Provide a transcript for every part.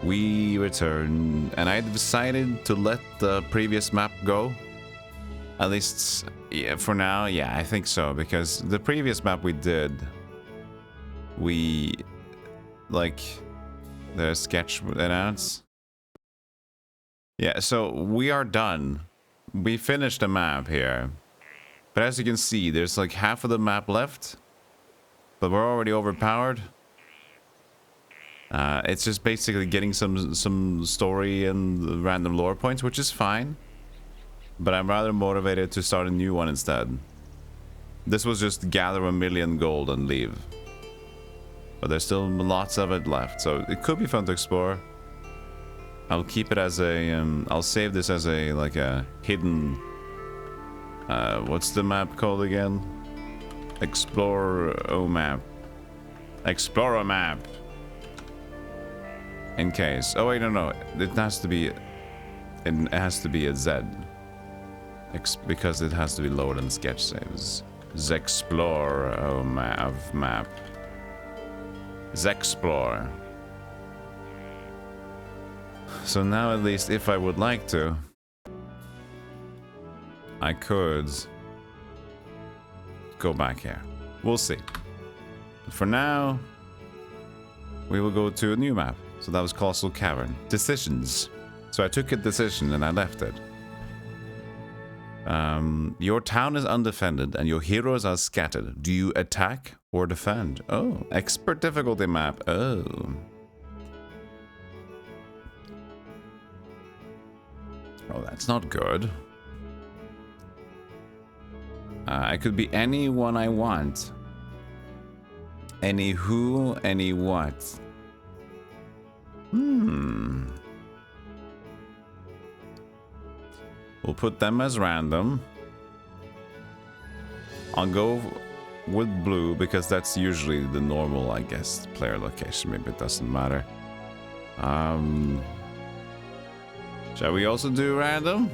We return, and I decided to let the previous map go. At least, yeah, for now, yeah, I think so, because the previous map we did, like, the sketch announced. Yeah, so we are done. We finished the map here. But as you can see, there's like half of the map left. But we're already overpowered. It's just basically getting some story and random lore points, which is fine. But I'm rather motivated to start a new one instead. This was just gather 1 million gold and leave. But there's still lots of it left, so it could be fun to explore. I'll keep it as a, I'll save this as a, like a hidden, what's the map called again? Explore map. Explore a map. In case. Oh wait, no. It has to be, it has to be a Z. Because it has to be lower than sketch saves. Zexplore of map. Zexplore. So now at least if I would like to, I could go back here. We'll see. For now, we will go to a new map. So that was Castle Cavern. Decisions. So I took a decision and I left it. Your town is undefended and your heroes are scattered. Do you attack or defend? Oh, expert difficulty map. Oh. Oh, that's not good. I could be anyone I want. Any who, any what. We'll put them as random. I'll go with blue because that's usually the normal, I guess, player location. Maybe it doesn't matter. Shall we also do random?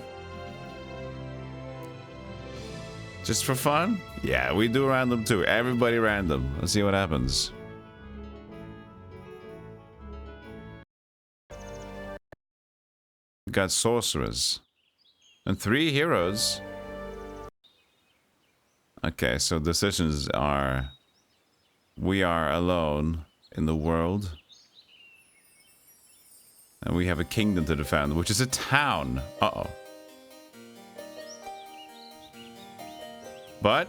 Just for fun? Yeah, we do random too. Everybody random. Let's see what happens. We got sorcerers. And 3 heroes. Okay, so decisions are... We are alone in the world. And we have a kingdom to defend, which is a town. Uh-oh. But...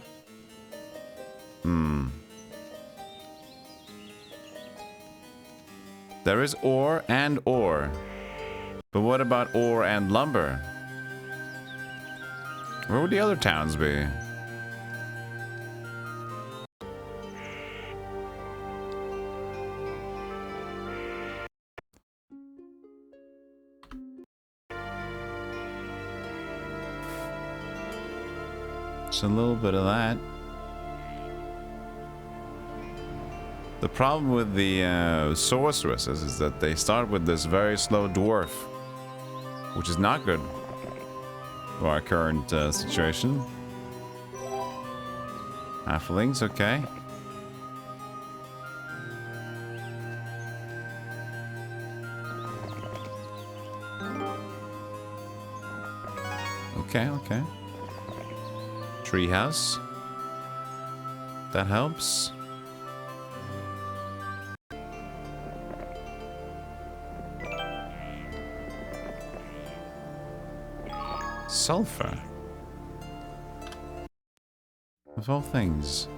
There is ore and ore. But what about ore and lumber? Where would the other towns be? Just a little bit of that. The problem with the sorceresses is that they start with this very slow dwarf, which is not good for our current situation. Halflings, okay. Okay. Treehouse. That helps. Sulfur. Of all things.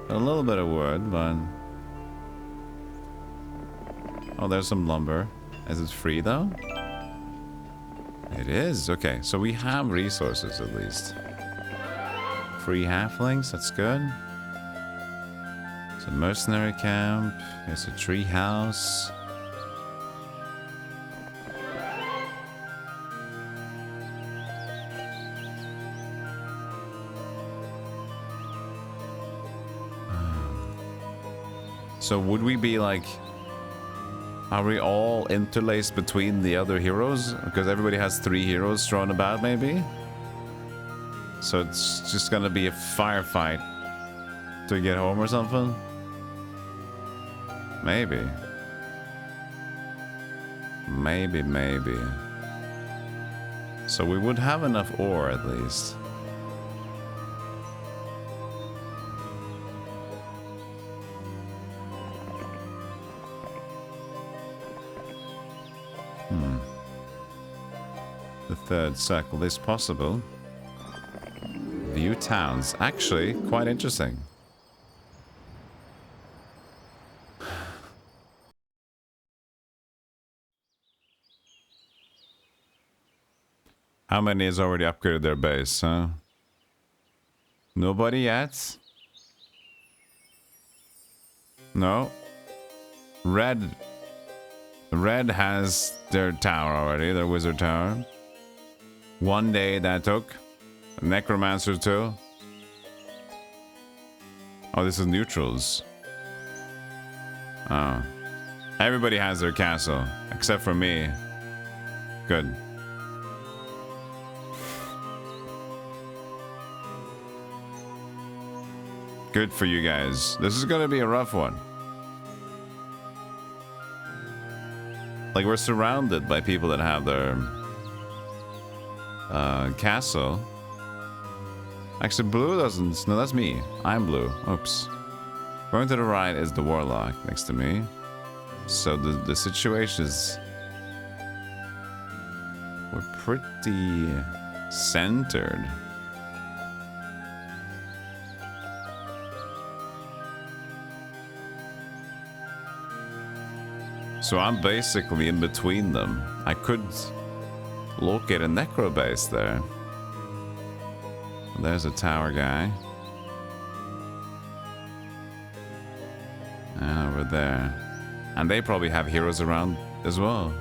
A little bit of wood, but... Oh, there's some lumber. Is it free, though? It is. Okay, so we have resources, at least. Free halflings, that's good. It's a mercenary camp. There's a tree house. So would we be like... Are we all interlaced between the other heroes? Because everybody has 3 heroes thrown about, maybe? So it's just gonna be a firefight to get home or something? Maybe. Maybe, maybe. So we would have enough ore at least. The third circle is possible. View towns. Actually, quite interesting. How many has already upgraded their base, huh? Nobody yet? No. Red has their tower already, their wizard tower. One day that took. Necromancer too. Oh, this is neutrals. Oh. Everybody has their castle, except for me. Good. Good for you guys. This is gonna be a rough one. Like, we're surrounded by people that have their castle. Actually, blue doesn't. No, that's me. I'm blue. Oops. Going to the right is the warlock next to me. So the situation is, we're pretty centered. So I'm basically in between them. I could locate a necro base there. There's a tower guy. And over there. And they probably have heroes around as well.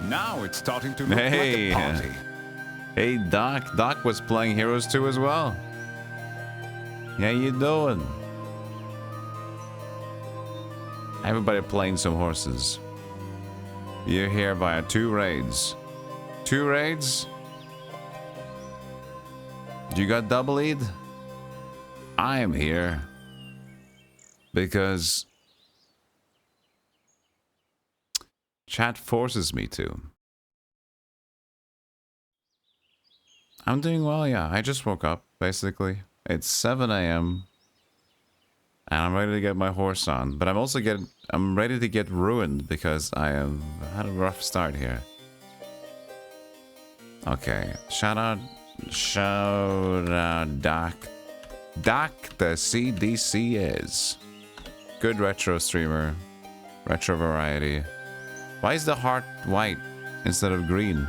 Now it's starting to look like a party. Hey, Doc. Doc was playing Heroes 2 as well. How you doing? Everybody playing some horses. You're here via 2 raids. 2 raids? You got double lead? I am here because chat forces me to. I'm doing well, yeah. I just woke up, basically. It's 7 a.m. and I'm ready to get my horse on, but I'm ready to get ruined because I have had a rough start here. Okay, shout out Doc. Doc the CDC is good retro streamer, retro variety. Why is the heart white instead of green?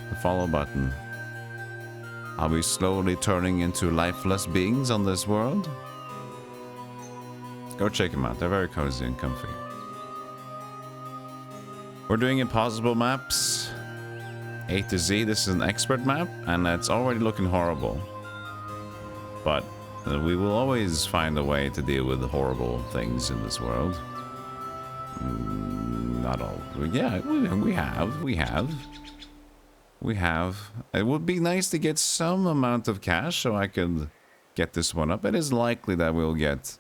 The follow button. Are we slowly turning into lifeless beings on this world? Go check them out. They're very cozy and comfy. We're doing impossible maps. A to Z. This is an expert map, and it's already looking horrible. But we will always find a way to deal with the horrible things in this world. Not all. Yeah, we have. It would be nice to get some amount of cash so I can get this one up. It is likely that we'll get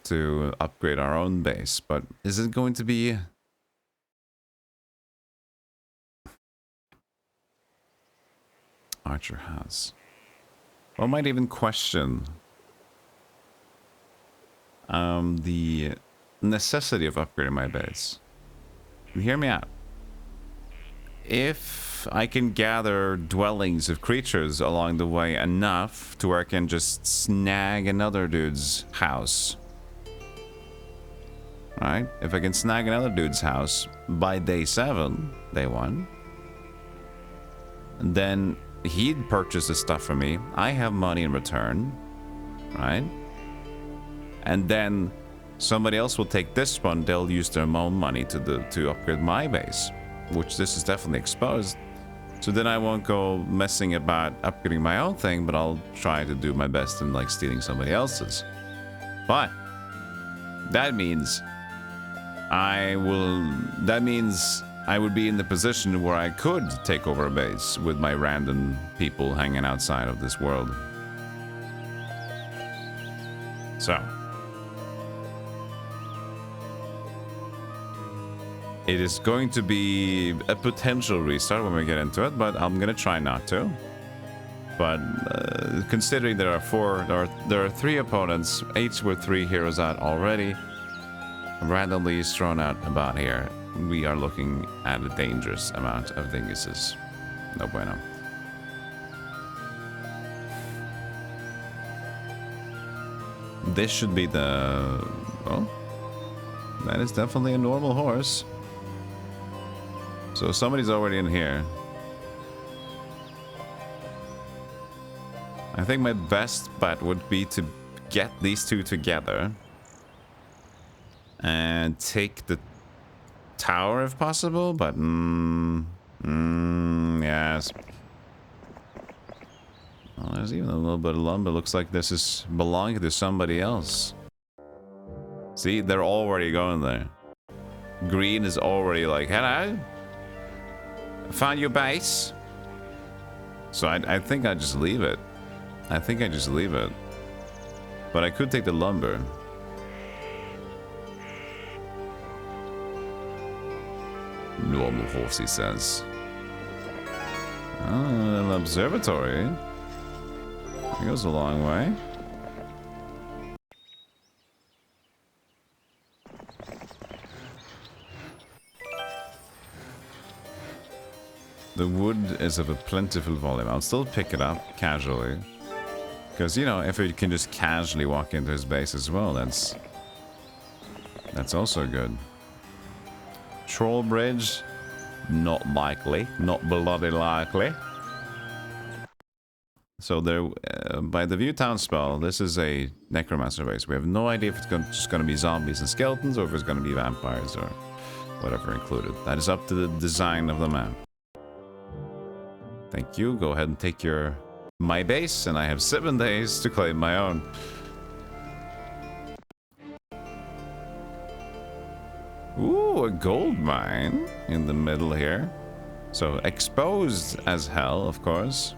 to upgrade our own base, but is it going to be... Archer House. Or might even question the necessity of upgrading my base. Hear me out. If I can gather dwellings of creatures along the way enough to where I can just snag another dude's house. Right? If I can snag another dude's house by day 7, day 1, then he'd purchase the stuff from me. I have money in return. Right? And then somebody else will take this one. They'll use their own money to upgrade my base, which this is definitely exposed. So then I won't go messing about upgrading my own thing, but I'll try to do my best in like stealing somebody else's. But that means I would be in the position where I could take over a base with my random people hanging outside of this world. So. It is going to be a potential restart when we get into it, but I'm gonna try not to. But considering there are 3 opponents, each with 3 heroes out already, randomly thrown out about here, we are looking at a dangerous amount of dinguses. No bueno. This should be the... well, that is definitely a normal horse. So somebody's already in here. I think my best bet would be to get these 2 together and take the tower if possible, but yes. Oh, there's even a little bit of lumber. Looks like this is belonging to somebody else. See, they're already going there. Green is already like, hello, found your base. So I think I just leave it. I think I just leave it. But I could take the lumber. Normal horse, he says. Oh, an observatory. It goes a long way. The wood is of a plentiful volume. I'll still pick it up casually. Because, you know, if we can just casually walk into his base as well, that's also good. Troll bridge, not likely. Not bloody likely. So there, by the View Town spell, this is a necromancer base. We have no idea if it's just going to be zombies and skeletons, or if it's going to be vampires or whatever included. That is up to the design of the map. Thank you. Go ahead and take my base, and I have 7 days to claim my own. Ooh, a gold mine in the middle here. So exposed as hell, of course.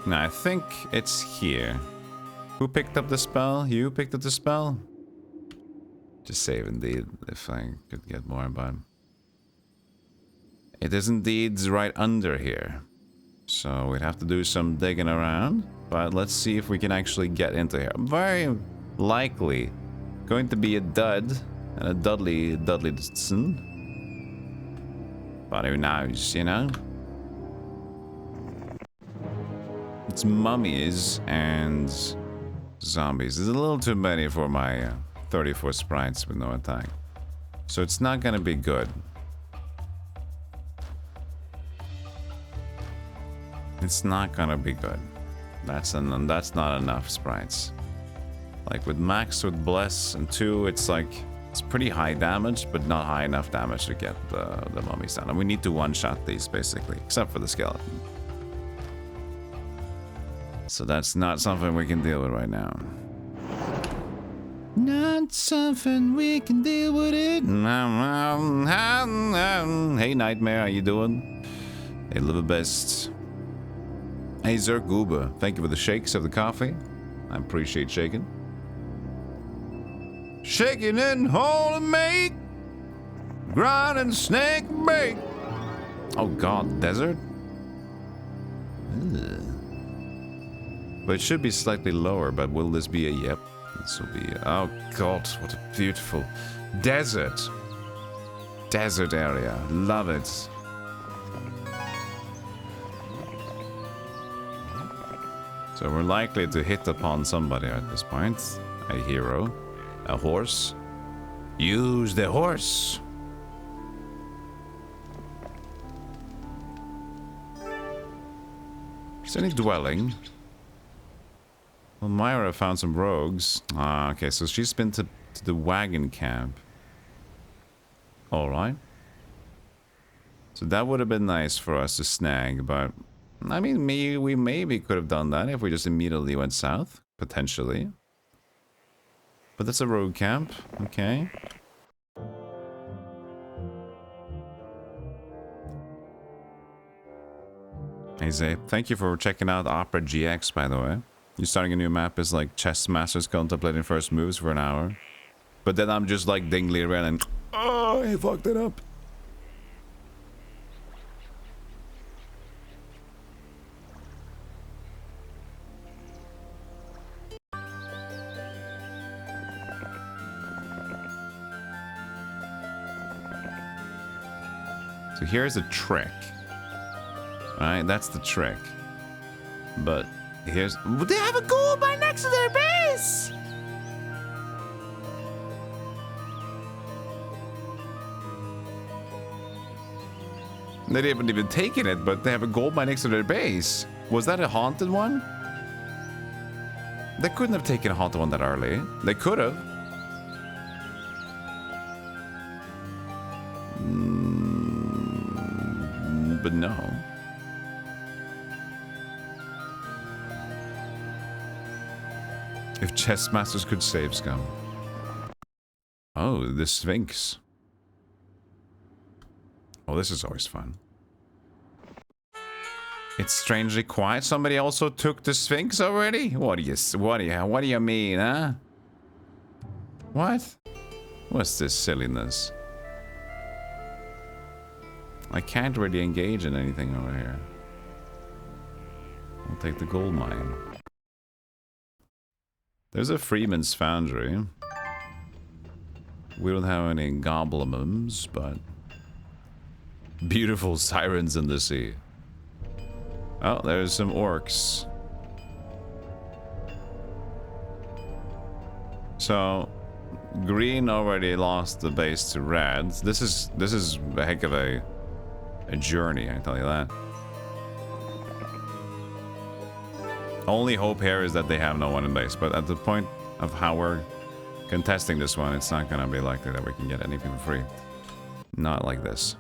Now, I think it's here. Who picked up the spell? You picked up the spell? Just save indeed, if I could get more, but... it is indeed right under here. So we'd have to do some digging around. But let's see if we can actually get into here. Very likely going to be a dud. And a Dudleyson. But who knows, you know? It's mummies and zombies. There's a little too many for my 34 sprites with no attack. So it's not gonna be good. It's not gonna be good. That's not enough sprites. Like with max with bless and 2, it's like it's pretty high damage, but not high enough damage to get the mummies down. And we need to one-shot these basically, except for the skeleton. So that's not something we can deal with right now. Not something we can deal with it. Hey Nightmare, how you doing? Hey Live Best. Hey Zerk Goober, thank you for the shakes of the coffee. I appreciate shaking. Shaking and holding make, grinding snake bake. Oh god, desert? Ugh. But it should be slightly lower, but will this be a yep? This will be a, oh god, what a beautiful desert. Desert area, love it. So we're likely to hit upon somebody at this point. A hero. A horse. Use the horse. Is there any dwelling? Well, Myra found some rogues. Ah, okay, so she's been to the wagon camp. Alright. So that would have been nice for us to snag, but... I mean, we maybe could have done that if we just immediately went south. Potentially. But that's a rogue camp. Okay. Nice, eh? Thank you for checking out Opera GX, by the way. You're starting a new map is like chess masters contemplating first moves for an hour. But then I'm just like dingly around and... Oh, he fucked it up. So here's a trick. Right, that's the trick. But here's... They have a gold mine next to their base! They haven't even taken it, but they have a gold mine next to their base. Was that a haunted one? They couldn't have taken a haunted one that early. They could have. But no. If chess masters could save scum. Oh, the Sphinx. Oh, this is always fun. It's strangely quiet. Somebody also took the Sphinx already? What do you mean, huh? What? What's this silliness? I can't really engage in anything over here. I'll take the gold mine. There's a Freeman's Foundry. We don't have any goblins, but... Beautiful sirens in the sea. Oh, there's some orcs. So, green already lost the base to red. This is a heck of a journey, I tell you that. Only hope here is that they have no one in base, but at the point of how we're contesting this one, it's not gonna be likely that we can get anything for free. Not like this.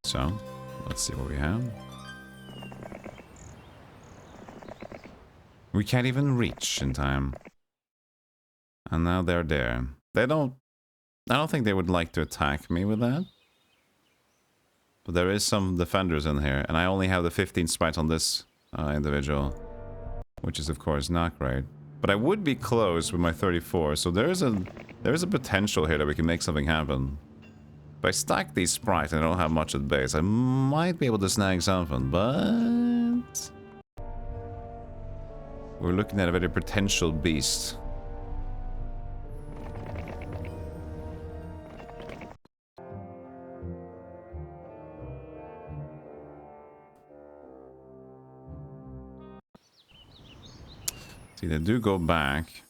So, let's see what we have. We can't even reach in time. And now they're there. I don't think they would like to attack me with that. But there is some defenders in here, and I only have the 15 spites on this individual. Which is of course not great. But I would be close with my 34, so there is a potential here that we can make something happen. If I stack these sprites and I don't have much at base, I might be able to snag something, but... We're looking at a very potential beast. See, they do go back.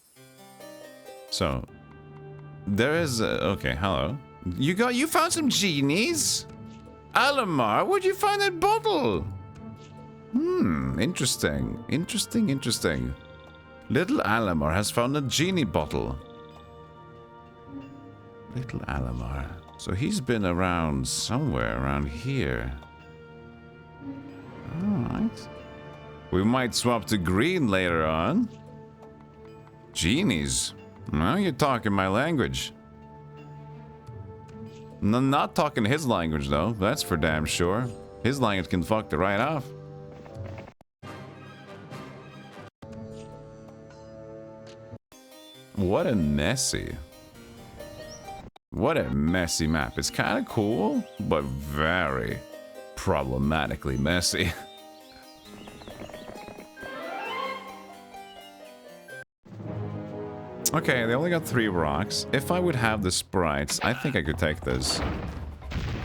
So, there is okay, hello. You found some genies? Alamar, where'd you find that bottle? Interesting. Interesting. Little Alamar has found a genie bottle. Little Alamar. So he's been around somewhere around here. Alright. We might swap to green later on. Genies. Now you're talking my language. Not talking his language, though. That's for damn sure. His language can fuck the right off. What a messy map. It's kind of cool, but very problematically messy. Okay, they only got 3 rocks. If I would have the sprites, I think I could take this.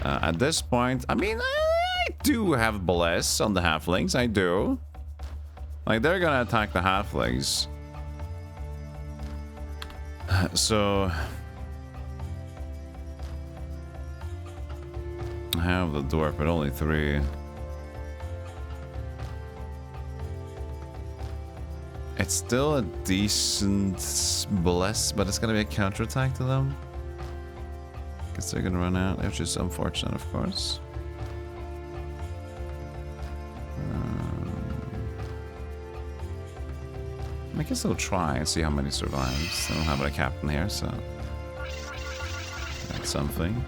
At this point, I mean, I do have Bless on the halflings. I do. Like, they're gonna attack the halflings. So... I have the dwarf, but only 3. It's still a decent bless, but it's gonna be a counterattack to them. Guess they're gonna run out, which is unfortunate, of course. I guess I'll try and see how many survives. I don't have a captain here, so... That's something.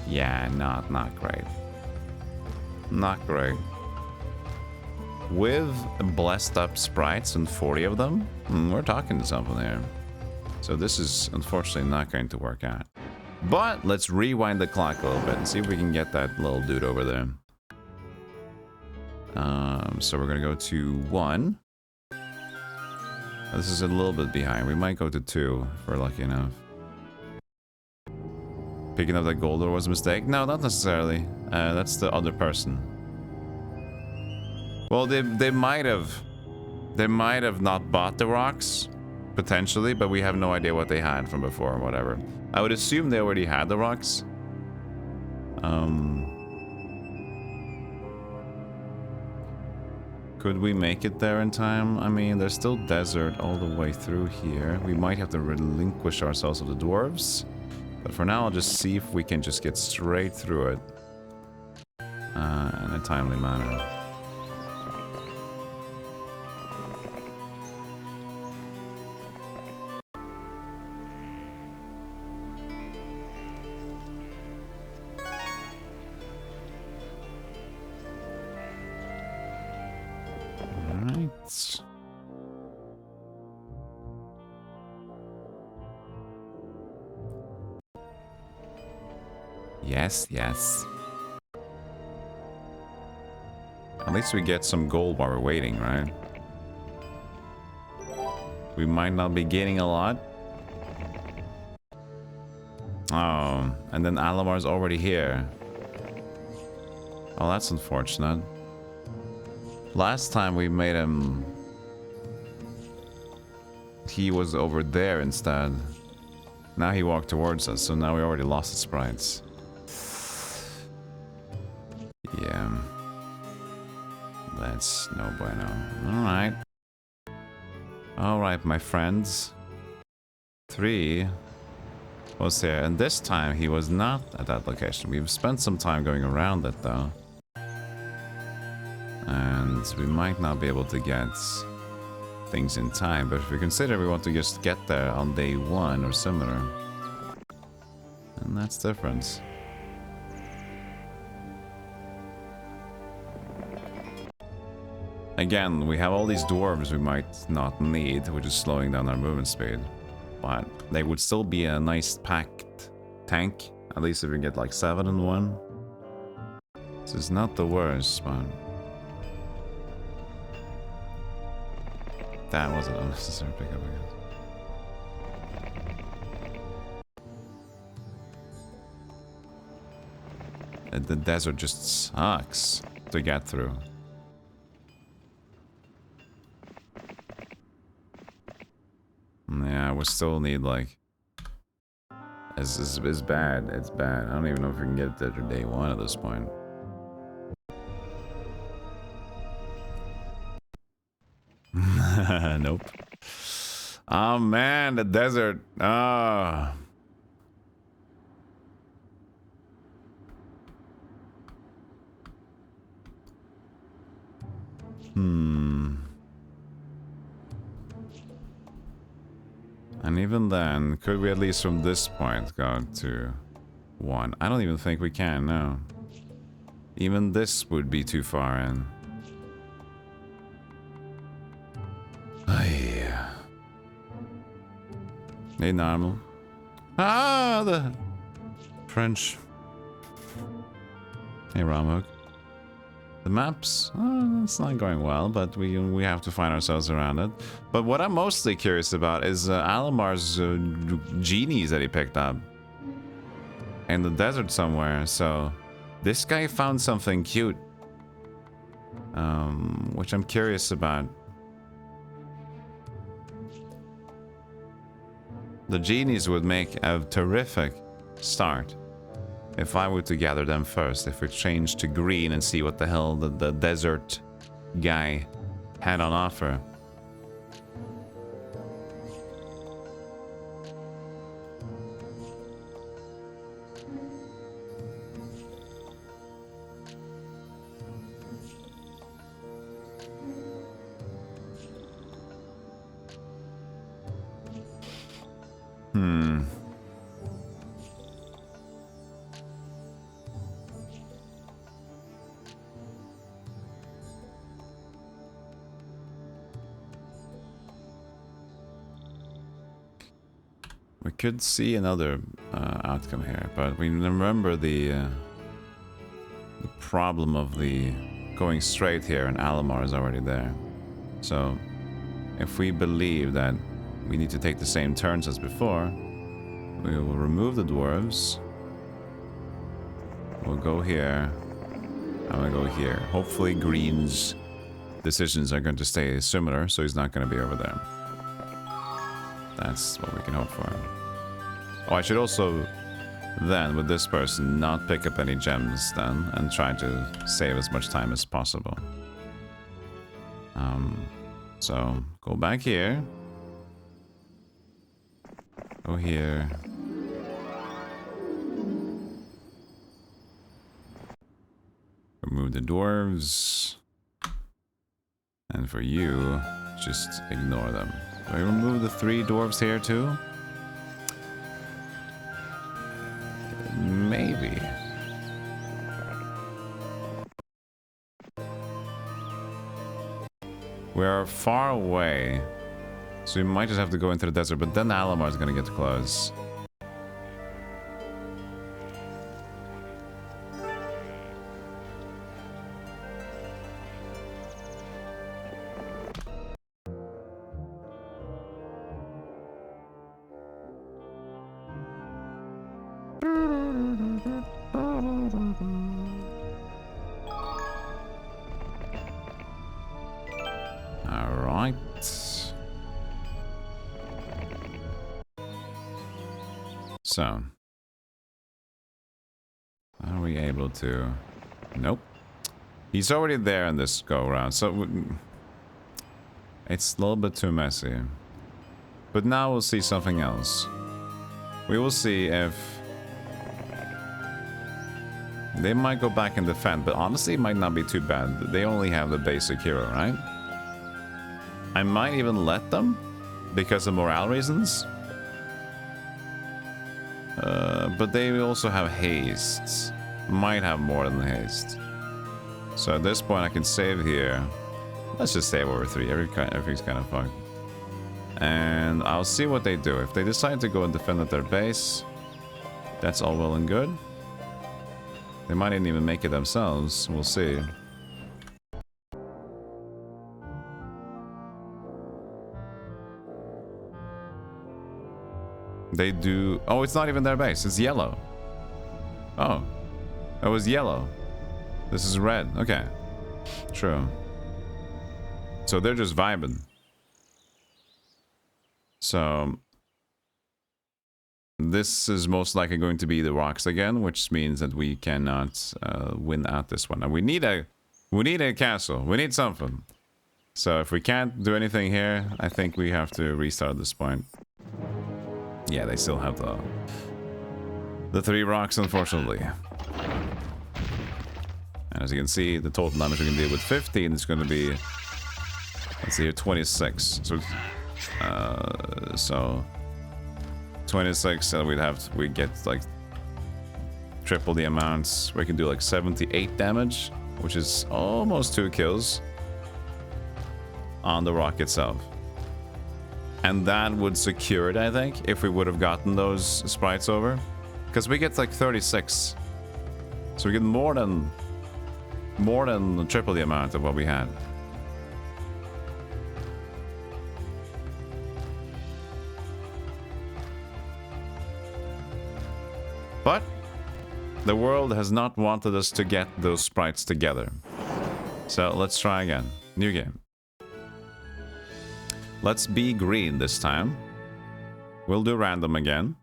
Yeah, not great. Not great. With blessed up sprites and 40 of them, we're talking to something here. So this is unfortunately not going to work out. But let's rewind the clock a little bit and see if we can get that little dude over there. So we're gonna go to 1. This is a little bit behind. We might go to 2 if we're lucky enough. Picking up that gold ore was a mistake? No, not necessarily. That's the other person. Well, they might have not bought the rocks, potentially, but we have no idea what they had from before or whatever. I would assume they already had the rocks. Could we make it there in time? I mean, there's still desert all the way through here. We might have to relinquish ourselves of the dwarves. But for now, I'll just see if we can just get straight through it. In a timely manner. Yes, yes. At least we get some gold while we're waiting, right? We might not be gaining a lot. Oh, and then Alamar's already here. Oh, that's unfortunate. Last time we made him... he was over there instead. Now he walked towards us, so now we already lost the sprites. Yeah. That's no bueno. Alright. Alright, my friends. 3 was here, and this time he was not at that location. We've spent some time going around it, though. And we might not be able to get things in time, but if we consider we want to just get there on day 1 or similar, and that's different. Again, we have all these dwarves we might not need, which is slowing down our movement speed. But they would still be a nice packed tank, at least if we get like 7 in 1. This is not the worst, but... that was an unnecessary pickup, I guess. The desert just sucks to get through. Yeah, we still need like... It's bad, it's bad. I don't even know if we can get it there to day 1 at this point. Nope. Oh man, the desert. Ah. And even then, could we at least from this point go to 1? I don't even think we can, no. Even this would be too far in. Oh yeah. Hey, normal. Ah, the French. Hey, Ramhook. The maps, it's not going well, but we have to find ourselves around it. But what I'm mostly curious about is Alamar's genies that he picked up in the desert somewhere. So this guy found something cute, which I'm curious about. The genies would make a terrific start if I were to gather them first. If we change to green and see what the hell the desert guy had on offer. Hmm. We could see another outcome here, but we remember the problem of the going straight here, and Alamar is already there. So, if we believe that we need to take the same turns as before, we will remove the dwarves. We'll go here. I'm gonna go here. Hopefully Green's decisions are going to stay similar, so he's not going to be over there. That's what we can hope for. Oh, I should also then, with this person, not pick up any gems then, and try to save as much time as possible. So, go back here. Go here. Remove the dwarves. And for you, just ignore them. Do I remove the 3 dwarves here too? Maybe. We're far away, so we might just have to go into the desert, but then Alamar is gonna get close. Alright. So. Are we able to... Nope. He's already there in this go-round, so... It's a little bit too messy. But now we'll see something else. We will see if... They might go back and defend, but honestly it might not be too bad. They only have the basic hero, right? I might even let them, because of morale reasons. But they also have haste. Might have more than haste. So at this point I can save here. Let's just save over 3. Everything's kind of fucked. And I'll see what they do. If they decide to go and defend at their base, that's all well and good. They might even make it themselves. We'll see. They do... Oh, it's not even their base. It's yellow. Oh. That was yellow. This is red. Okay. True. So they're just vibing. So... This is most likely going to be the rocks again, which means that we cannot win at this one. And we need a castle. We need something. So if we can't do anything here, I think we have to restart at this point. Yeah, they still have the 3 rocks, unfortunately. And as you can see, the total damage we can deal with 15 is going to be, let's see here, 26. So 26, and we get like triple the amounts. We can do like 78 damage, which is almost 2 kills on the rock itself. And that would secure it, I think, if we would have gotten those sprites over. Because we get like 36. So we get more than triple the amount of what we had. But the world has not wanted us to get those sprites together. So let's try again. New game. Let's be green this time. We'll do random again.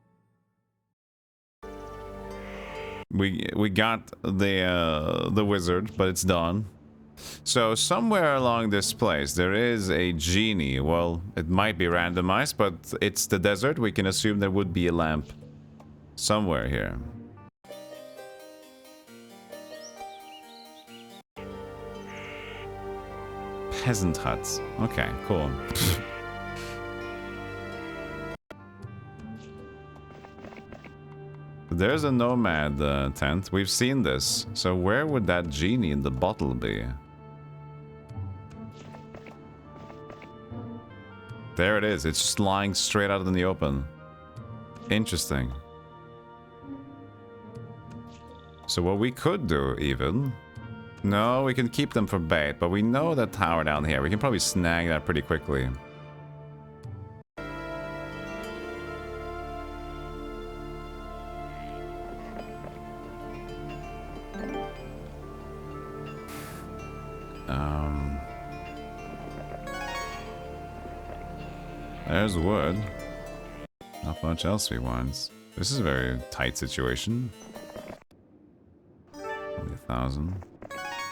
We got the wizard, but it's done. So somewhere along this place there is a genie. Well, it might be randomized, but it's the desert. We can assume there would be a lamp somewhere here. Peasant huts. Okay, cool. There's a nomad tent. We've seen this. So where would that genie in the bottle be? There it is. It's just lying straight out in the open. Interesting. So what we could do, even... No, we can keep them for bait, but we know that tower down here. We can probably snag that pretty quickly. There's wood. Not much else we want. This is a very tight situation. Only 1,000.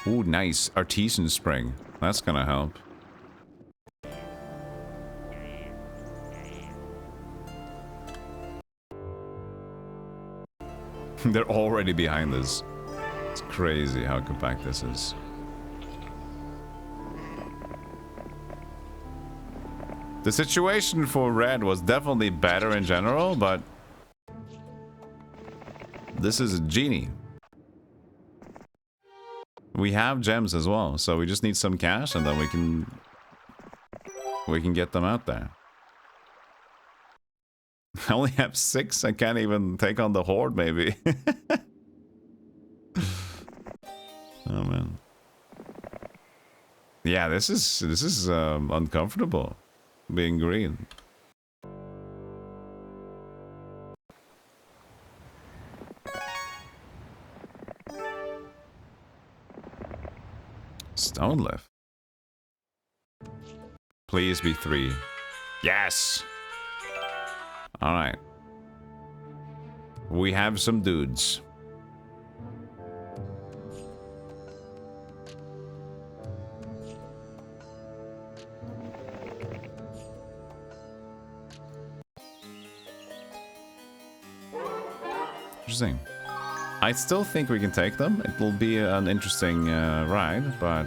Ooh, nice. Artesian spring. That's gonna help. They're already behind us. It's crazy how compact this is. The situation for red was definitely better in general, but this is a genie. We have gems as well, so we just need some cash and then we can get them out there. I only have 6. I can't even take on the horde, maybe. Oh man. Yeah, this is uncomfortable. Being green. Stone lift. Please be 3. Yes! Alright. We have some dudes. Interesting. I still think we can take them. It will be an interesting ride, but...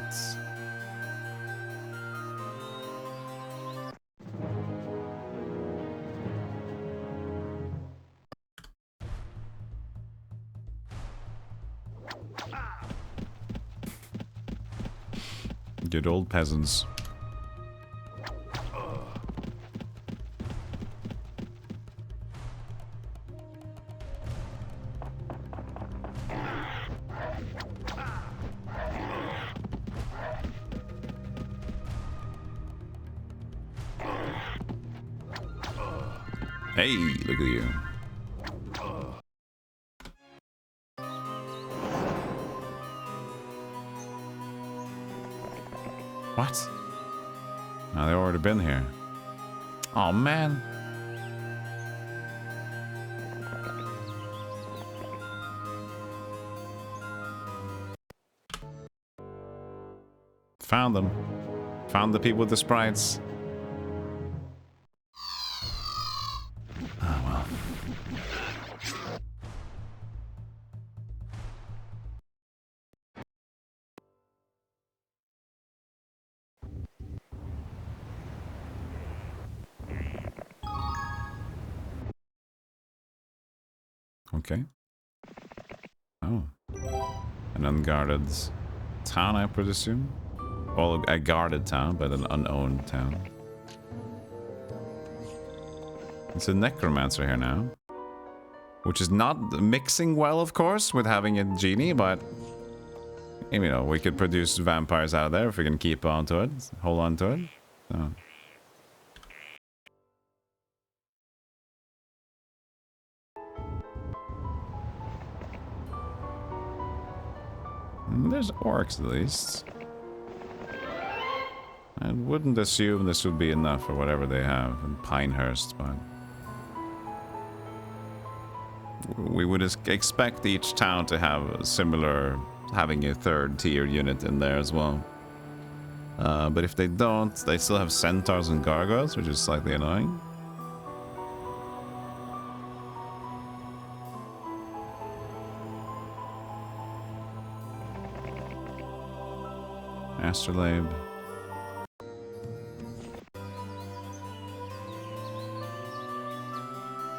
Good old peasants. Hey, look at you. What? Oh, they've already been here. Oh, man. Found them. Found the people with the sprites. Oh, well. Okay. Oh. An unguarded town, I presume? Well, a guarded town, but an unowned town. It's a necromancer here now. Which is not mixing well, of course, with having a genie, but... You know, we could produce vampires out of there if we can keep on to it. Hold on to it. So. There's orcs, at least. I wouldn't assume this would be enough for whatever they have in Pinehurst, but... We would expect each town to have a similar... having a 3rd tier unit in there as well. But if they don't, they still have centaurs and gargoyles, which is slightly annoying. Astrolabe.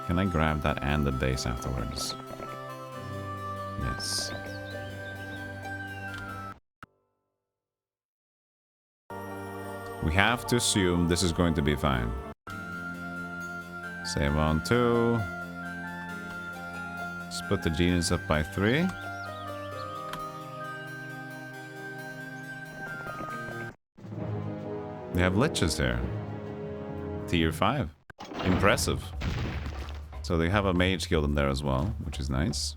Can I grab that and the base afterwards? Nice. We have to assume this is going to be fine. Save on 2. Split the genius up by 3. They have liches here. Tier 5. Impressive. So they have a mage guild in there as well, which is nice.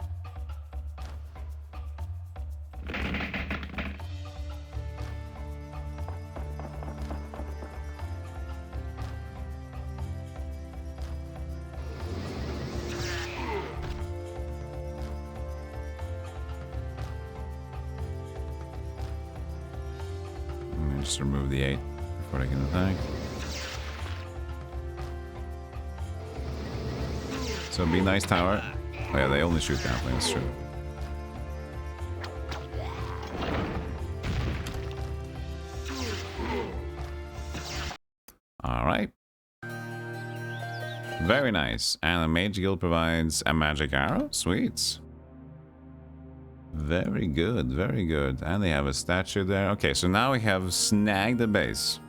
Just remove the 8 before they can attack. So be nice, tower. Oh yeah, they only shoot that way, that's true. Alright. Very nice. And the mage guild provides a magic arrow? Sweet. Very good, very good. And they have a statue there. Okay, so now we have snagged the base.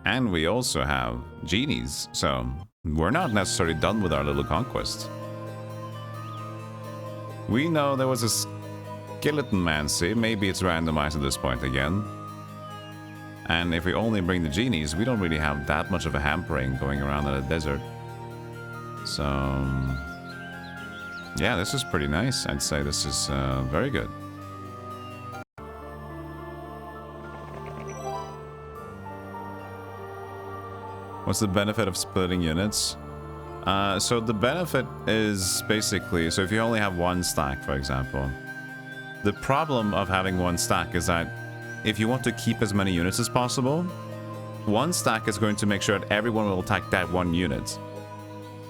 And we also have genies, so we're not necessarily done with our little conquest. We know there was a skeleton mancy. Maybe it's randomized at this point again. And if we only bring the genies, we don't really have that much of a hampering going around in the desert. So yeah, this is pretty nice. I'd say this is very good. What's the benefit of splitting units? So the benefit is basically, so if you only have one stack, for example, the problem of having one stack is that if you want to keep as many units as possible, one stack is going to make sure that everyone will attack that one unit.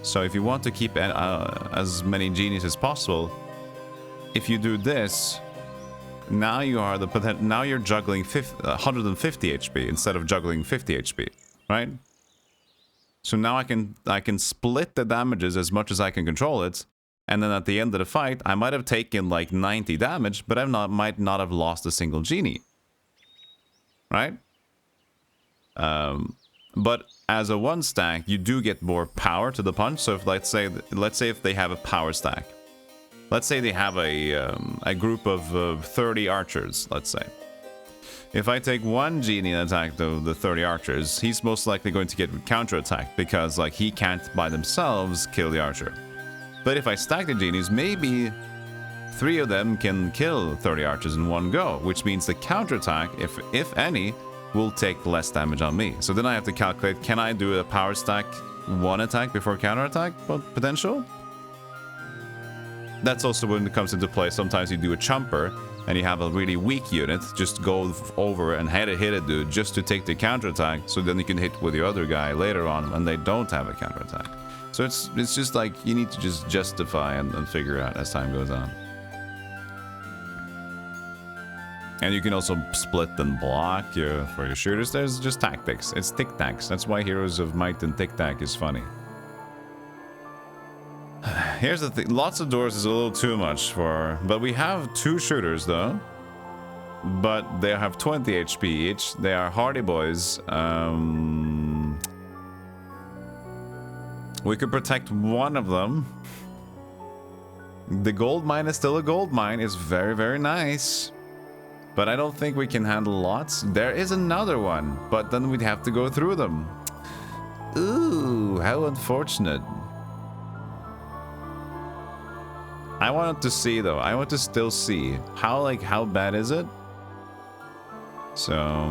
So if you want to keep as many genies as possible, if you do this, now you are now you're juggling 150 HP instead of juggling 50 HP, right? So now I can split the damages as much as I can control it, and then at the end of the fight, I might have taken like 90 damage, but I might not have lost a single genie, right? But as a one stack, you do get more power to the punch. So if let's say if they have a power stack, let's say they have a group of 30 archers, let's say. If I take one genie and attack the 30 archers, he's most likely going to get counterattacked because like he can't by themselves kill the archer. But if I stack the genies, maybe 3 of them can kill 30 archers in one go, which means the counterattack, if any, will take less damage on me. So then I have to calculate, can I do a power stack 1 attack before counterattack potential? That's also when it comes into play. Sometimes you do a chumper and you have a really weak unit, just go over and hit a dude just to take the counterattack, so then you can hit with the other guy later on when they don't have a counterattack. So it's just like you need to just justify and figure out as time goes on. And you can also split and block for your shooters. There's just tactics. It's tic-tacs. That's why Heroes of Might and Tic-Tac is funny. Here's the thing. Lots of doors is a little too much for... But we have 2 shooters, though. But they have 20 HP each. They are hardy boys. We could protect one of them. The gold mine is still a gold mine. It's very, very nice. But I don't think we can handle lots. There is another one, but then we'd have to go through them. Ooh, how unfortunate. I wanted to see, though. I want to still see. How bad is it? So,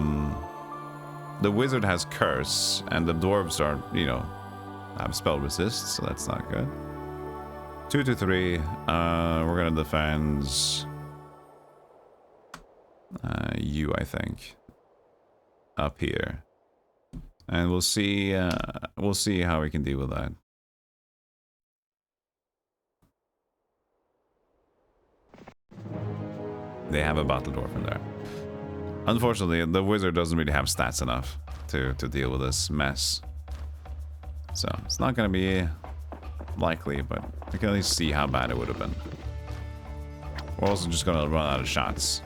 the wizard has curse, and the dwarves are, you know, have spell resist, so that's not good. 2 to 3. We're gonna defend... you, I think, up here, and we'll see how we can deal with that. They have a battle dwarf in there. Unfortunately, the wizard doesn't really have stats enough to deal with this mess, so it's not going to be likely, but we can at least see how bad it would have been. We're also just gonna run out of shots.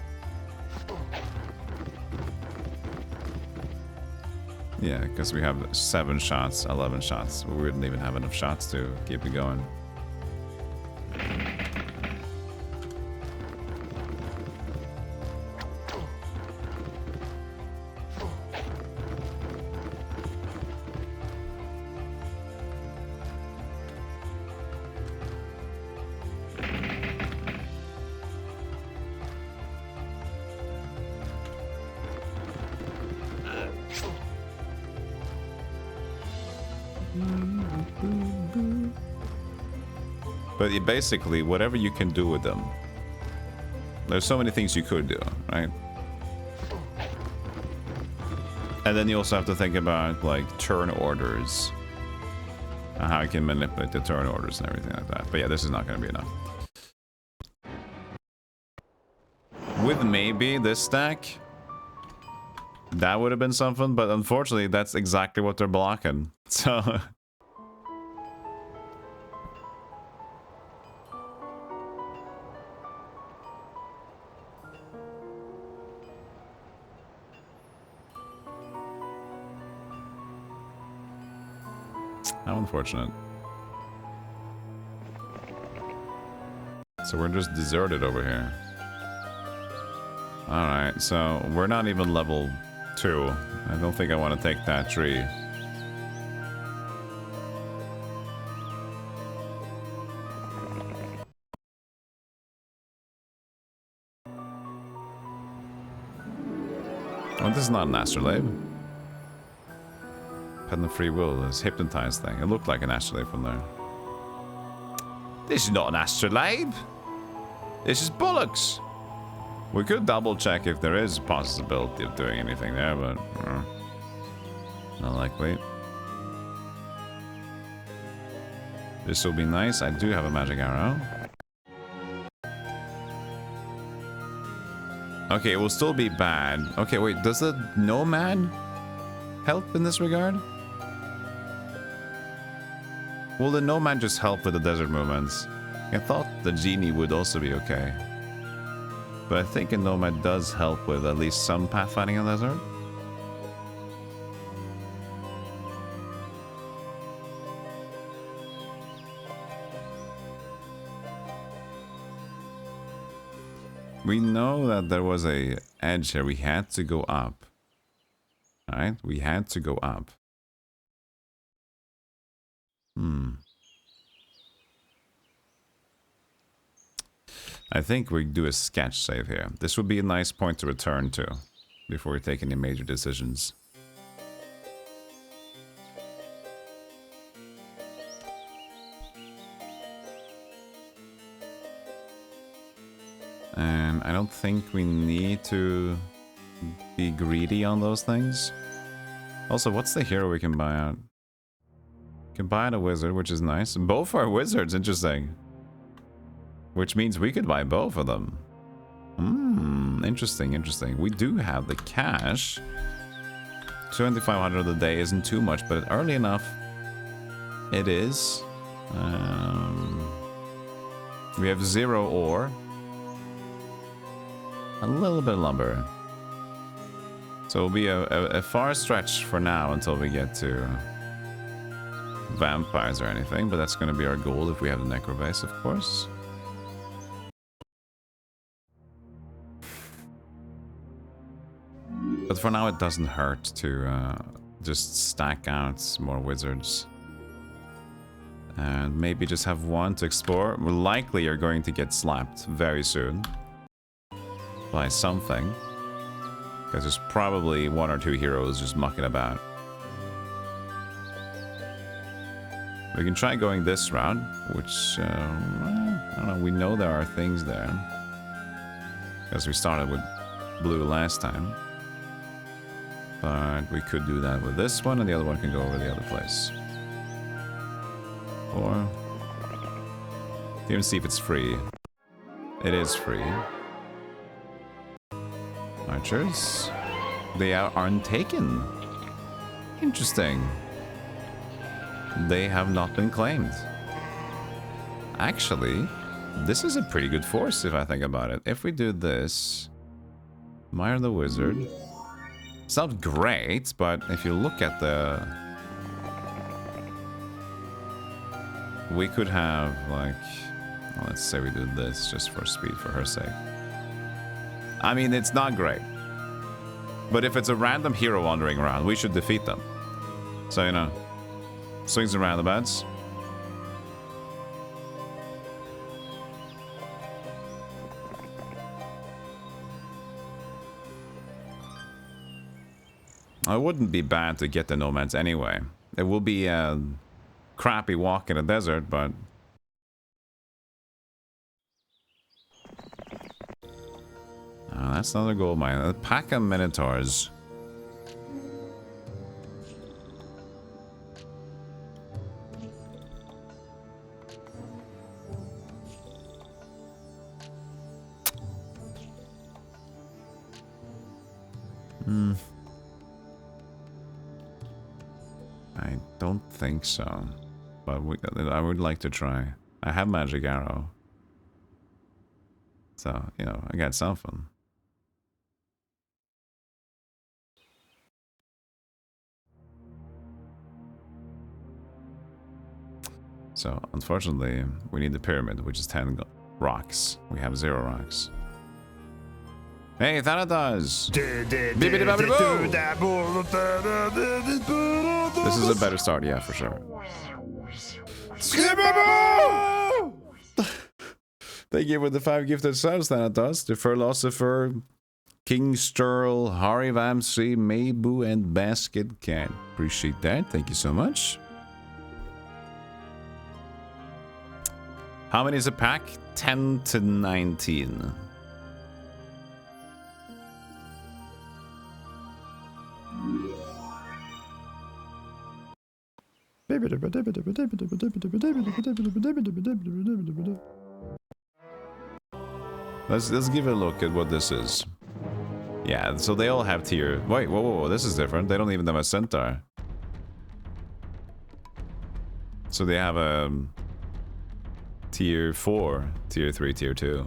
Yeah, because we have 7 shots, 11 shots. We wouldn't even have enough shots to keep it going. But basically, whatever you can do with them. There's so many things you could do, right? And then you also have to think about, like, turn orders. And how you can manipulate the turn orders and everything like that. But yeah, this is not going to be enough. With maybe this stack, that would have been something. But unfortunately, that's exactly what they're blocking. So... How unfortunate. So we're just deserted over here. Alright, so we're not even level 2. I don't think I want to take that tree. Oh, this is not an astrolabe. Pen of free will, this hypnotized thing. It looked like an astrolabe from there. This is not an astrolabe. This is bollocks. We could double check if there is a possibility of doing anything there, but not likely. This will be nice. I do have a magic arrow. Okay, it will still be bad. Okay, wait, does the nomad help in this regard? Will the nomad just help with the desert movements? I thought the genie would also be okay. But I think a nomad does help with at least some pathfinding in the desert. We know that there was a edge here. We had to go up. Alright, we had to go up. I think we do a sketch save here. This would be a nice point to return to before we take any major decisions. And I don't think we need to be greedy on those things. Also, what's the hero we can buy out? We can buy out a wizard, which is nice. Both are wizards, interesting. Which means we could buy both of them. Interesting, interesting. We do have the cash. 2,500 a day isn't too much, but early enough, it is. We have 0 ore. A little bit of lumber. So it'll be a far stretch for now until we get to vampires or anything, but that's going to be our goal if we have the necrobase, of course. But for now, it doesn't hurt to just stack out more wizards. And maybe just have one to explore. We likely are going to get slapped very soon by something. Because there's probably 1 or 2 heroes just mucking about. We can try going this route, which, I don't know, we know there are things there. Because we started with blue last time. But we could do that with this one, and the other one can go over the other place. Or... even see if it's free. It is free. Archers. They aren't taken. Interesting. They have not been claimed. Actually, This is a pretty good force if I think about it. If we do this, Mire the Wizard. It's not great, but if you look at the... We could have, like... Well, let's say we do this just for speed, for her sake. I mean, it's not great. But if it's a random hero wandering around, we should defeat them. So, you know, swings and roundabouts. It wouldn't be bad to get the nomads anyway. It will be a crappy walk in the desert, but... Oh, that's another gold mine. A pack of minotaurs. I don't think so, but I would like to try. I have magic arrow, so you know I got something. So unfortunately, we need the pyramid, which is 10 rocks. We have 0 rocks. Hey, Thanatos! This is a better start, yeah, for sure. Thank you for the 5 gifted subs, Thanatos. The Philosopher, King Sturl, Hari Vamsi, Maybu, and Basket Cat. Appreciate that. Thank you so much. How many is a pack? 10 to 19. Let's give a look at what this is. Yeah, so they all have tier. Wait, whoa, this is different. They don't even have a centaur. So they have a tier 4, tier 3, tier 2.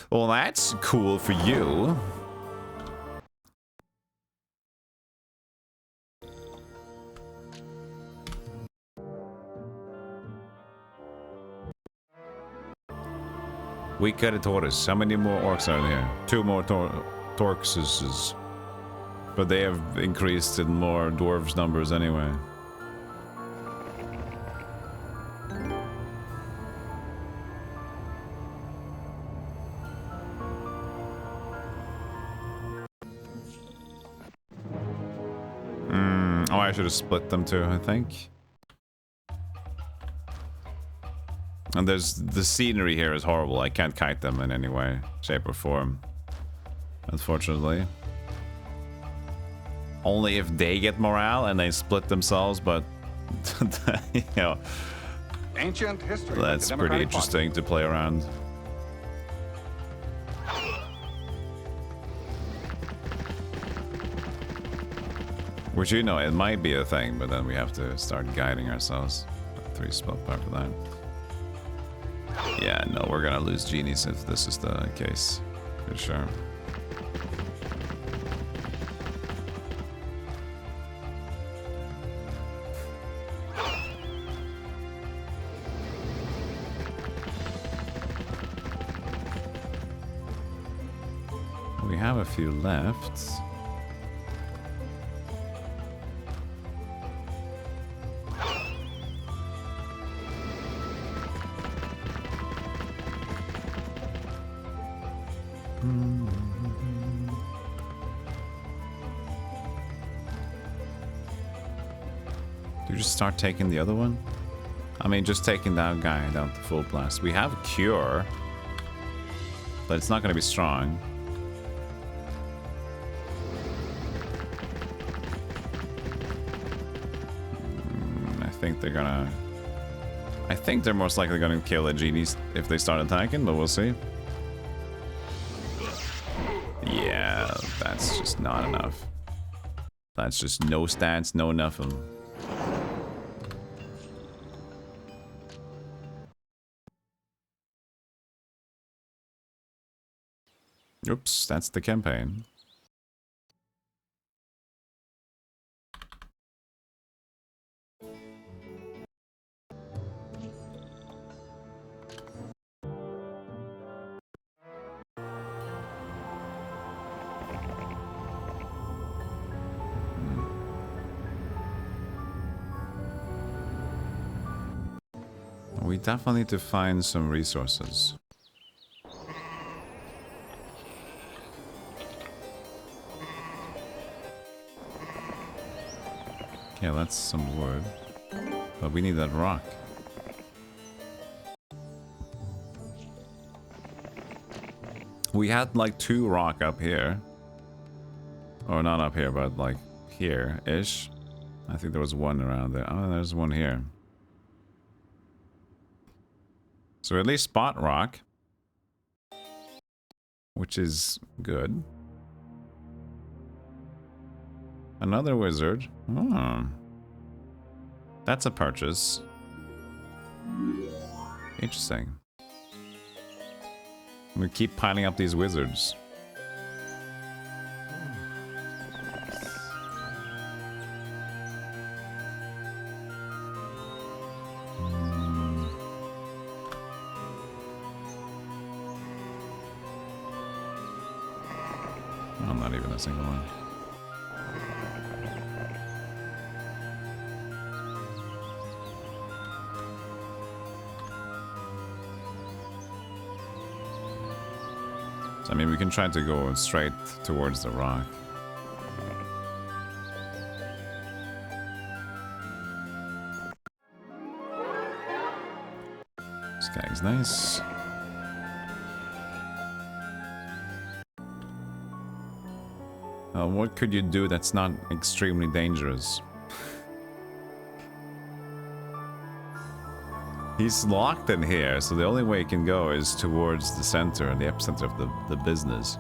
Well, that's cool for you. We got a tortoise. How many more orcs are in here? 2 more torxes. But they have increased in more dwarves numbers anyway. Oh, I should have split them too, I think. And there's the scenery here is horrible. I can't kite them in any way, shape, or form. Unfortunately. Only if they get morale and they split themselves, but you know, Ancient history. that's pretty interesting to play around. Which, you know, it might be a thing, but then we have to start guiding ourselves. 3 split part for that. Yeah, no, we're gonna lose genies if this is the case, for sure. We have a few left. Do you just start taking the other one? I mean, just taking that guy down to full blast. We have Cure, but it's not going to be strong. I think they're gonna... I think they're most likely gonna kill the genies if they start attacking, but we'll see. Yeah, that's just not enough. That's just no stats, no nothing. Oops, that's the campaign. We definitely need to find some resources. Okay, that's some wood. But we need that rock. We had like 2 rock up here. Or not up here, but like here-ish. I think there was 1 around there. Oh, there's 1 here. So at least spot rock. Which is good. Another wizard. Oh. That's a purchase. Interesting. We keep piling up these wizards. Oh, not even a single one. I mean, we can try to go straight towards the rock. This guy's nice. What could you do that's not extremely dangerous? He's locked in here, so the only way he can go is towards the center, the epicenter of the business.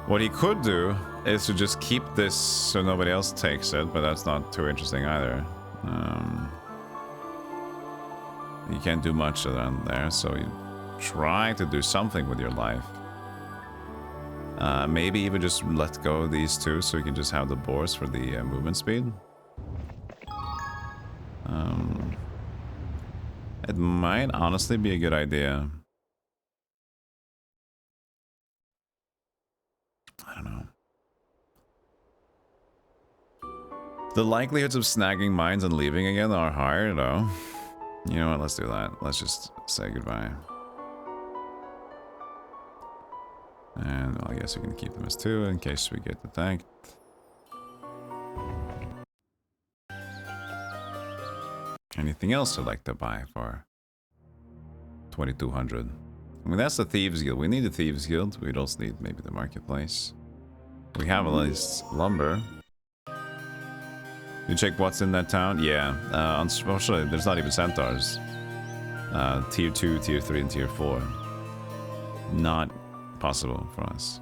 What he could do is to just keep this so nobody else takes it, but that's not too interesting either. You can't do much around there, so you try to do something with your life. Maybe even just let go of these 2 so you can just have the boars for the movement speed. It might honestly be a good idea. I don't know. The likelihoods of snagging mines and leaving again are higher, though. You know what? Let's do that. Let's just say goodbye. And well, I guess we can keep them as 2 in case we get attacked. Anything else I'd like to buy for 2,200? I mean, that's the Thieves Guild. We need the Thieves Guild. We'd also need maybe the Marketplace. We have at least lumber. You check what's in that town? Yeah. Unfortunately, there's not even centaurs. Tier 2, Tier 3, and Tier 4. Not possible for us.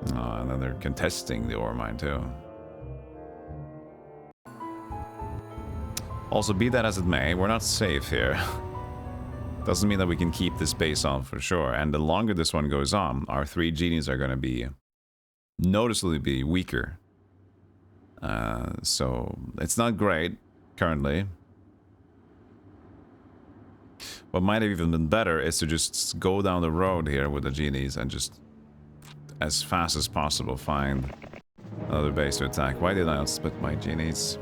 And then they're contesting the ore mine, too. Also, be that as it may, we're not safe here. Doesn't mean that we can keep this base on for sure. And the longer this one goes on, our 3 genies are going to be noticeably weaker. So it's not great currently. What might have even been better is to just go down the road here with the genies and just as fast as possible find another base to attack. Why did I not split my genies?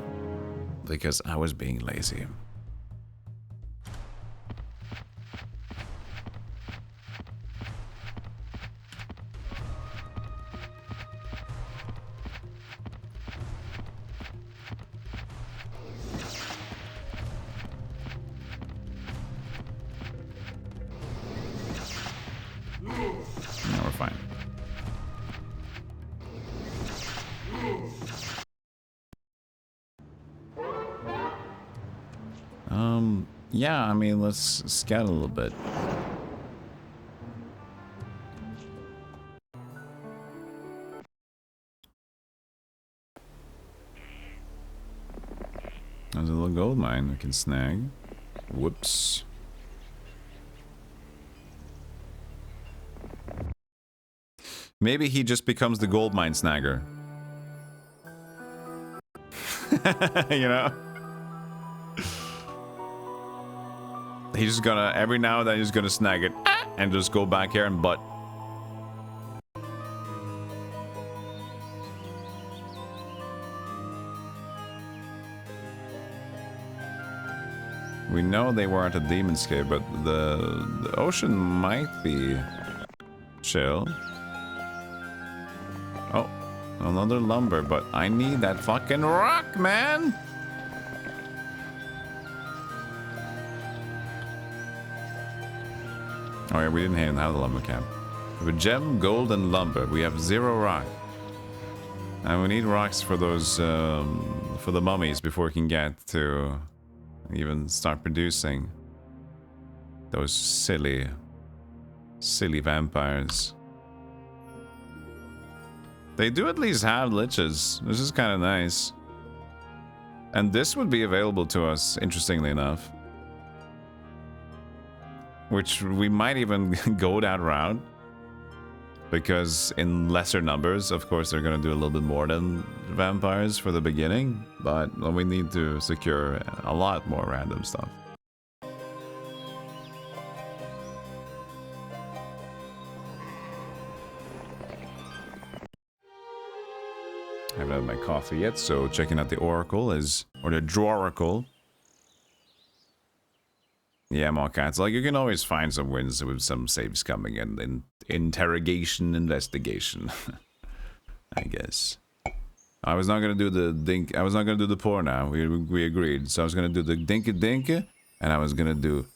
Because I was being lazy. No, we're fine. Yeah, I mean, let's scout a little bit. There's a little gold mine we can snag. Whoops. Maybe he just becomes the gold mine snagger. You know? He's just gonna, every now and then he's gonna snag it and just go back here and butt. We know they weren't a demon's cave, but the ocean might be chill. Oh, another lumber, but I need that fucking rock, man! Oh yeah, we didn't even have the lumber camp. We have gem, gold, and lumber. We have 0 rock. And we need rocks for those, for the mummies before we can get to even start producing those silly vampires. They do at least have liches. This is kind of nice. And this would be available to us, interestingly enough. Which we might even go that route. Because in lesser numbers, of course, they're going to do a little bit more than vampires for the beginning. But we need to secure a lot more random stuff. I haven't had my coffee yet, so checking out the Oracle is... or the Draworacle. Yeah, more cats. Like, you can always find some wins with some saves coming in interrogation, investigation. I guess. I was not gonna do the dink. I was not gonna do the pour now. We agreed. So I was gonna do the dinka dinka, and I was gonna do...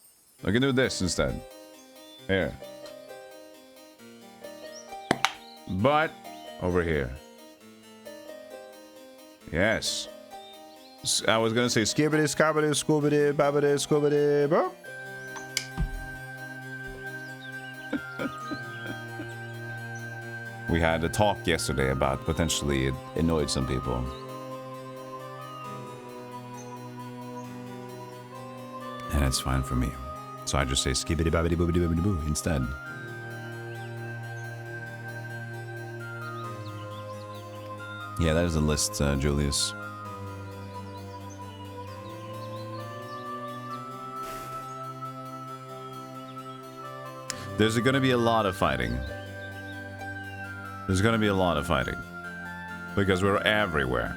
I can do this instead. Here. But over here. Yes. I was gonna say skibbity, scabbity, scoobity, babbity, scoobity, bro. We had a talk yesterday about potentially it annoyed some people. And it's fine for me. So I just say skibbity babbity boobity boobity boo instead. Yeah, that is a list, Julius. There's gonna be a lot of fighting. There's gonna be a lot of fighting. Because we're everywhere.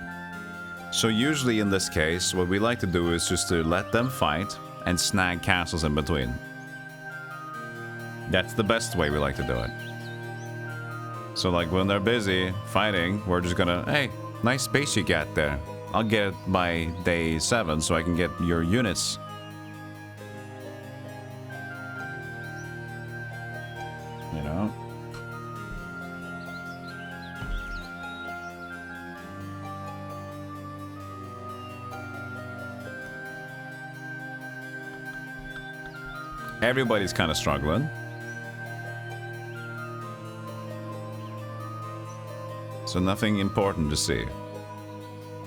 So usually in this case, what we like to do is just to let them fight and snag castles in between. That's the best way we like to do it. So like when they're busy fighting, we're just gonna, hey, nice space you got there. I'll get it by day 7 so I can get your units. You know? Everybody's kind of struggling. So nothing important to see.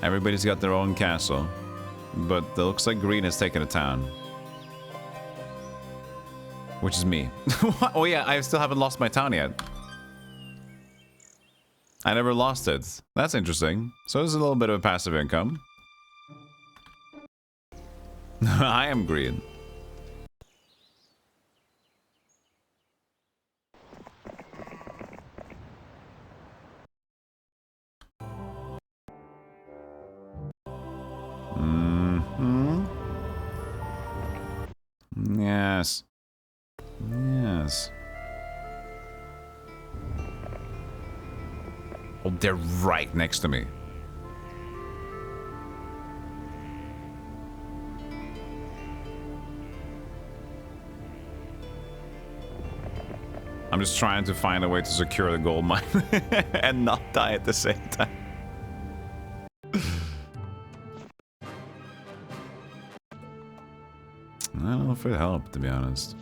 Everybody's got their own castle. But it looks like green has taken a town. Which is me. Oh yeah, I still haven't lost my town yet. I never lost it. That's interesting. So there's a little bit of a passive income. I am green. Yes. Yes. Oh, they're right next to me. I'm just trying to find a way to secure the gold mine and not die at the same time. I don't know if it helped, to be honest.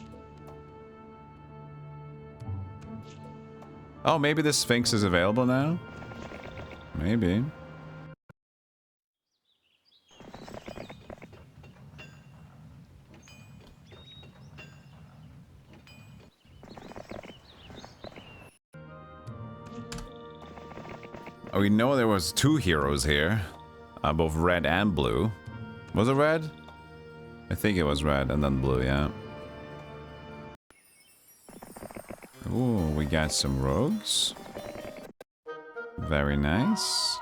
Oh, maybe the Sphinx is available now? Maybe. we know there was 2 heroes here, both red and blue. Was it red? I think it was red and then blue, yeah. Ooh, we got some rogues. Very nice.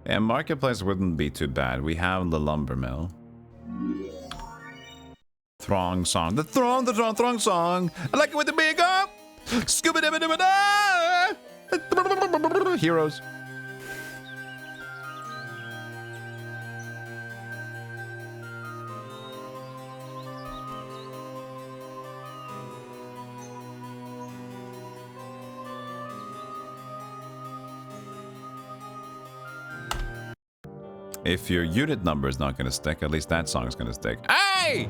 Yeah, marketplace wouldn't be too bad. We have the lumber mill. Throng song. The throng song. I like it with the big up. Scooby dooby dooby da. Heroes. If your unit number is not gonna stick, at least that song is gonna stick. Hey!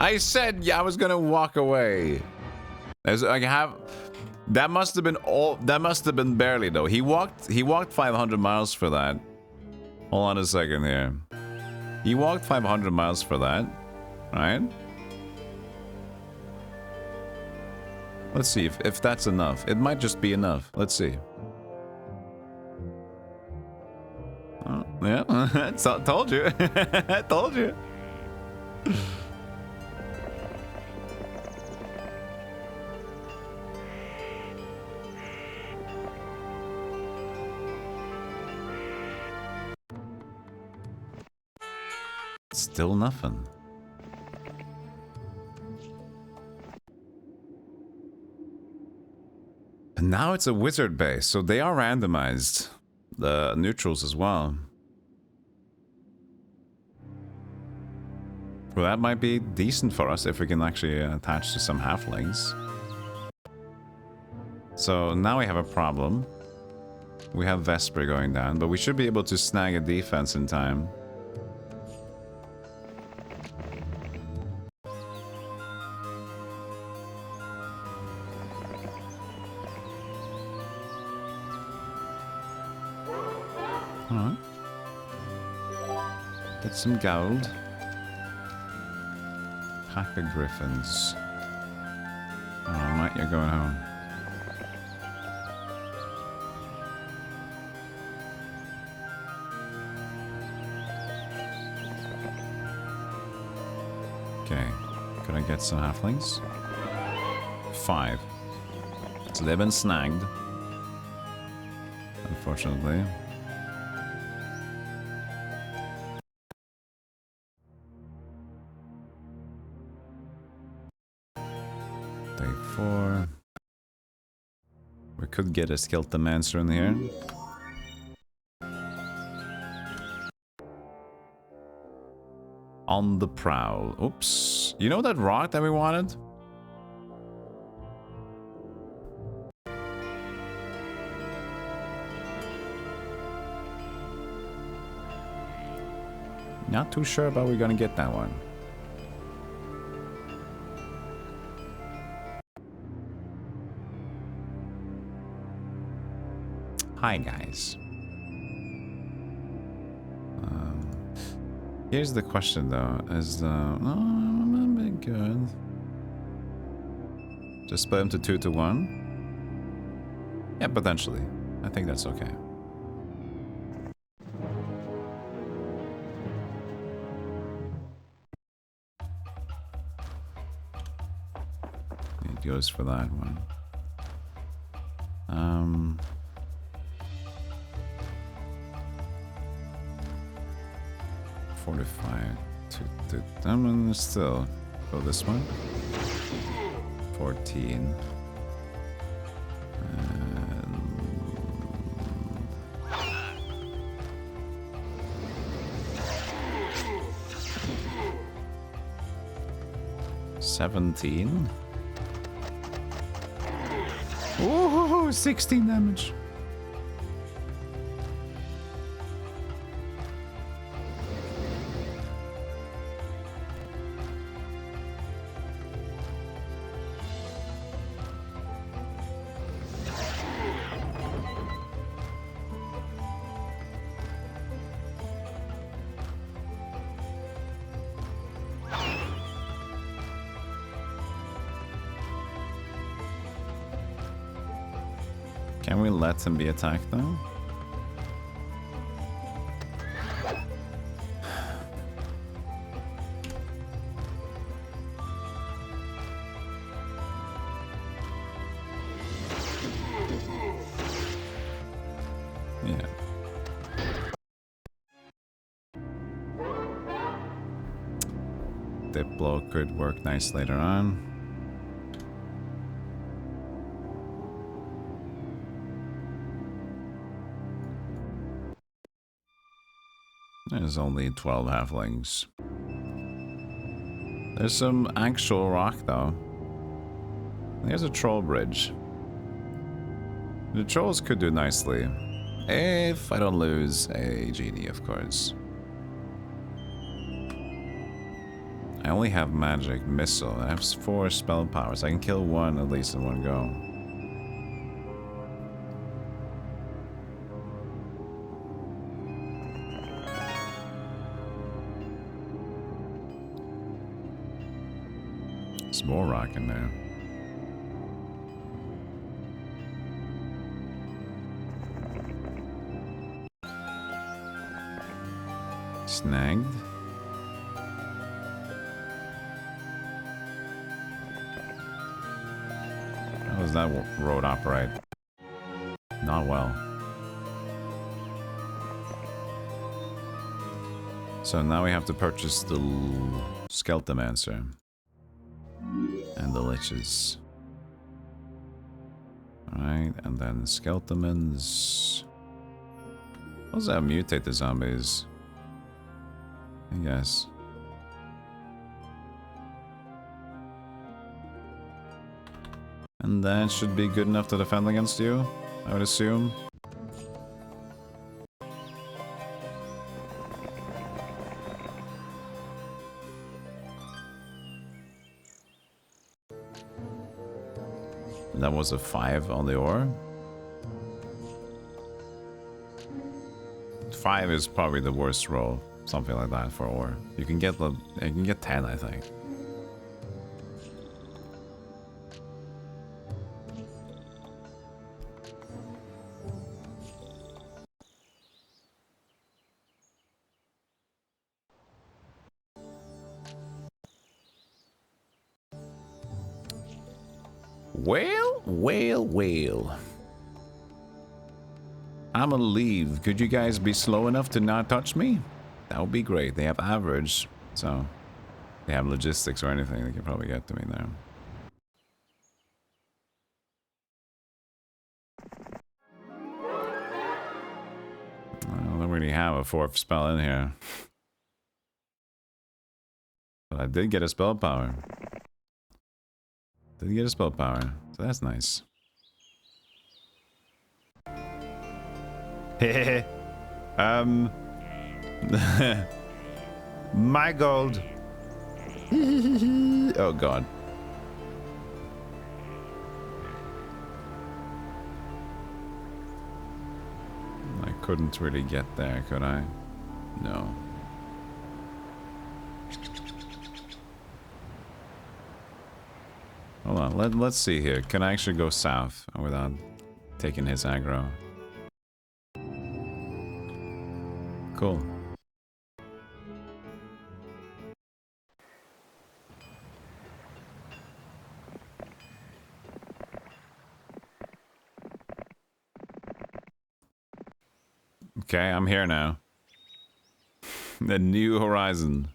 I said I was gonna walk away. That must have been all. That must have been barely though. He walked 500 miles for that. Hold on a second here. He walked 500 miles for that, right? Let's see if that's enough. It might just be enough. Let's see. Oh, yeah, told you. I told you. Still nothing. And now it's a wizard base, so they are randomized. The neutrals as well. Well, that might be decent for us if we can actually attach to some halflings. So now we have a problem. We have Vesper going down, but we should be able to snag a defense in time. Alright. Get some gold. Pack of griffins. Oh, Mike, you're going home. Okay. Could I get some halflings? 5. So they've been snagged. Unfortunately. Day 4. We could get a Skeletomancer in here. On the prowl. Oops. You know that rock that we wanted? Not too sure about we're gonna get that one. Hi guys. Here's the question though, is I'm a bit good. Just split them to 2 to 1? Yeah, potentially. I think that's okay. It goes for that one. 45 to I'm gonna still go this one. 14. And 17. Ooh, 16 damage. Can we let him be attacked though? Yeah. Dip blow could work nice later on. There's only 12 halflings. There's some actual rock though. There's a troll bridge. The trolls could do nicely. If I don't lose a GD, of course. I only have magic missile. I have 4 spell powers. I can kill one at least in one go. There's more rock in there. Snagged. How does that road operate? Not well. So now we have to purchase the Stealthymancer and the Liches. Alright, and then Skeletons. How does that mutate the zombies? I guess. And that should be good enough to defend against you, I would assume. That was a 5 on the ore. 5 is probably the worst roll, something like that for ore. You can get 10, I think. Well. I'ma leave. Could you guys be slow enough to not touch me? That would be great. They have average, so they have logistics or anything. They can probably get to me there. I don't really have a 4th spell in here. But I did get a spell power. So that's nice. My gold. Oh god. I couldn't really get there, could I? No. Hold on, let's see here. Can I actually go south without taking his aggro? Cool. Okay, I'm here now. The new horizon.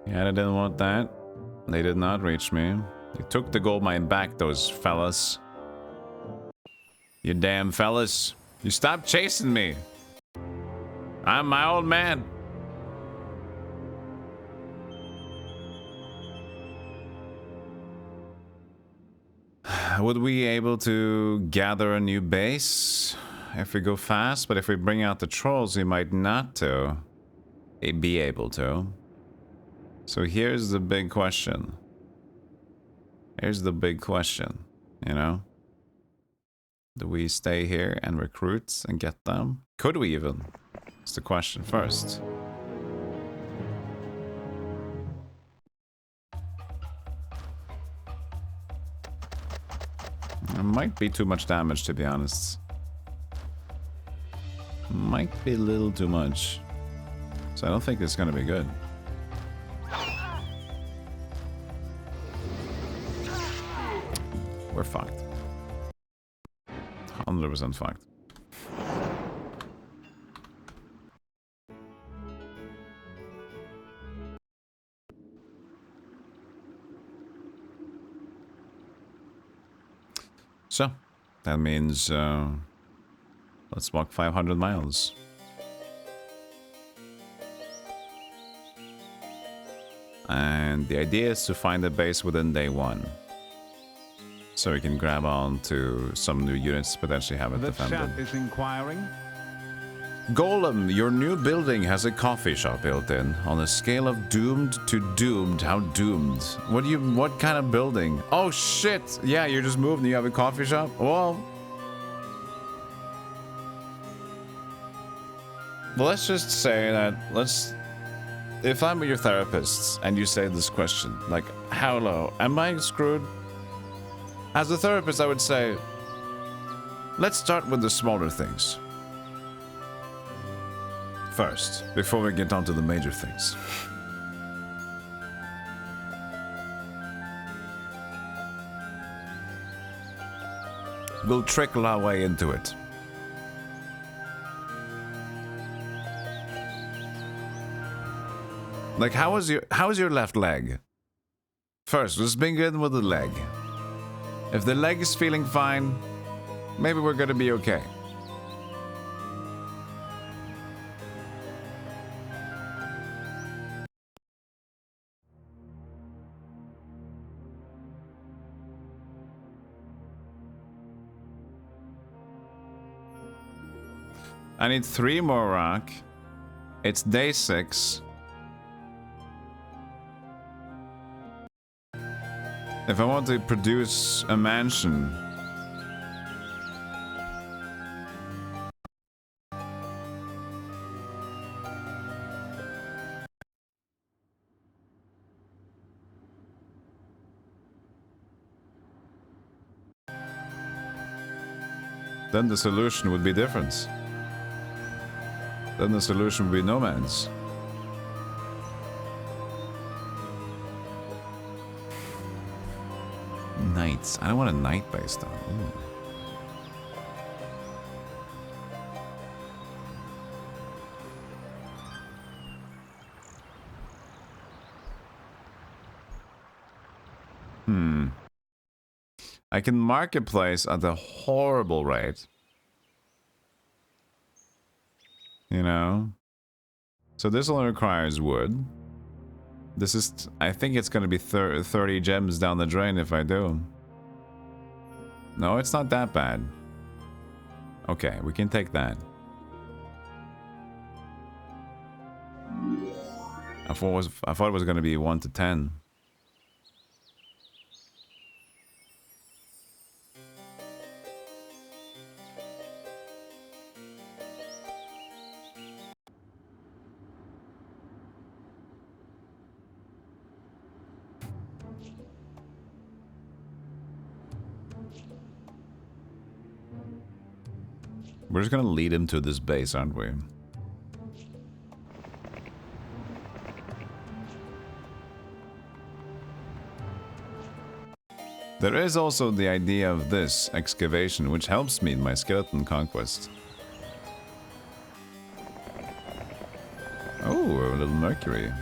Yeah, I didn't want that. They did not reach me. They took the gold mine back, those fellas. You damn fellas. You stopped chasing me. I'm my old man. Would we be able to gather a new base if we go fast? But if we bring out the trolls, we might not be able to. So here's the big question. You know? Do we stay here and recruit and get them? Could we even? That's the question first. It might be too much damage, to be honest. Might be a little too much. So I don't think it's gonna be good. We're fucked. 100% fucked. So, that means let's walk 500 miles. And the idea is to find a base within day 1. So we can grab on to some new units, potentially have it defended. The chat is inquiring. Golem, your new building has a coffee shop built in. On a scale of doomed to doomed, how doomed? What kind of building? Oh shit! Yeah, you're just moved and you have a coffee shop? Well, let's just say that, if I'm your therapist and you say this question, like, how low? Am I screwed? As a therapist, I would say, let's start with the smaller things first, before we get on to the major things. We'll trickle our way into it. Like, how is your left leg? First, let's begin with the leg. If the leg is feeling fine, maybe we're gonna be okay. I need 3 more rock. It's day 6. If I want to produce a mansion, then the solution would be different. Then the solution would be nomads. Knights. I don't want a knight base though. Ooh. I can marketplace at a horrible rate. You know? So this only requires wood. This is... I think it's gonna be 30 gems down the drain if I do. No, it's not that bad. Okay, we can take that. I thought it was gonna be 1 to 10. We're just gonna lead him to this base, aren't we? There is also the idea of this excavation, which helps me in my skeleton conquest. Oh, a little Mercury.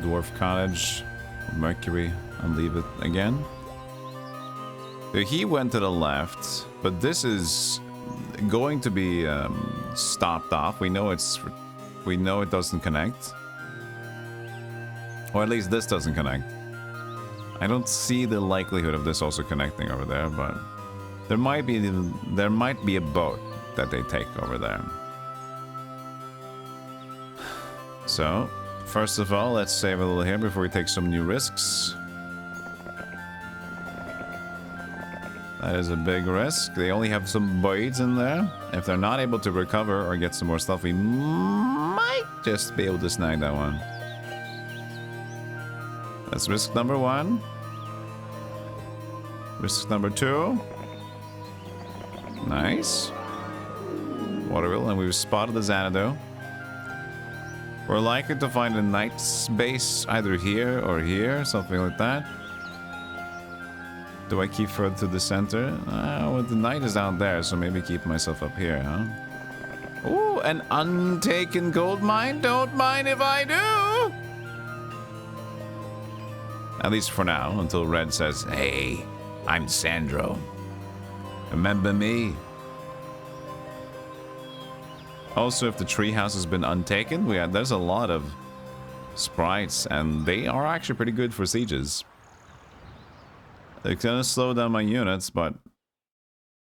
Dwarf cottage, Mercury, I'll leave it again. He went to the left, but this is going to be stopped off. We know it doesn't connect, or at least this doesn't connect. I don't see the likelihood of this also connecting over there, but there might be a boat that they take over there. So, first of all, let's save a little here before we take some new risks. That is a big risk. They only have some boys in there. If they're not able to recover or get some more stuff, we might just be able to snag that one. That's risk number 1. Risk number 2. Nice. Water wheel, and we've spotted the Xanadu. We're likely to find a knight's base either here or here, something like that. Do I keep further to the center? Well, the knight is out there, so maybe keep myself up here, huh? Ooh, an untaken gold mine? Don't mind if I do! At least for now, until Red says, "Hey, I'm Sandro. Remember me?" Also, if the treehouse has been untaken, there's a lot of sprites, and they are actually pretty good for sieges. It's gonna slow down my units, but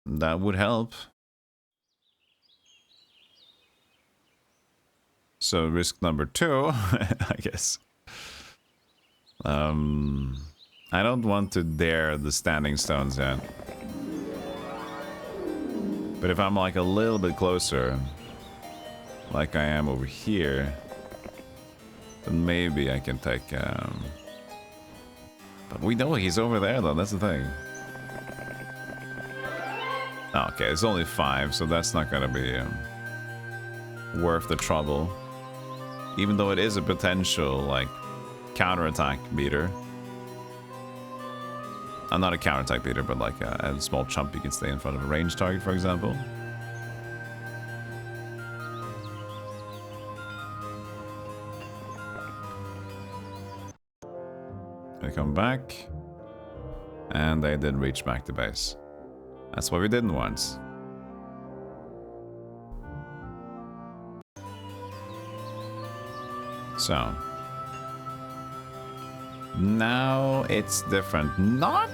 that would help. So risk number 2, I guess. I don't want to dare the standing stones yet. But if I'm like a little bit closer, like I am over here, then maybe I can take... But we know he's over there though, that's the thing. Okay, it's only 5, so that's not gonna be worth the trouble. Even though it is a potential, like, counterattack beater. I'm not a counterattack beater, but like a small chump you can stay in front of a ranged target, for example. They come back. And they did reach back to base. That's what we didn't want. So. Now it's different. Not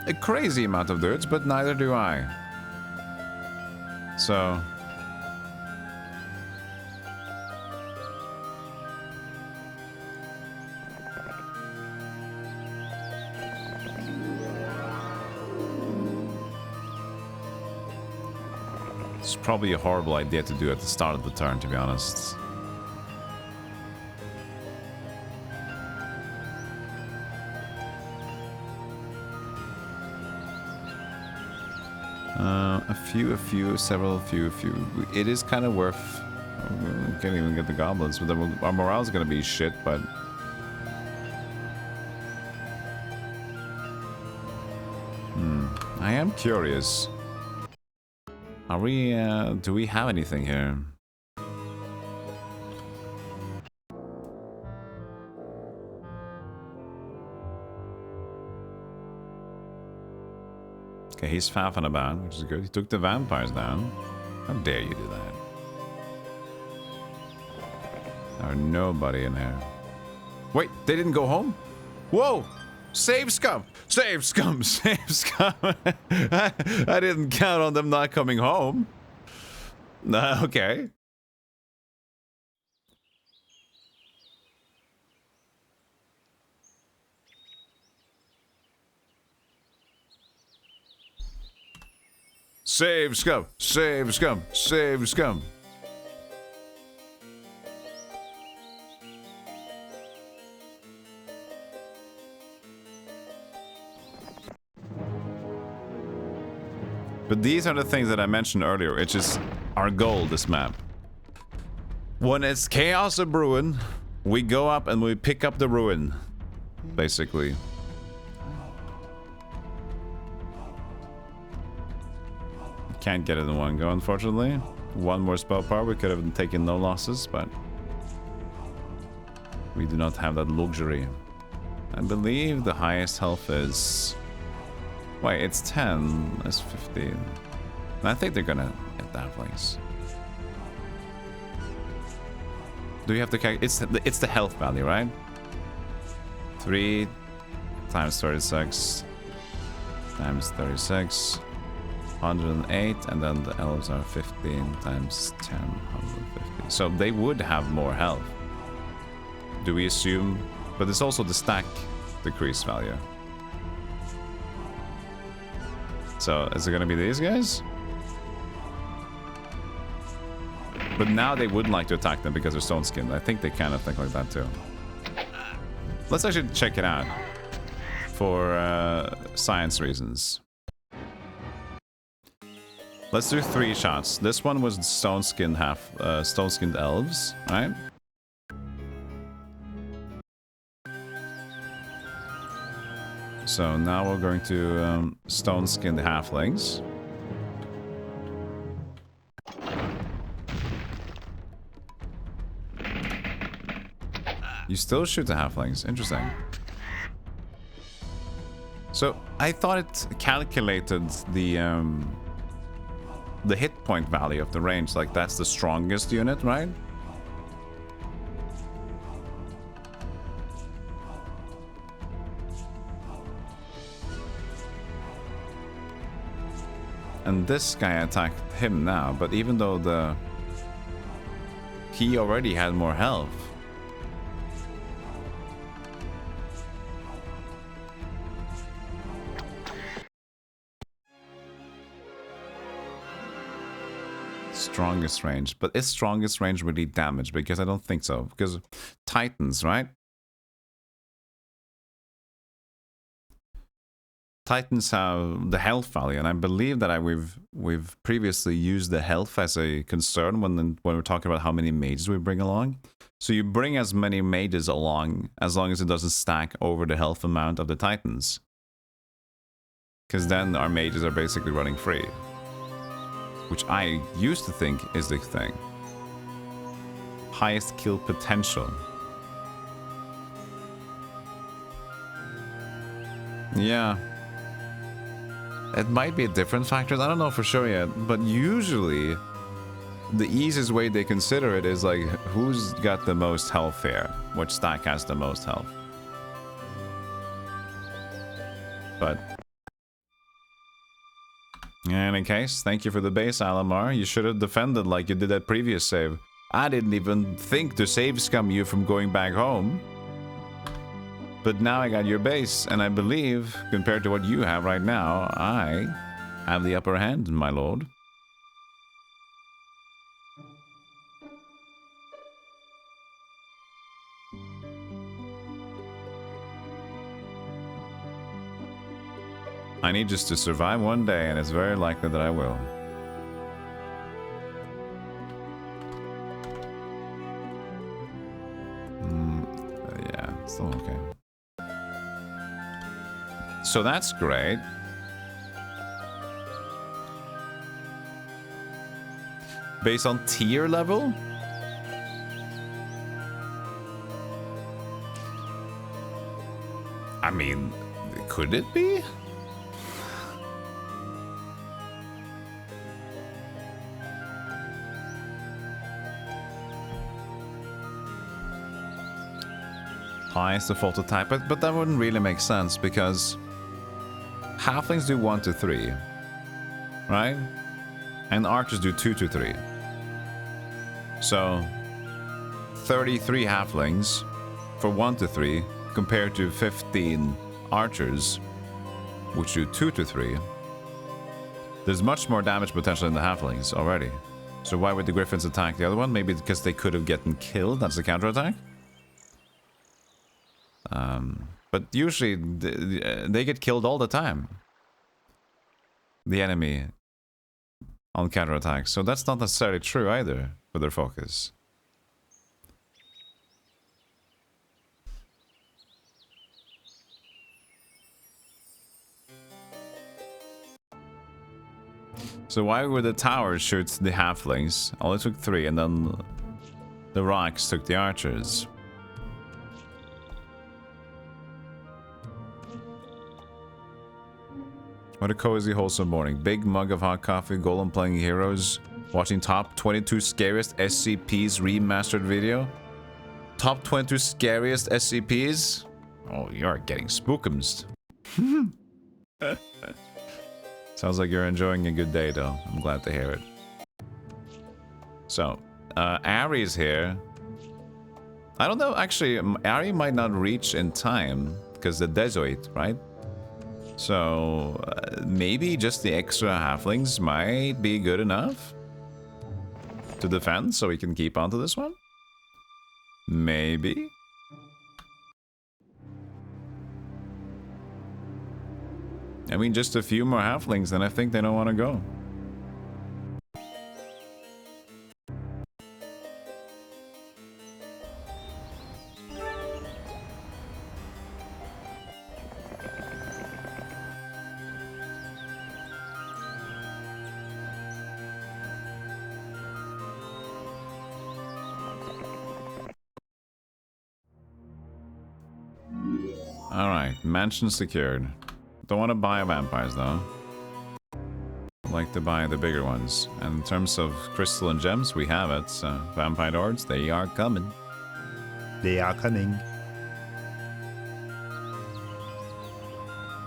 a crazy amount of dudes, but neither do I. So. It's probably a horrible idea to do at the start of the turn, to be honest. A few. It is kind of worth... We can't even get the goblins, but our morale's gonna be shit, but... I am curious. Are we, do we have anything here? Okay, he's faffing about, which is good. He took the vampires down. How dare you do that? There's nobody in here. Wait, they didn't go home? Whoa! Save scum! Save scum! Save scum! I didn't count on them not coming home. Okay. Save scum! Save scum! Save scum! But these are the things that I mentioned earlier, which is our goal, this map. When it's chaos or ruin, we go up and we pick up the ruin, basically. Can't get it in one go, unfortunately. One more spell power, we could have taken no losses, but we do not have that luxury. I believe the highest health is... Wait, it's 10. That's 15. I think they're gonna get that place. Do you have to calculate? It's the health value, right? 3 times 36 times 36. 108, and then the elves are 15 times 10, 150. So they would have more health. Do we assume? But it's also the stack decrease value. So is it gonna be these guys? But now they would like to attack them because they're stone skinned. I think they kind of think like that too. Let's actually check it out. for science reasons. Let's do 3 shots. This one was stone-skinned stone-skinned elves, right? So now we're going to stone-skinned halflings. You still shoot the halflings. Interesting. So I thought it calculated the hit point value of the range. Like that's the strongest unit, right? And this guy attacked him now, but even though he already had more health. Strongest range, but is strongest range really damage? Because I don't think so. Because Titans, right? Titans have the health value, and I believe that we've previously used the health as a concern when we're talking about how many mages we bring along. So you bring as many mages along as long as it doesn't stack over the health amount of the Titans, because then our mages are basically running free, which I used to think is the thing. Highest kill potential. Yeah. It might be a different factor. I don't know for sure yet, but usually the easiest way they consider it is like who's got the most health here, which stack has the most health. But in any case, thank you for the base, Alamar. You should have defended like you did that previous save. I didn't even think to save scum you from going back home. But now I got your base, and I believe, compared to what you have right now, I have the upper hand, my lord. I need just to survive one day, and it's very likely that I will. Yeah, still okay. So that's great. Based on tier level? I mean, could it be? Highest defaulted type, but that wouldn't really make sense because halflings do 1 to 3, right? And archers do 2 to 3. So 33 halflings for 1 to 3 compared to 15 archers, which do 2 to 3. There's much more damage potential in the halflings already. So why would the griffins attack the other one? Maybe because they could have gotten killed. That's the counterattack. But usually they get killed all the time. The enemy on counterattacks. So that's not necessarily true either for their focus. So why would the towers shoot the halflings? Only took 3, and then the rocks took the archers. What a cozy, wholesome morning. Big mug of hot coffee, golem playing heroes, watching top 22 scariest SCPs remastered video. Top 22 scariest SCPs? Oh, you're getting spookums. Sounds like you're enjoying a good day, though. I'm glad to hear it. So, Ari's here. I don't know, actually, Ari might not reach in time, because the Dezoid, right? So, maybe just the extra halflings might be good enough to defend, so we can keep onto this one? Maybe? I mean, just a few more halflings, and I think they don't want to go. Alright, mansion secured. Don't want to buy vampires though. I'd like to buy the bigger ones. And in terms of crystal and gems, we have it. So vampire lords, they are coming. They are coming.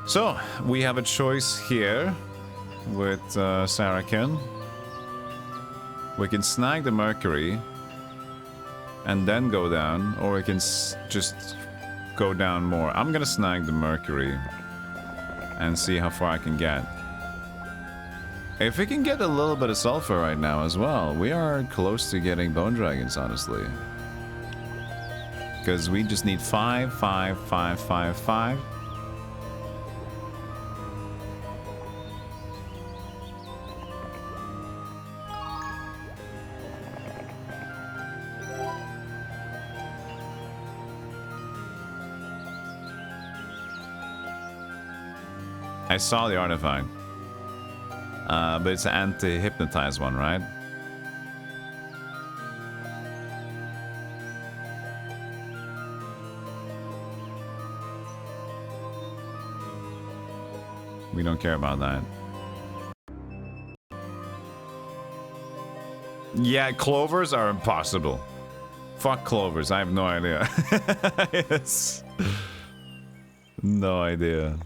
So, we have a choice here with Sarakin. We can snag the Mercury and then go down, or we can just go down more. I'm gonna snag the Mercury and see how far I can get. If we can get a little bit of sulfur right now as well, we are close to getting bone dragons, honestly. Because we just need 5, 5, 5, 5, 5. I saw the artifact. But it's an anti-hypnotize one, right? We don't care about that. Yeah, clovers are impossible. Fuck clovers, I have no idea. Yes. No idea.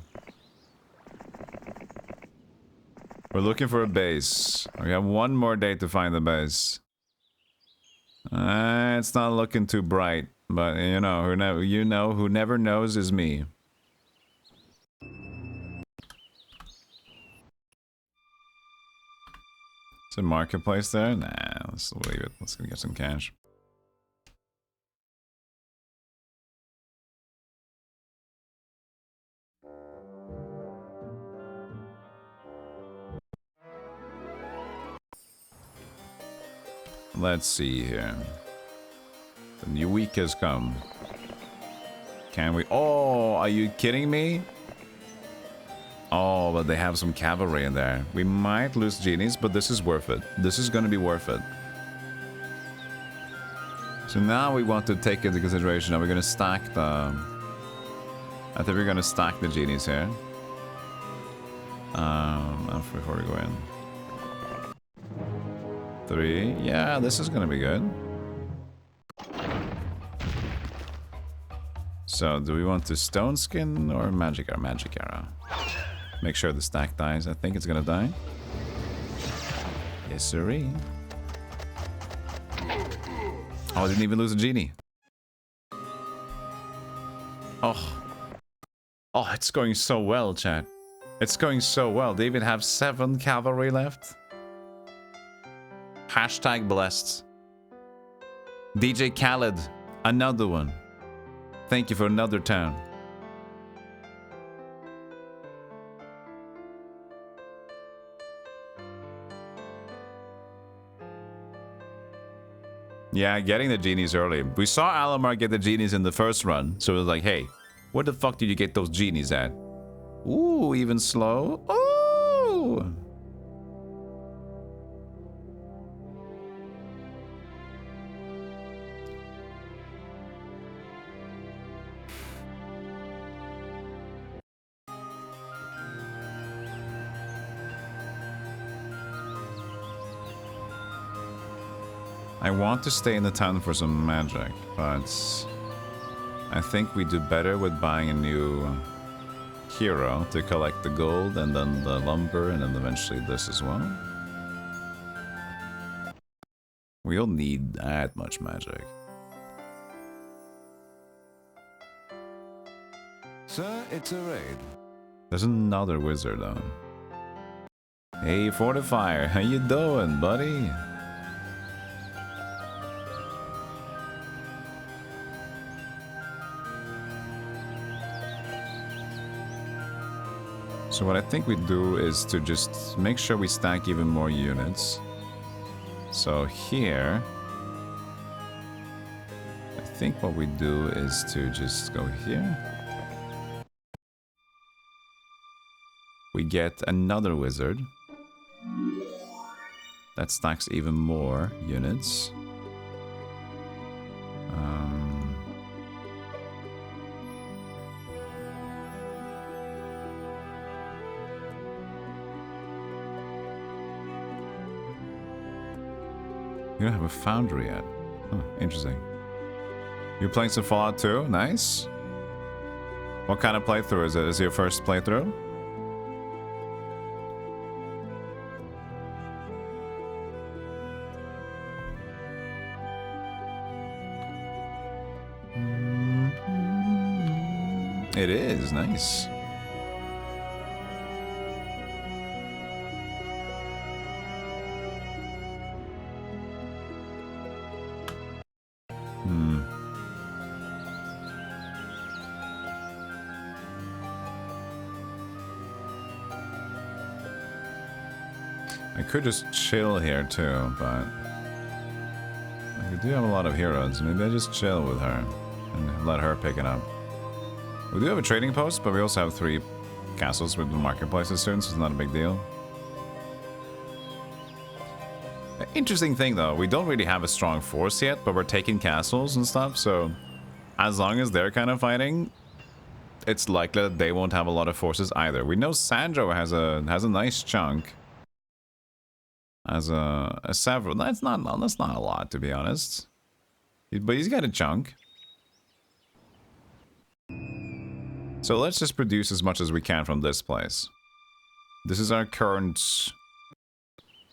We're looking for a base. We have one more day to find the base. It's not looking too bright, but you know who never knows is me. Is a marketplace there? Nah, let's leave it. Let's go get some cash. Let's see here. The new week has come. Can we? Oh, are you kidding me? Oh, but they have some cavalry in there. We might lose genies, but this is worth it. This is going to be worth it. So now we want to take into consideration, are we going to stack the... I think we're going to stack the genies here. Before we go in. 3. Yeah, this is going to be good. So, do we want to stone skin or magic arrow? Magic arrow. Make sure the stack dies. I think it's gonna die. Yes, sirree. Oh, I didn't even lose a genie. Oh. Oh, it's going so well, chat. It's going so well. They even have 7 cavalry left. Hashtag blessed. DJ Khaled, another one. Thank you for another town. Yeah, getting the genies early. We saw Alamar get the genies in the first run, so it was like, hey, where the fuck did you get those genies at? Ooh, even slow. Ooh! I want to stay in the town for some magic, but I think we do better with buying a new hero to collect the gold and then the lumber and then eventually this as well. We'll need that much magic. Sir, it's a raid. There's another wizard though. Hey, Fortifier, how you doing, buddy? So what I think we do is to just make sure we stack even more units. So here, I think what we do is to just go here. We get another wizard. That stacks even more units. You don't have a foundry yet. Huh, interesting. You're playing some Fallout 2? Nice. What kind of playthrough is it? Is it your first playthrough? It is, nice. I could just chill here too, but we do have a lot of heroes. Maybe I just chill with her and let her pick it up. We do have a trading post, but we also have 3 castles with the marketplaces soon, so it's not a big deal. Interesting thing though, we don't really have a strong force yet, but we're taking castles and stuff, so as long as they're kind of fighting, it's likely that they won't have a lot of forces either. We know Sandro has a nice chunk. As a several, that's not a lot to be honest, but he's got a chunk. So let's just produce as much as we can from this place. This is our current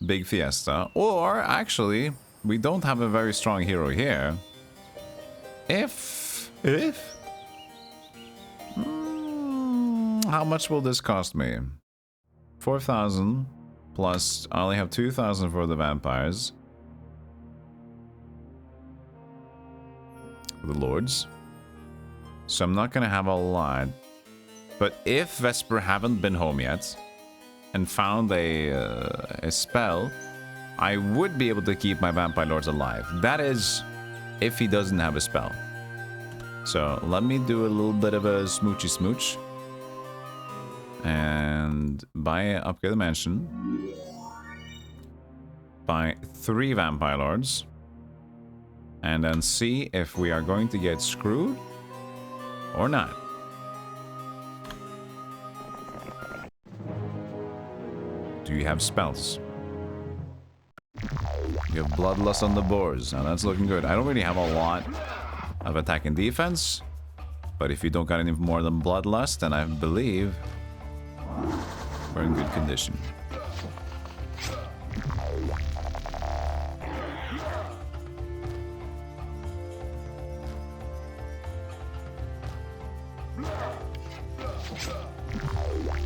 big fiesta. Or actually, we don't have a very strong hero here. How much will this cost me? 4,000. Plus, I only have 2,000 for the vampires. The lords. So I'm not gonna have a lot. But if Vesper haven't been home yet and found a spell, I would be able to keep my vampire lords alive. That is, if he doesn't have a spell. So let me do a little bit of a smoochy smooch. And buy upgrade the mansion. Buy 3 vampire lords. And then see if we are going to get screwed or not. Do you have spells? You have bloodlust on the boars. Now that's looking good. I don't really have a lot of attack and defense. But if you don't got any more than bloodlust, then I believe we're in good condition.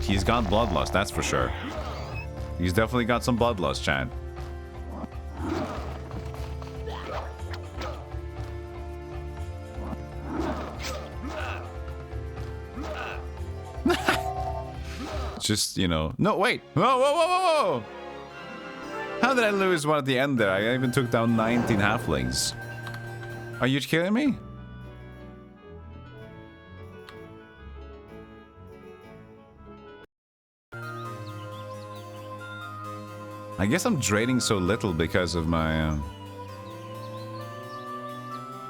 He's got bloodlust, that's for sure. He's definitely got some bloodlust, Chad. Just, you know... No, wait! Whoa, whoa, whoa, whoa, whoa! How did I lose one at the end there? I even took down 19 halflings. Are you kidding me? I guess I'm draining so little because of my...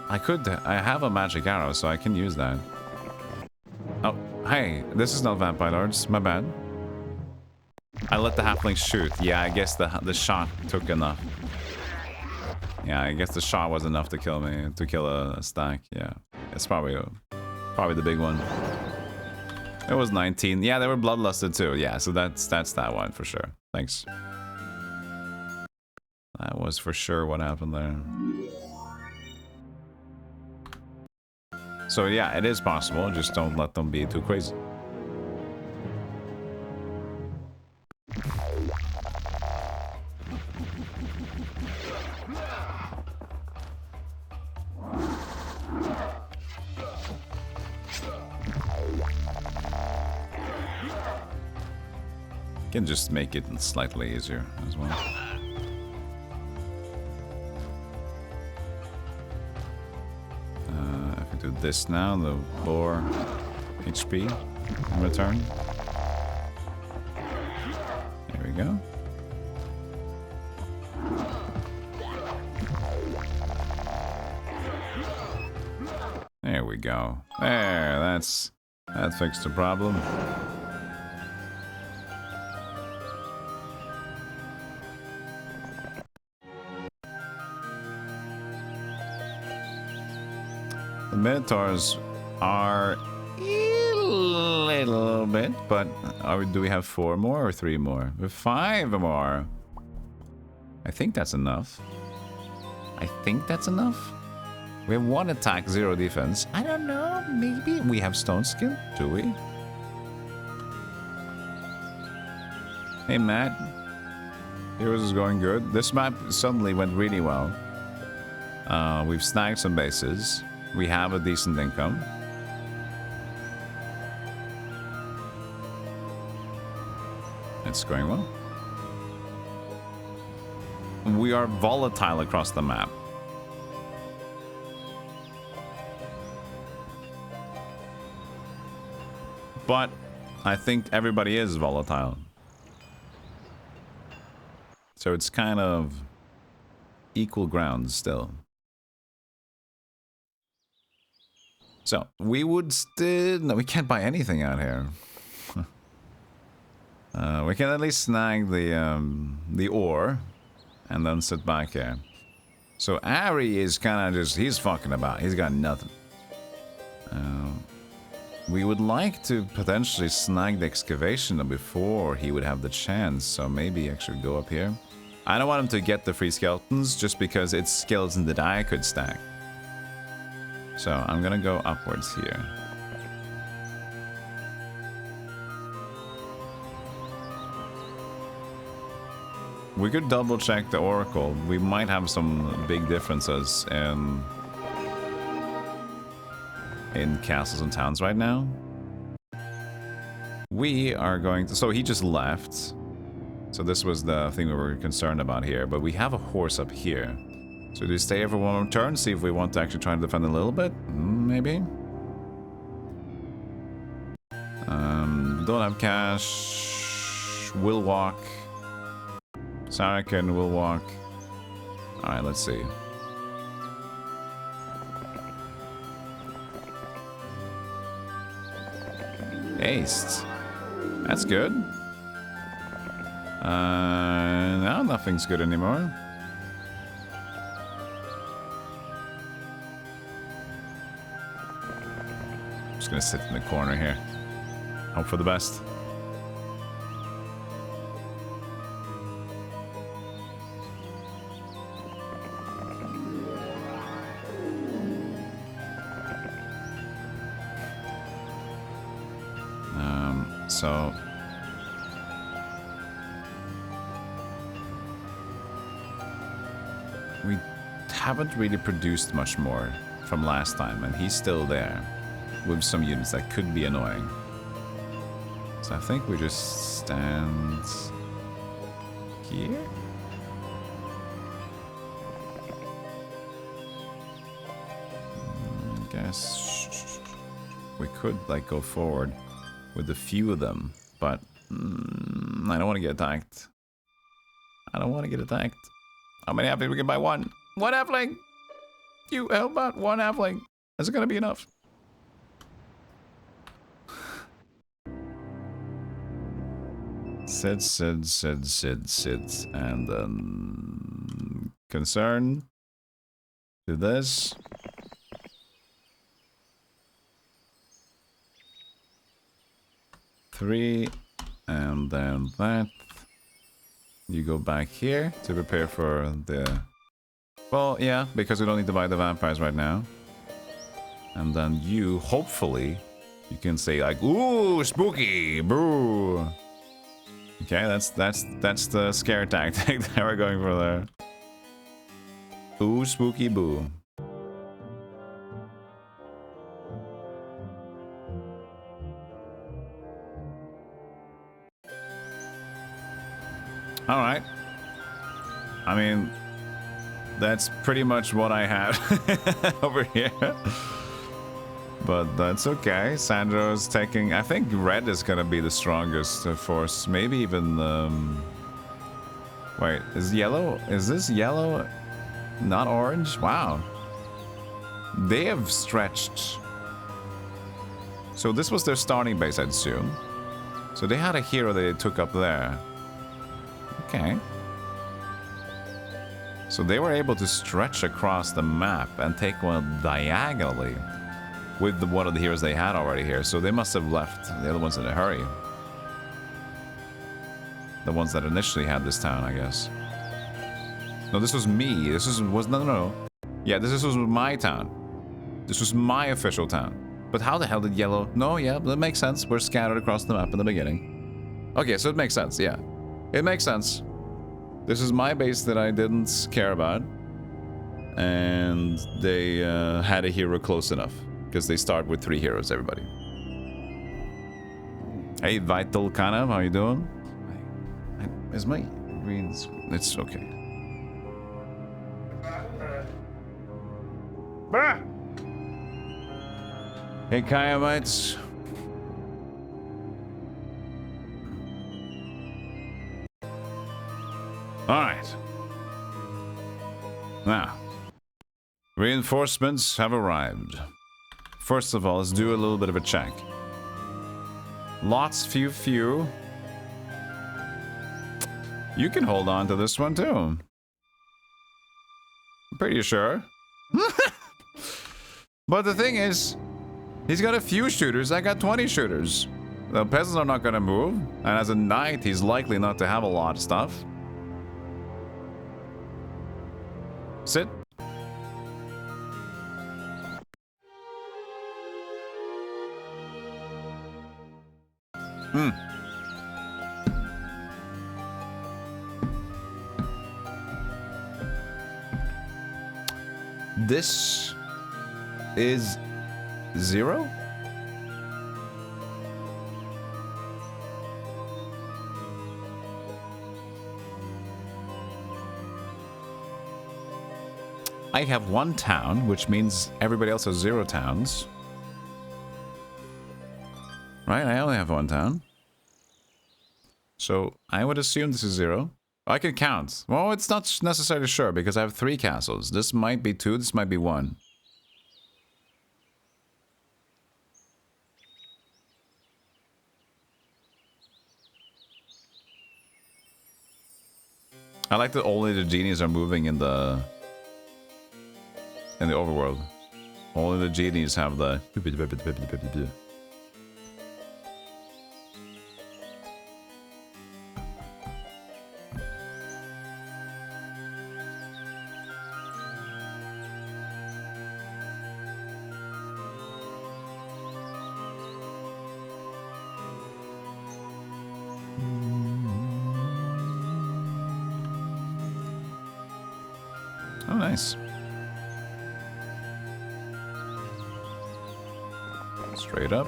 I have a magic arrow, so I can use that. Oh, hey, this is not vampire lords. My bad. I let the halfling shoot. Yeah, I guess the shot took enough. Yeah, I guess the shot was enough to kill me, to kill a stack. Yeah, it's probably the big one. It was 19. Yeah, they were bloodlusted too. Yeah, so that's that one for sure. Thanks. That was for sure what happened there. So yeah, it is possible. Just don't let them be too crazy. Can just make it slightly easier as well. If we do this now, the boar HP in return. There we go. There we go. There, that fixed the problem. The Minotaurs are a little bit, but do we have 4 more or 3 more? We have 5 more. I think that's enough. I think that's enough. We have 1 attack, 0 defense. I don't know, maybe we have stone skin, do we? Hey Matt, heroes is going good. This map suddenly went really well. We've snagged some bases. We have a decent income. It's going well. We are volatile across the map. But I think everybody is volatile. So it's kind of equal ground still. So we would still... No, we can't buy anything out here. We can at least snag the ore and then sit back here. So Ari is kind of just... He's fucking about. He's got nothing. We would like to potentially snag the excavation before he would have the chance, so maybe actually go up here. I don't want him to get the free skeletons just because it's skeleton that I could stack. So I'm gonna go upwards here. We could double check the oracle. We might have some big differences in castles and towns right now. We are going to... So he just left. So this was the thing we were concerned about here. But we have a horse up here. So do we stay here for 1 more turn? See if we want to actually try to defend a little bit? Maybe? Don't have cash. Will walk. Sarakin will walk. Alright, let's see. Aced. That's good. Now nothing's good anymore. I'm just gonna sit in the corner here. Hope for the best. So we haven't really produced much more from last time, and he's still there with some units that could be annoying. So I think we just stand here. I guess we could like go forward with a few of them, but I don't want to get attacked. I don't want to get attacked. How many halflings we can buy? 1? 1 halfling! You, how about 1 halfling? Is it gonna be enough? Sit, and then concern to this. Three, and then that. You go back here to prepare for the... Well, yeah, because we don't need to buy the vampires right now. And then you, hopefully, you can say like, ooh, spooky, boo. Okay, that's the scare tactic that we're going for there. Ooh, spooky, boo. Alright. I mean, that's pretty much what I had over here. But that's okay. Sandro's taking... I think red is gonna be the strongest force. Maybe even... Wait, is yellow... Is this yellow? Not orange? Wow. They have stretched. So this was their starting base, I'd assume. So they had a hero they took up there. Okay. So they were able to stretch across the map and take one diagonally with one of the heroes they had already here. So they must have left the other ones in a hurry. The ones that initially had this town, I guess. No, this was me. This was no. Yeah, this was my town. This was my official town. But how the hell did yellow... No, yeah, that makes sense. We're scattered across the map in the beginning. Okay, so it makes sense, yeah. It makes sense. This is my base that I didn't care about. And they had a hero close enough. Because they start with 3 heroes, everybody. Hey, Vital Kanav, how you doing? Is my green... It's okay. Hey, Kayamites. Alright. Now, reinforcements have arrived. First of all, let's do a little bit of a check. Lots, few. You can hold on to this one too. I'm pretty sure. But the thing is, he's got a few shooters, I got 20 shooters. The peasants are not gonna move, and as a knight, he's likely not to have a lot of stuff. Sit. This is 0? I have 1 town, which means everybody else has 0 towns. Right, I only have 1 town. So I would assume this is 0. I can count. Well, it's not necessarily sure because I have 3 castles. This might be 2, this might be 1. I like that only the genies are moving in the overworld. Only the genies have the... Oh, nice. Straight up.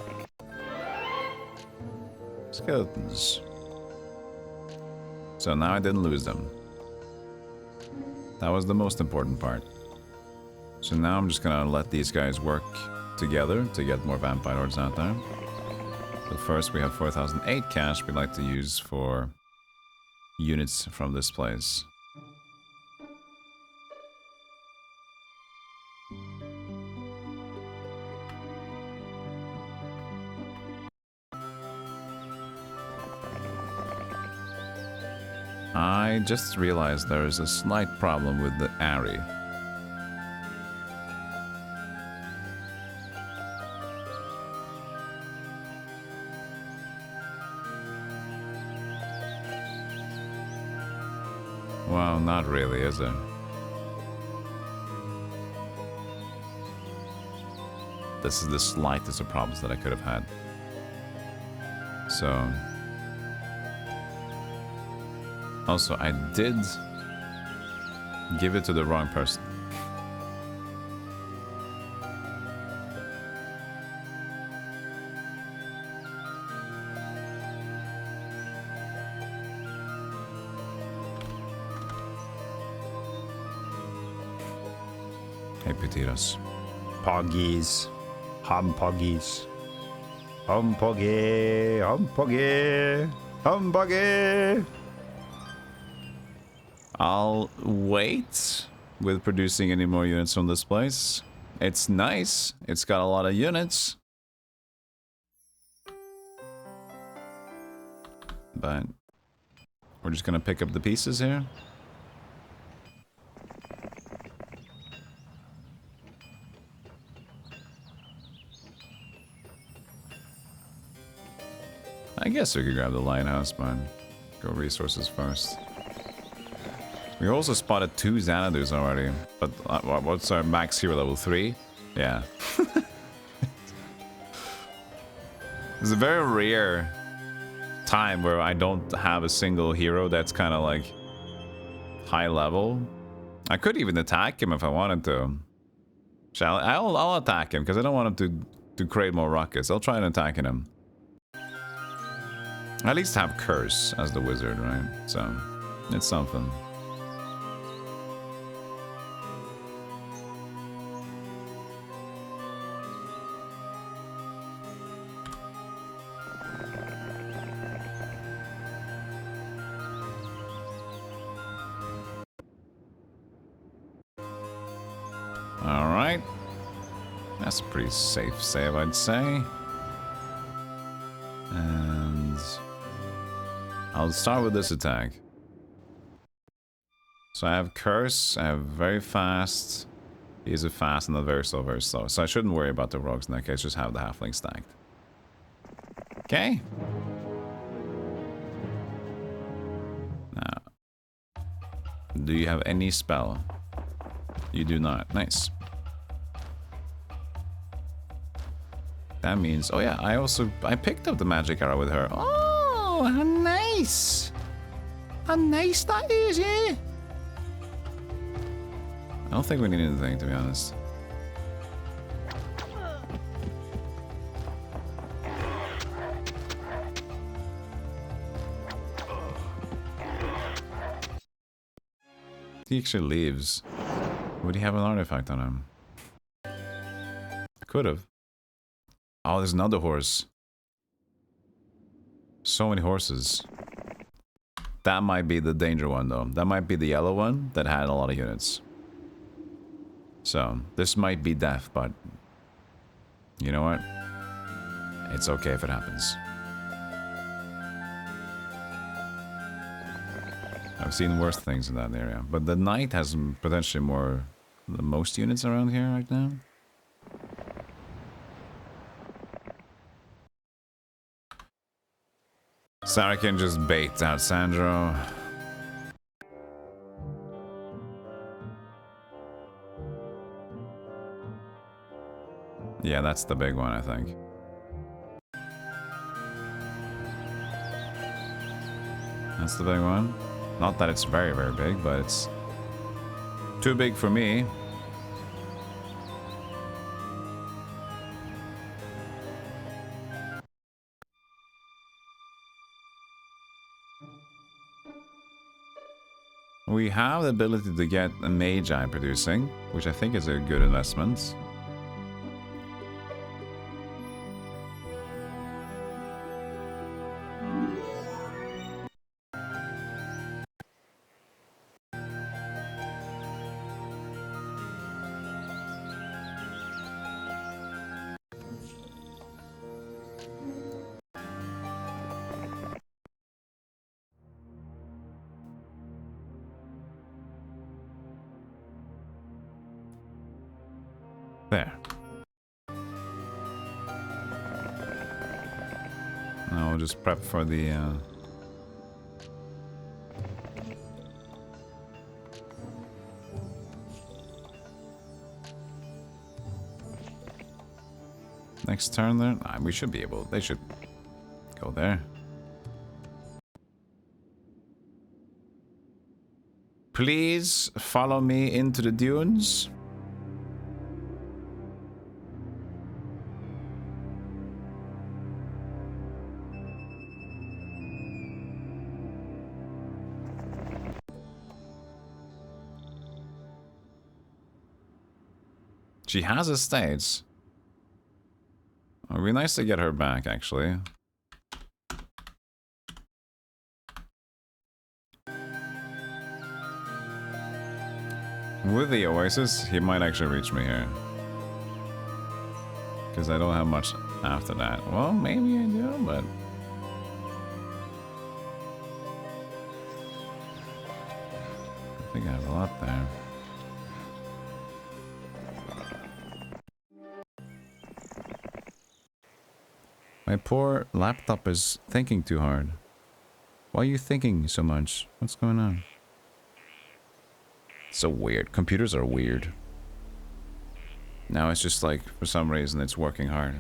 Skeletons. So now I didn't lose them. That was the most important part. So now I'm just gonna let these guys work together to get more vampire lords out there. But first we have 4,008 cash we'd like to use for units from this place. I just realized there is a slight problem with the Ari. Well, not really, is it? This is the slightest of problems that I could have had. So... Also, I did give it to the wrong person. Hey, Petitos. Poggies. Humpoggies. Humpoggy. Humpoggy. Humpoggy. I'll wait with producing any more units from this place. It's nice. It's got a lot of units. But we're just gonna pick up the pieces here. I guess we could grab the lighthouse, but go resources first. We also spotted 2 Xanadus already, but what's our max hero level 3? Yeah. It's a very rare time where I don't have a single hero that's kind of like high level. I could even attack him if I wanted to. I'll attack him because I don't want him to create more ruckus. I'll try and attacking him. At least have Curse as the wizard, right? So it's something. Alright. That's a pretty safe save, I'd say. And I'll start with this attack. So I have Curse, I have very fast. He's a fast and a very slow, very slow. So I shouldn't worry about the rogues in that case, just have the halfling stacked. Okay. Now, do you have any spell? You do not. Nice. That means, oh yeah, I picked up the magic arrow with her. Oh, how nice! How nice that is, yeah? I don't think we need anything, to be honest. He actually leaves. Would he have an artifact on him? Could have. Oh, there's another horse. So many horses. That might be the danger one, though. That might be the yellow one that had a lot of units. So, this might be death, but... you know what? It's okay if it happens. I've seen worse things in that area. But the knight has potentially the most units around here right now. Sarah can just bait out Sandro. Yeah, that's the big one, I think. That's the big one. Not that it's very, very big, but it's too big for me. We have the ability to get a Magi producing, which I think is a good investment. There. Now we'll just prep for the next turn there. Nah, we should be able. They should go there. Please follow me into the dunes. She has estates. It would be nice to get her back, actually. With the Oasis, he might actually reach me here. Because I don't have much after that. Well, maybe I do, but... I think I have a lot there. My poor laptop is thinking too hard. Why are you thinking so much? What's going on? So weird. Computers are weird. Now it's just like, for some reason, it's working hard.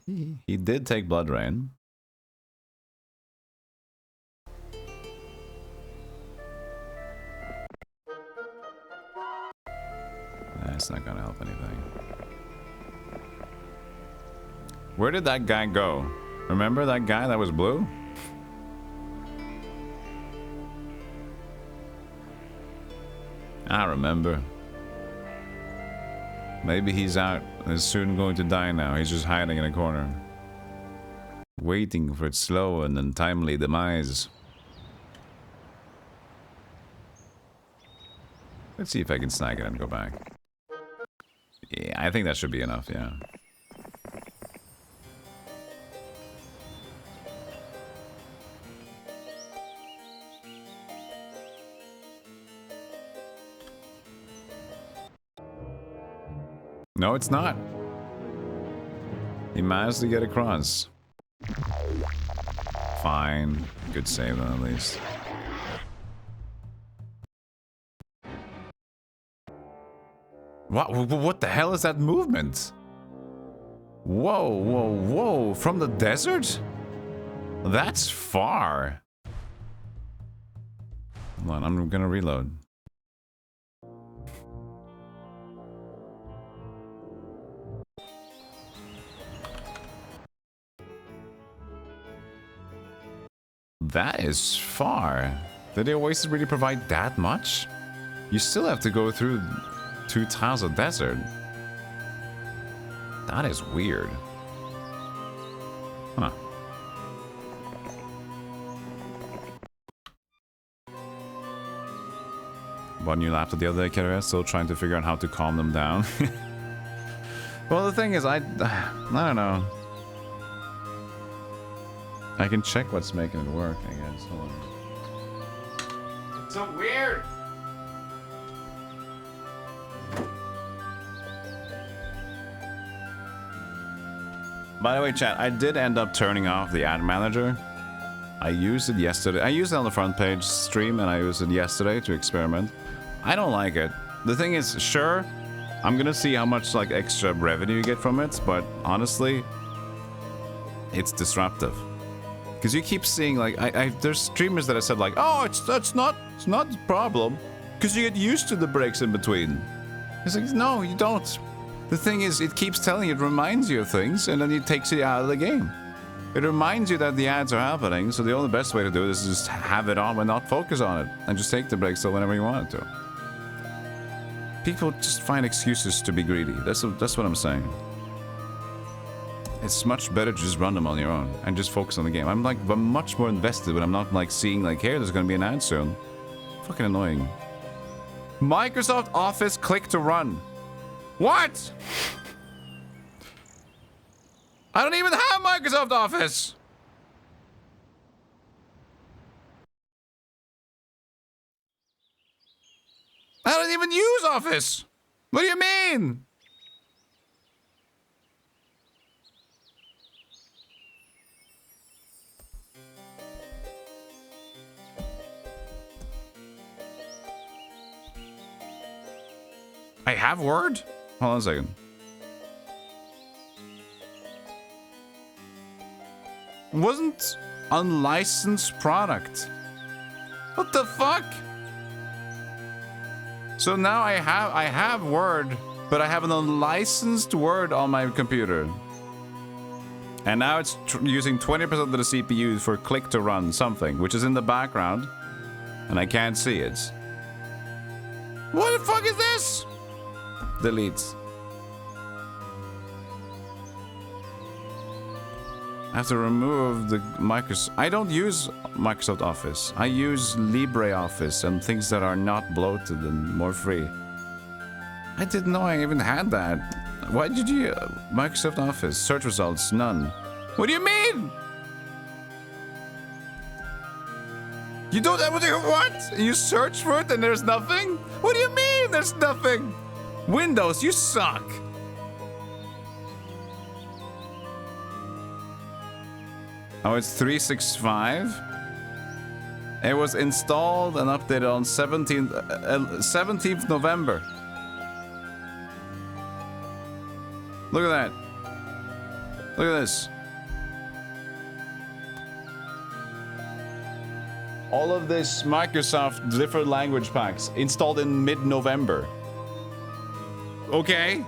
He did take Blood Rain. That's not gonna help anything. Where did that guy go? Remember that guy that was blue? I remember. Maybe he's out. He's soon going to die now. He's just hiding in a corner. Waiting for its slow and untimely demise. Let's see if I can snag it and go back. Yeah, I think that should be enough, yeah. No, it's not. He managed to get across. Fine. Good save then, at least. What the hell is that movement? Whoa, whoa, whoa. From the desert? That's far. Hold on, I'm gonna reload. That is far. Did the Oasis really provide that much? You still have to go through 2 tiles of desert. That is weird. Huh. Bought a new laptop the other day, Kara. Still trying to figure out how to calm them down. Well, the thing is, I don't know. I can check what's making it work, I guess. Hold on. It's so weird! By the way, chat, I did end up turning off the ad manager. I used it yesterday. I used it on the front page stream, and I used it yesterday to experiment. I don't like it. The thing is, sure, I'm gonna see how much like extra revenue you get from it, but honestly, it's disruptive. Because you keep seeing like there's streamers that have said like, oh, it's not a problem, because you get used to the breaks in between. It's like, no, you don't. The thing is, it keeps telling you, it reminds you of things, and then it takes you out of the game. It reminds you that the ads are happening, so the only best way to do it is just have it on and not focus on it, and just take the breaks whenever you want it to. People just find excuses to be greedy. That's what I'm saying. It's much better to just run them on your own and just focus on the game. I'm much more invested when I'm not like seeing like, here, there's gonna be an ad soon. Fucking annoying. Microsoft Office click to run. What? I don't even have Microsoft Office. I don't even use Office. What do you mean? I have Word? Hold on a second. Wasn't unlicensed product. What the fuck? So now I have Word, but I have an unlicensed Word on my computer. And now it's using 20% of the CPU for click to run something, which is in the background. And I can't see it. What the fuck is this? Delete. I have to remove the Microsoft. I don't use Microsoft Office. I use LibreOffice and things that are not bloated and more free. I didn't know I even had that. Why did you... Microsoft Office. Search results. None. What do you mean? You don't have what? You search for it and there's nothing? What do you mean there's nothing? Windows, you suck. Oh, it's 365. It was installed and updated on 17th November. Look at that. Look at this. All of this Microsoft different language packs installed in mid-November. Okay.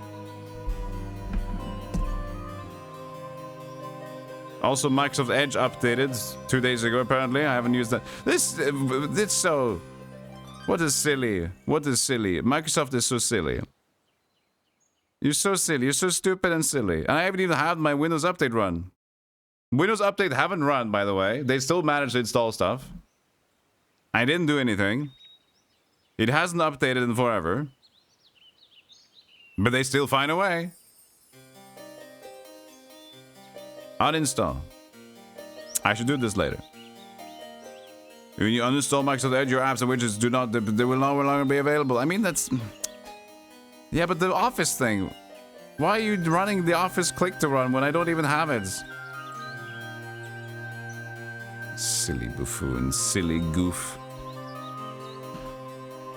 Also, Microsoft Edge updated 2 days ago, apparently. I haven't used that. It's so... What is silly? What is silly? Microsoft is so silly. You're so silly. You're so stupid and silly. And I haven't even had my Windows Update run. Windows Update haven't run, by the way. They still managed to install stuff. I didn't do anything. It hasn't updated in forever. But they still find a way. Uninstall. I should do this later. When you uninstall Microsoft Edge, your apps and widgets they will no longer be available. I mean, that's... Yeah, but the Office thing. Why are you running the Office click to run when I don't even have it? Silly buffoon, silly goof.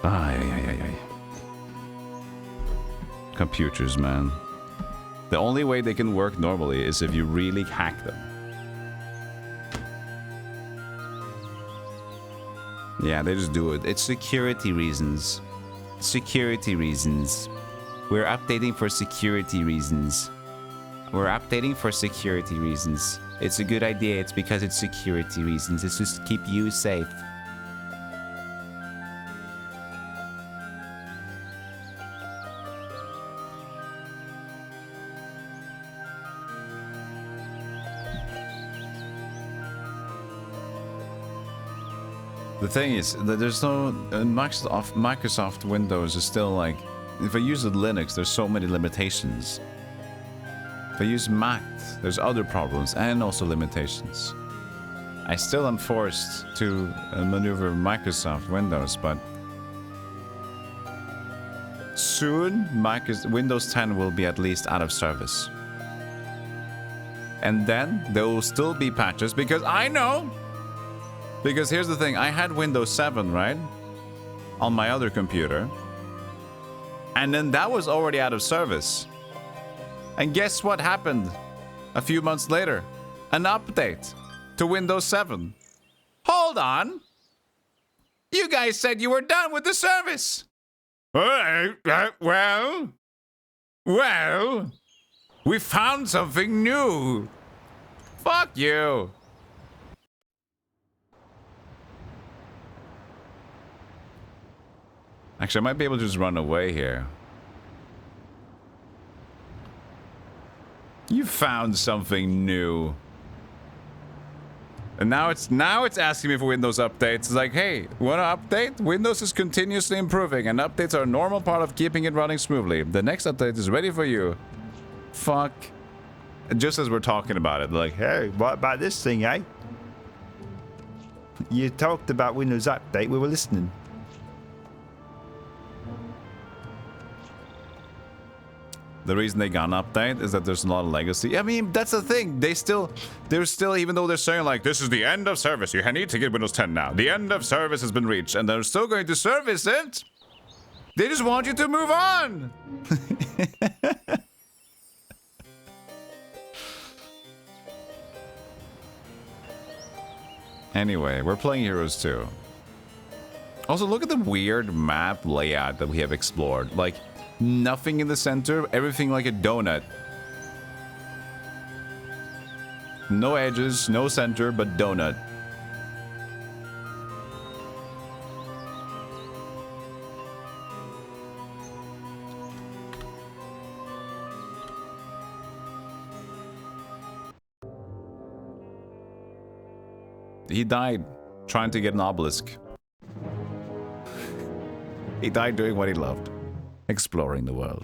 Ay. Computers, man. The only way they can work normally is if you really hack them. Yeah, they just do it. It's security reasons. Security reasons. We're updating for security reasons. We're updating for security reasons. It's a good idea. It's because it's security reasons. It's just to keep you safe. The thing is that there's no Microsoft Windows is still like, if I use Linux, there's so many limitations. If I use Mac, there's other problems and also limitations. I still am forced to maneuver Microsoft Windows, but soon Windows 10 will be at least out of service. And then there will still be patches because I know. Because here's the thing, I had Windows 7, right? On my other computer. And then that was already out of service. And guess what happened a few months later? An update to Windows 7. Hold on. You guys said you were done with the service. Well, we found something new. Fuck you. Actually, I might be able to just run away here. You found something new. And now it's asking me for Windows updates. It's like, hey, want to update? Windows is continuously improving, and updates are a normal part of keeping it running smoothly. The next update is ready for you. Fuck. Just as we're talking about it, like, Hey, what about this thing, eh? You talked about Windows Update, we were listening. the reason they got an update is that there's a lot of legacy. I mean, that's the thing. They're still, even though they're saying like, this is the end of service, you need to get Windows 10 now. The end of service has been reached, and they're still going to service it. They just want you to move on. Anyway, we're playing Heroes 2. Also, look at the weird map layout that we have explored. Like, nothing in the center, everything like a donut. No edges, no center, but donut. He died trying to get an obelisk. He died doing what he loved, exploring the world.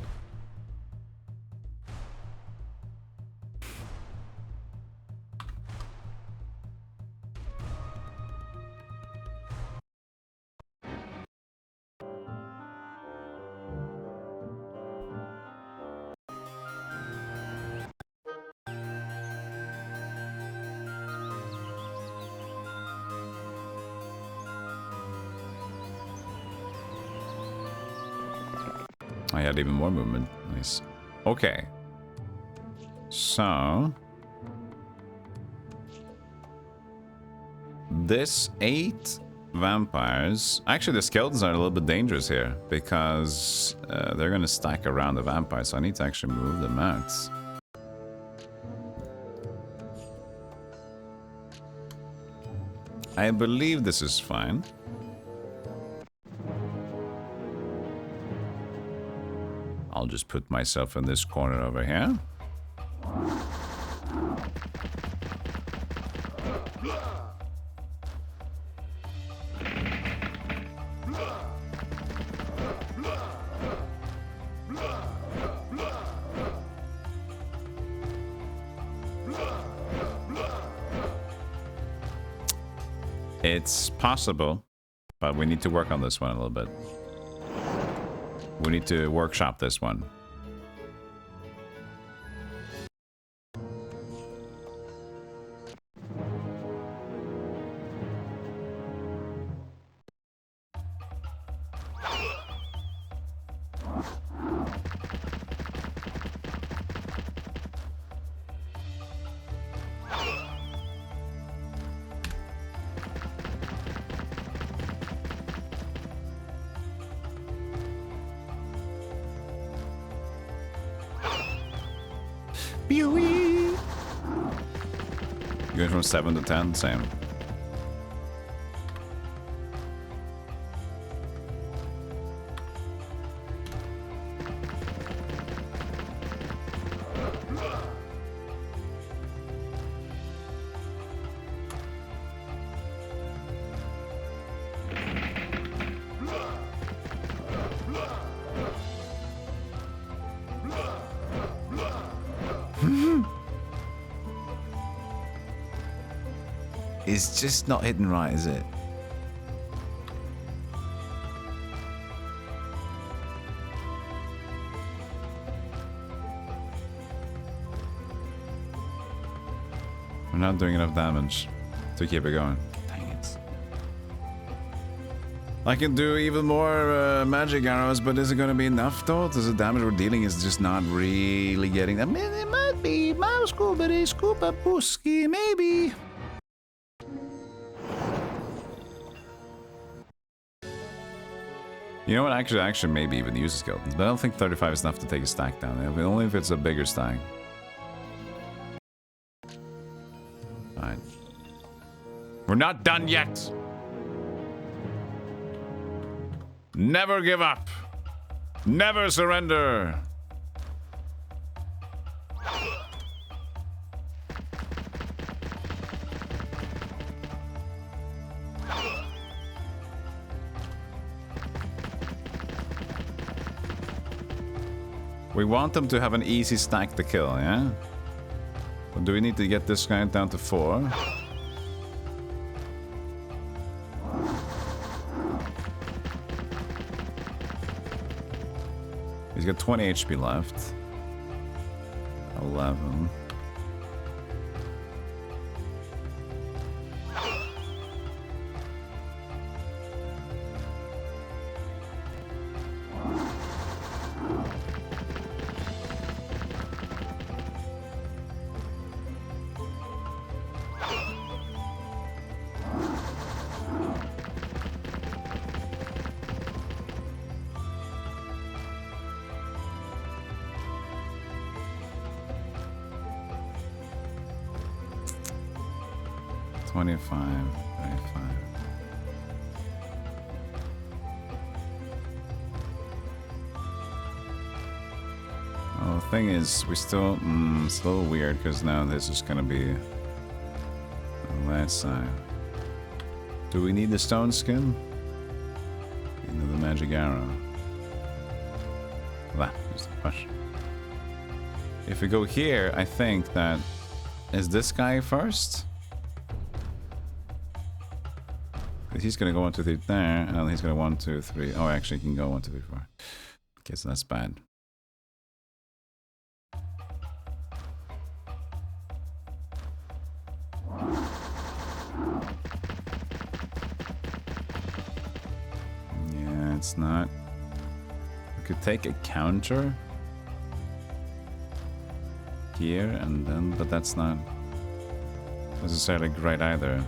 I had even more movement. Nice. Okay. So... this 8 vampires... Actually, the skeletons are a little bit dangerous here, because they're going to stack around the vampires, so I need to actually move them out. I believe this is fine. I'll just put myself in this corner over here. It's possible, but we need to work on this one a little bit. We need to workshop this one. Going from 7 to 10, same. It's just not hidden right, is it? We're not doing enough damage to keep it going. Dang it. I can do even more magic arrows, but is it going to be enough though? Does the damage we're dealing is just not really getting... I mean, it might be mouse scoobity scoopa booski, maybe. You know what? Actually, maybe even use the skeletons, but I don't think 35 is enough to take a stack down. I mean, only if it's a bigger stack. Alright. We're not done yet! Never give up! Never surrender! We want them to have an easy stack to kill, yeah? But do we need to get this guy down to 4? He's got 20 HP left. 11. 25, 35. Well, the thing is, we still... it's a little weird, because now this is gonna be on that side. Do we need the stone skin? Into the magic arrow. That is the question. If we go here, I think that... Is this guy first? He's gonna go 1, 2, 3 there, and he's gonna 1, 2, 3. Oh, actually, he can go 1, 2, 3, 4. Okay, so that's bad. Yeah, it's not. We could take a counter here and then, but that's not necessarily great either.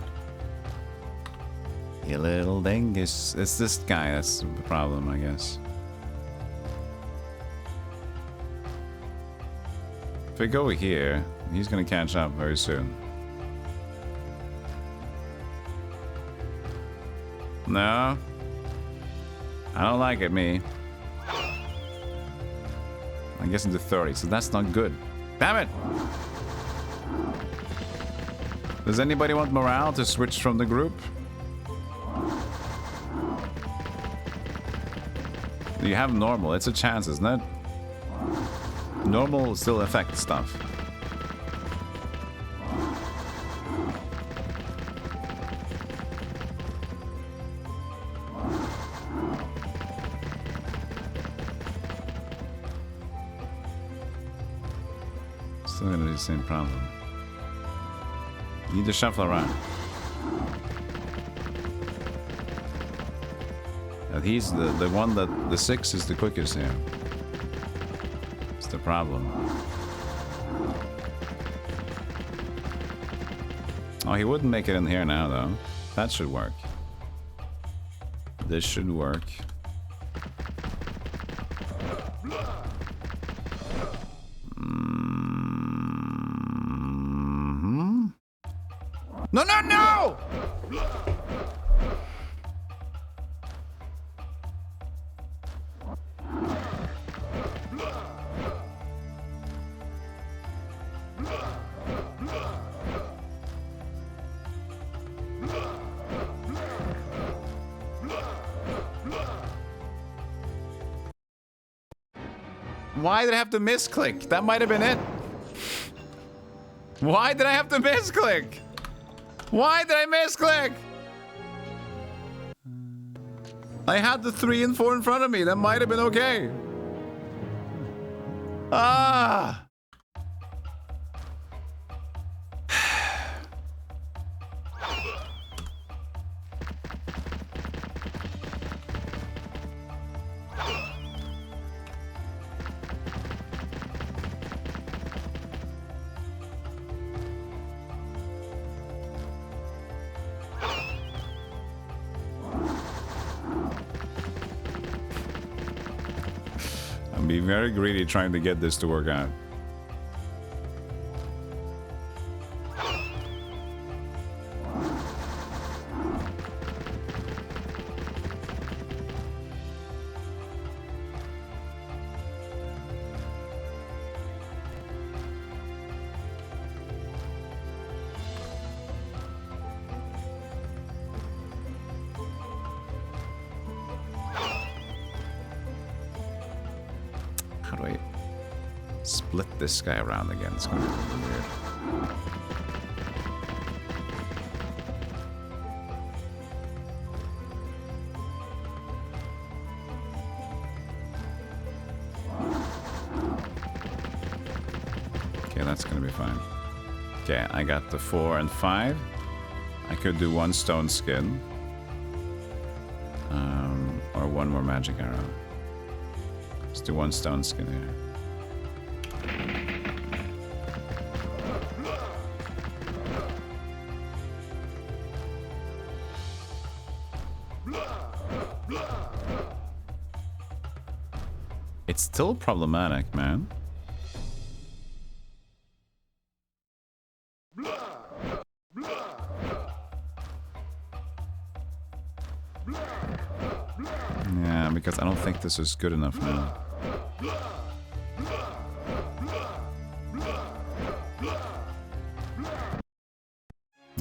You little dingus. It's this guy that's the problem, I guess. If we go here, he's gonna catch up very soon. No. I don't like it, me. I guess into 30, so that's not good. Damn it! Does anybody want morale to switch from the group? You have normal, it's a chance, isn't it? Normal still affects stuff. Still gonna be the same problem. You need to shuffle around. He's the one that the 6 is the quickest here. It's the problem. Oh, he wouldn't make it in here now, though. That should work. This should work. No, no, no! Why did I have to misclick? That might have been it. Why did I have to misclick? Why did I misclick? I had the 3 and 4 in front of me. That might have been okay. Ah! I'm being very greedy trying to get this to work out. How do I split this guy around again? It's gonna be weird. Okay, that's gonna be fine. Okay, I got the 4 and 5. I could do 1 stone skin. Or 1 more magic arrow. Let's do 1 stone skin here. It's still problematic, man. I don't think this is good enough now.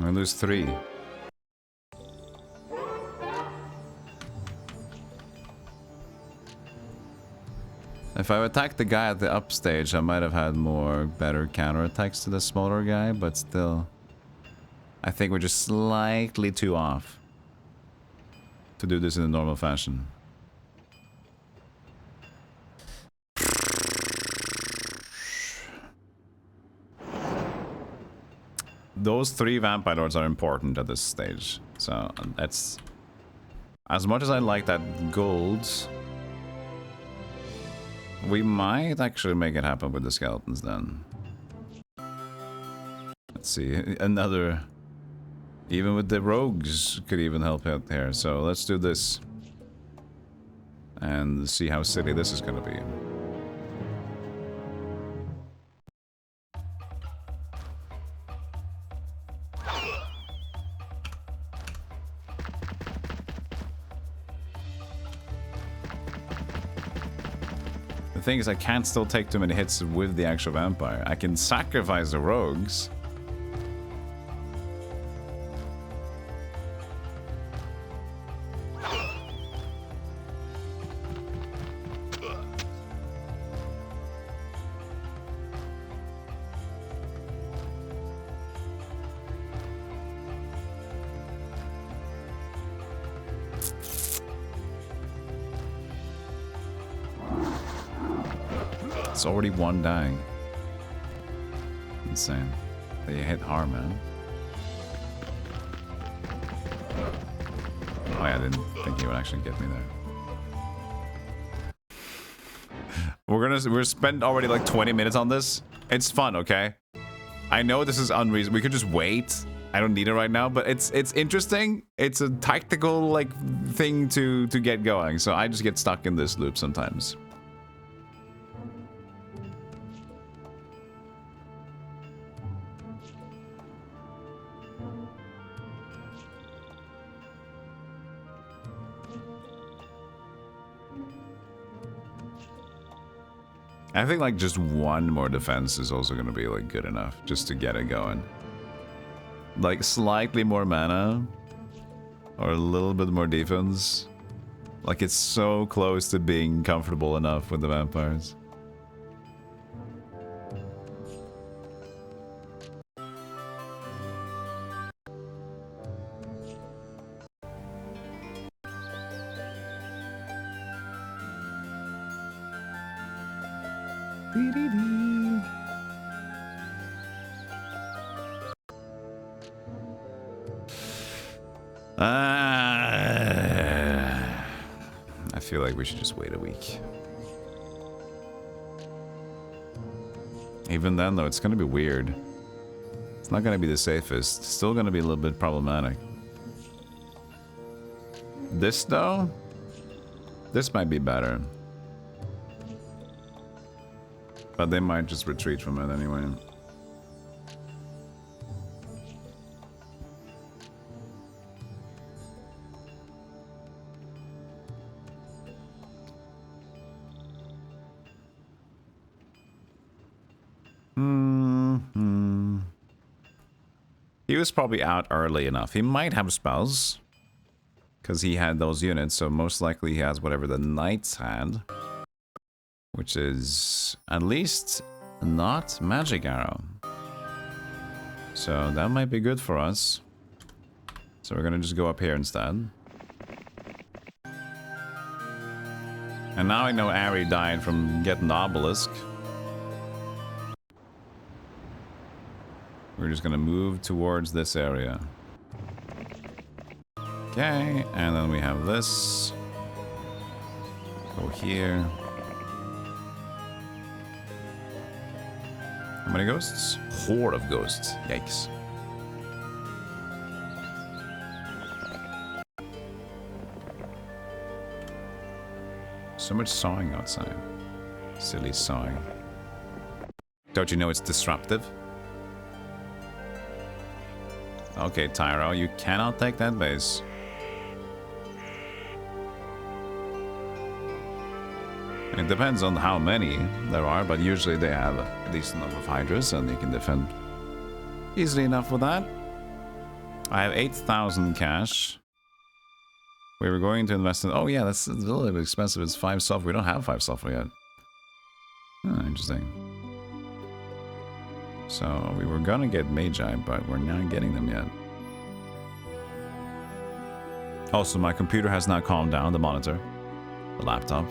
I lose 3. If I attacked the guy at the upstage, I might have had more better counterattacks to the smaller guy, but still, I think we're just slightly too off to do this in a normal fashion. Those 3 vampire lords are important at this stage, so that's as much as I like that gold. We might actually make it happen with the skeletons then. Let's see, another... Even with the rogues could even help out here, so let's do this. And see how silly this is gonna be. The thing is, I can't still take too many hits with the actual vampire. I can sacrifice the rogues. It's already 1 dying. Insane. They hit hard, man. Oh yeah, I didn't think he would actually get me there. We're spent already like 20 minutes on this. It's fun, okay? I know this is unreasonable. We could just wait. I don't need it right now, but it's interesting. It's a tactical like thing to get going. So I just get stuck in this loop sometimes. I think like just 1 more defense is also gonna be like good enough just to get it going. Like slightly more mana or a little bit more defense. Like it's so close to being comfortable enough with the vampires. I feel like we should just wait a week. Even then, though, it's gonna be weird. It's not gonna be the safest. It's still gonna be a little bit problematic. This, though? This might be better. But they might just retreat from it anyway. He was probably out early enough. He might have spells. Because he had those units, so most likely he has whatever the knights had. Which is at least not magic arrow. So that might be good for us. So we're gonna just go up here instead. And now I know Ari died from getting the obelisk. We're just gonna move towards this area. Okay, and then we have this. Go here. How many ghosts? Horde of ghosts. Yikes. So much sawing outside. Silly sawing. Don't you know it's disruptive? Okay, Tyro, you cannot take that base. It depends on how many there are, but usually they have a decent number of hydras and you can defend easily enough with that. I have 8,000 cash. We were going to invest in... Oh yeah, that's a little bit expensive. It's 5 sulfur. We don't have 5 sulfur yet. Oh, interesting. So we were gonna get Magi, but we're not getting them yet. Also, my computer has now calmed down, the monitor. The laptop.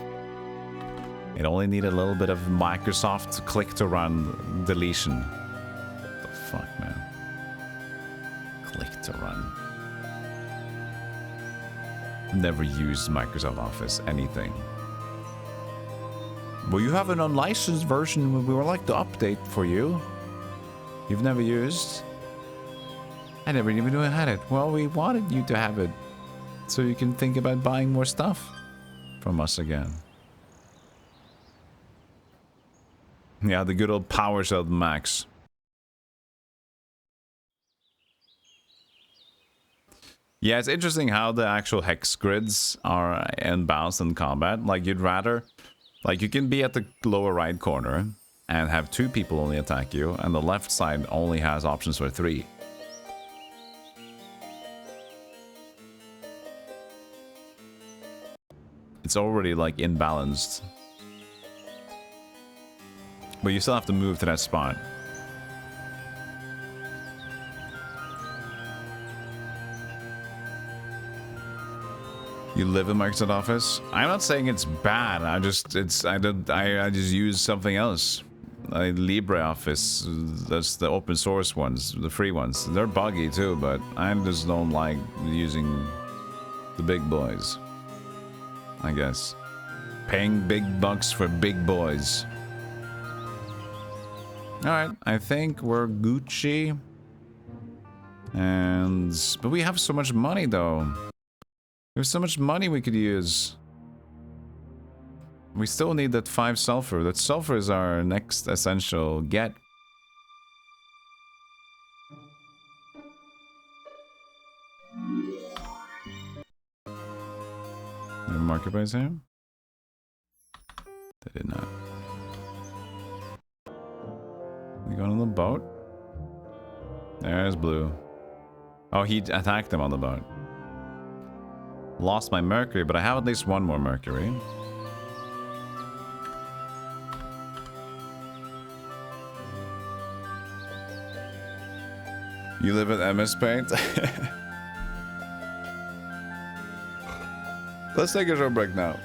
It only needed a little bit of Microsoft click to run deletion. What the fuck, man? Click to run. Never used Microsoft Office, anything. Well, you have an unlicensed version we would like to update for you. You've never used? I never even knew I had it. Well, we wanted you to have it so you can think about buying more stuff from us again. Yeah, the good old PowerShell Max. Yeah, it's interesting how the actual hex grids are unbalanced in combat. Like, you'd rather... Like, you can be at the lower right corner and have 2 people only attack you, and the left side only has options for 3. It's already, like, imbalanced. But you still have to move to that spot. You live in Microsoft Office? I'm not saying it's bad. I just use something else. Like LibreOffice, that's the open source ones, the free ones. They're buggy too, but I just don't like using the big boys. I guess. Paying big bucks for big boys. Alright, I think we're Gucci. But we have so much money though. There's so much money we could use. We still need that 5 sulfur. That sulfur is our next essential get. The marketplace here? They did not. We going on the boat? There's Blue. Oh, he attacked them on the boat. Lost my mercury, but I have at least 1 more mercury. You live at MS Paint? Let's take a short break now.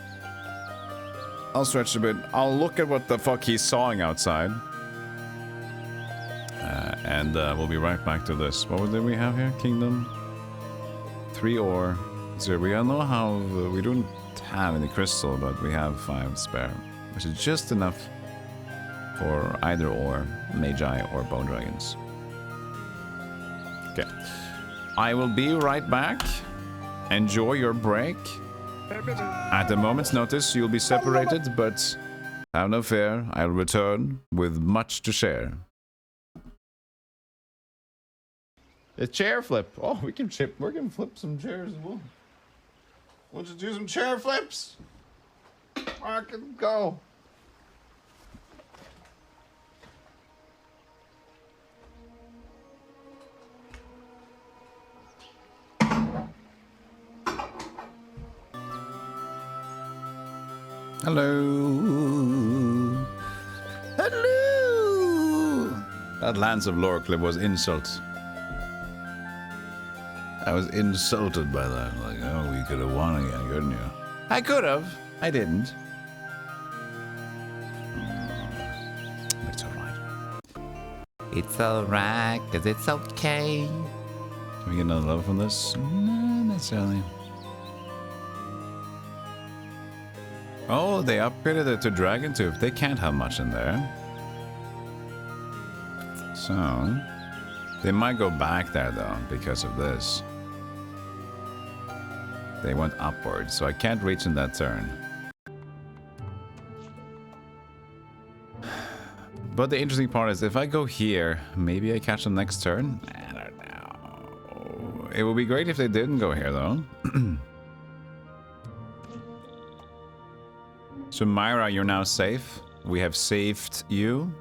I'll stretch a bit. I'll look at what the fuck he's sawing outside. And we'll be right back to this. What did we have here? Kingdom. 3 ore. So we don't know how... we don't have any crystal, but we have 5 spare. Which is just enough for either or Magi or Bone Dragons. Okay. I will be right back. Enjoy your break. At a moment's notice, you'll be separated, but have no fear. I'll return with much to share. A chair flip. Oh, we can flip some chairs as well. We'll just do some chair flips. Fucking go. Hello. Hello. That Lance of Lorcliffe was insult. I was insulted by that. Like, oh, we could have won again, couldn't you? I could have. I didn't. It's alright. It's alright, because it's okay. Can we get another level from this? No, not necessarily. Oh, they upgraded it to Dragon Tooth. They can't have much in there. So, they might go back there, though, because of this. They went upwards, so I can't reach in that turn. But the interesting part is, if I go here, maybe I catch them next turn? I don't know. It would be great if they didn't go here, though. So Myra, you're now safe. We have saved you.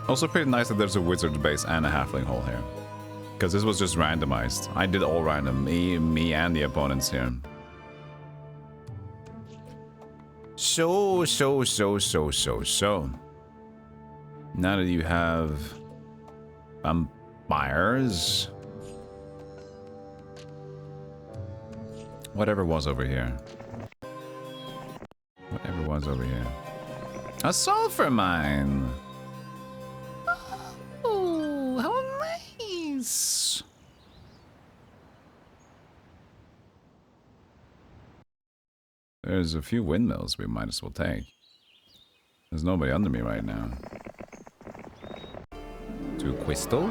Also pretty nice that there's a wizard base and a halfling hole here. Because this was just randomized. I did all random. Me and the opponents here. So. Now that you have vampires. Whatever was over here. Whatever was over here. A sulfur mine! Oh, how nice! There's a few windmills we might as well take. There's nobody under me right now. 2 crystal.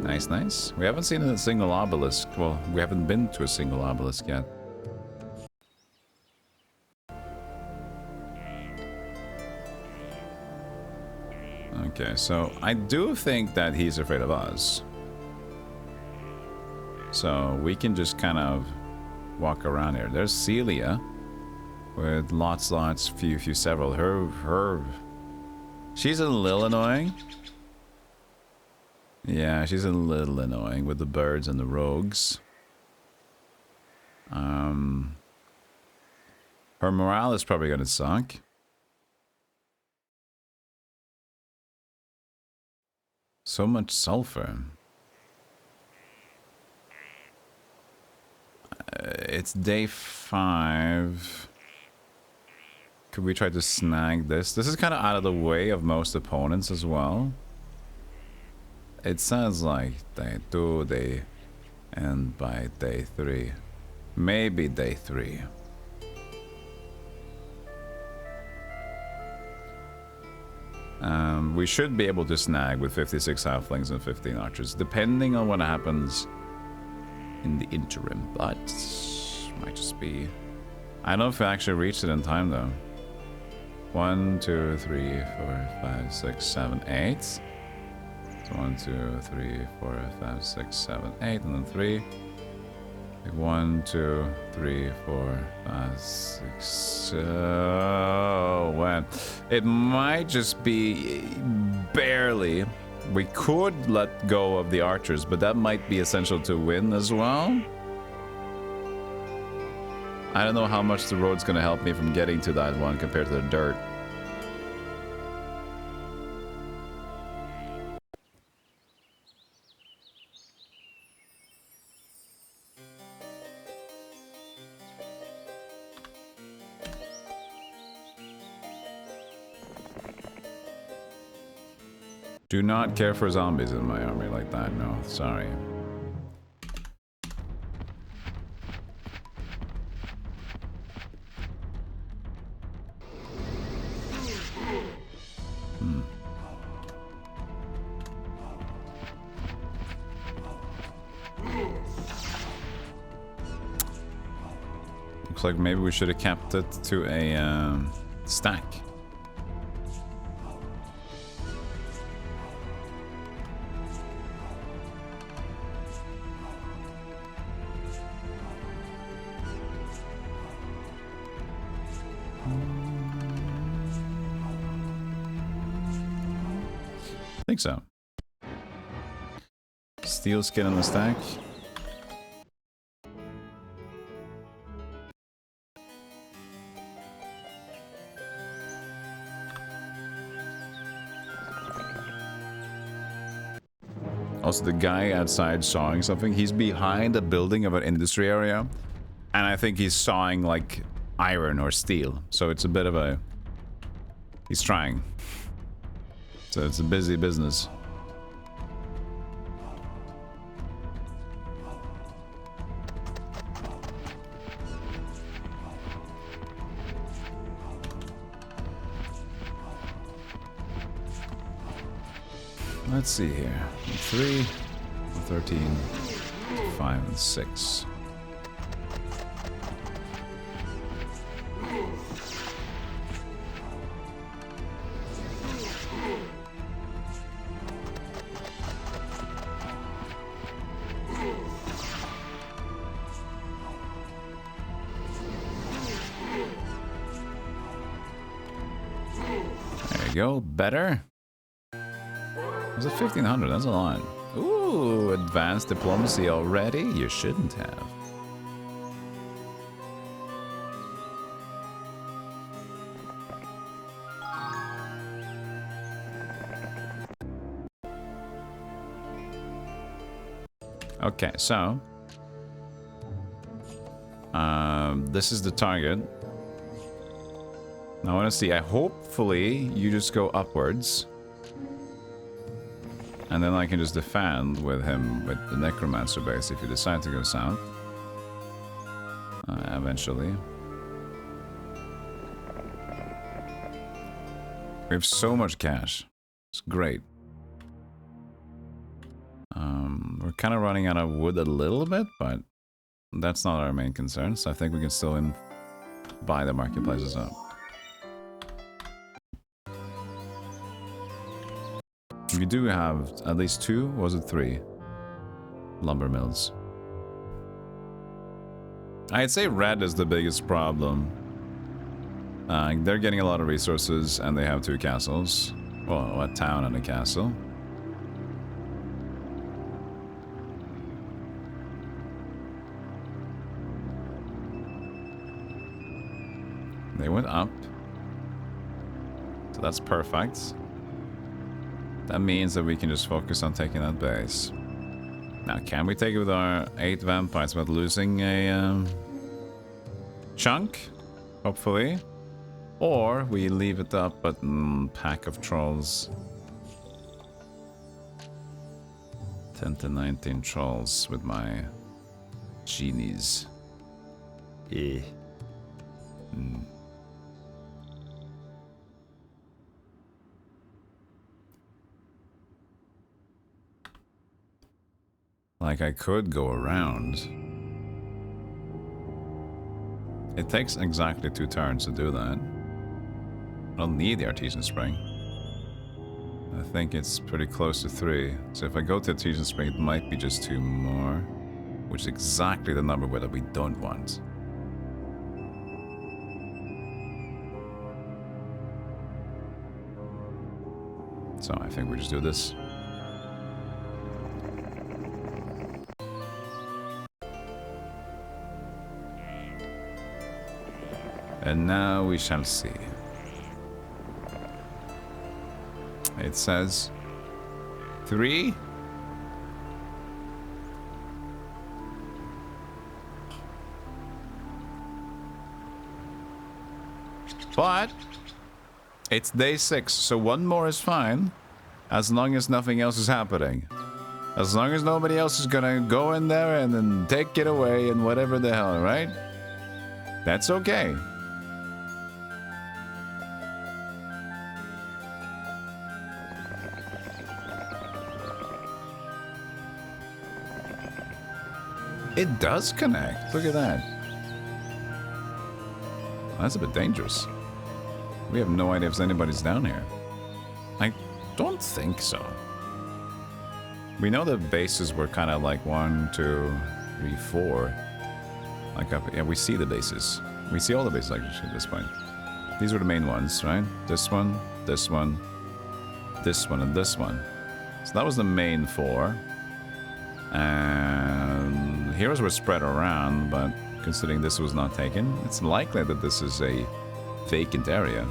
Nice, nice. We haven't seen a single obelisk. Well, we haven't been to a single obelisk yet. Okay, so I do think that he's afraid of us. So we can just kind of walk around here. There's Celia with lots, several. She's a little annoying. Yeah, she's a little annoying with the birds and the rogues. Her morale is probably gonna suck. So much sulfur. It's day 5. Could we try to snag this? This is kind of out of the way of most opponents as well. It sounds like day 2, they end by day 3. Maybe day 3. We should be able to snag with 56 halflings and 15 archers, depending on what happens in the interim, but might just be... I don't know if I actually reached it in time though. 1, 2, 3, 4, 5, 6, 7, 8. So 1, 2, 3, 4, 5, 6, 7, 8, and then 3. 1, 2, 3, 4, 5, 6. Oh, when it might just be barely. We could let go of the archers, but that might be essential to win as well. I don't know how much the road's gonna help me from getting to that one compared to the dirt. Do not care for zombies in my army like that, no, sorry. Looks like maybe we should have kept it to a stack. I think so. Steel skin on the stack. Also, the guy outside sawing something, he's behind a building of an industry area, and I think he's sawing like iron or steel. So it's a bit of a... he's trying. So it's a busy business. Let's see here. 3, 13, 5, and 6. go. Better. Was it 1500? That's a lot. Ooh, advanced diplomacy already? You shouldn't have. Okay, so this is the target. I want to see. Hopefully, you just go upwards, and then I can just defend with him with the necromancer base if you decide to go south. Eventually, we have so much cash. It's great. We're kind of running out of wood a little bit, but that's not our main concern, so I think we can still buy the marketplaces up. We do have at least 2, was it 3? Lumber mills. I'd say red is the biggest problem. They're getting a lot of resources, and they have 2 castles. Well, a town and a castle. They went up. So that's perfect. That means that we can just focus on taking that base. Now, can we take it with our 8 vampires without losing a chunk? Hopefully. Or we leave it up, but pack of trolls. 10 to 19 trolls with my genies. Yeah. Like, I could go around. It takes exactly 2 turns to do that. I don't need the Artesian Spring. I think it's pretty close to 3. So if I go to Artesian Spring, it might be just 2 more. Which is exactly the number that we don't want. So I think we just do this. And now we shall see. It says 3. But it's day 6, so 1 more is fine. As long as nothing else is happening. As long as nobody else is gonna go in there and then take it away and whatever the hell, right? That's okay. It does connect. Look at that. That's a bit dangerous. We have no idea if anybody's down here. I don't think so. We know the bases were kind of like 1, 2, 3, 4. Like up, yeah, we see the bases. We see all the bases actually at this point. These were the main ones, right? This one, this one, this one, and this one. So that was the main 4. And heroes were spread around, but considering this was not taken, it's likely that this is a vacant area.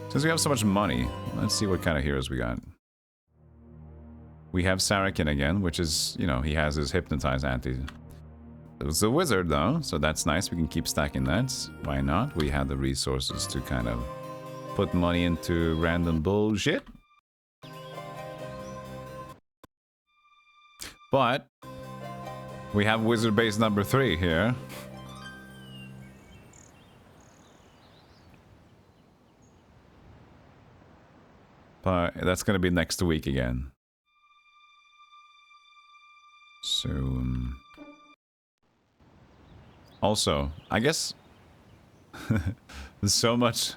Since we have so much money, let's see what kind of heroes we got. We have Sarakin again, which is, you know, he has his Hypnotize anti. It was a wizard though, so that's nice. We can keep stacking that. Why not? We have the resources to kind of put money into random bullshit. But we have wizard base number 3 here. But that's going to be next week again. So, also, I guess there's so much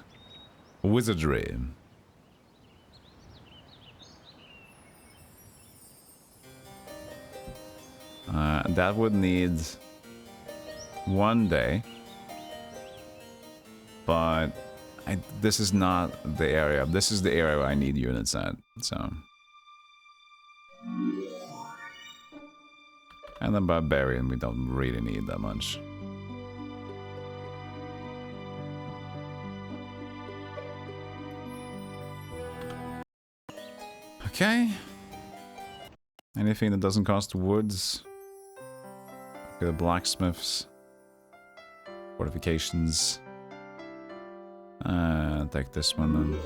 wizardry. That would need 1 day. But This is not the area. This is the area where I need units at. So. And then Barbarian, we don't really need that much. Okay. Anything that doesn't cost woods. Okay, the blacksmiths. Fortifications. Take this one then.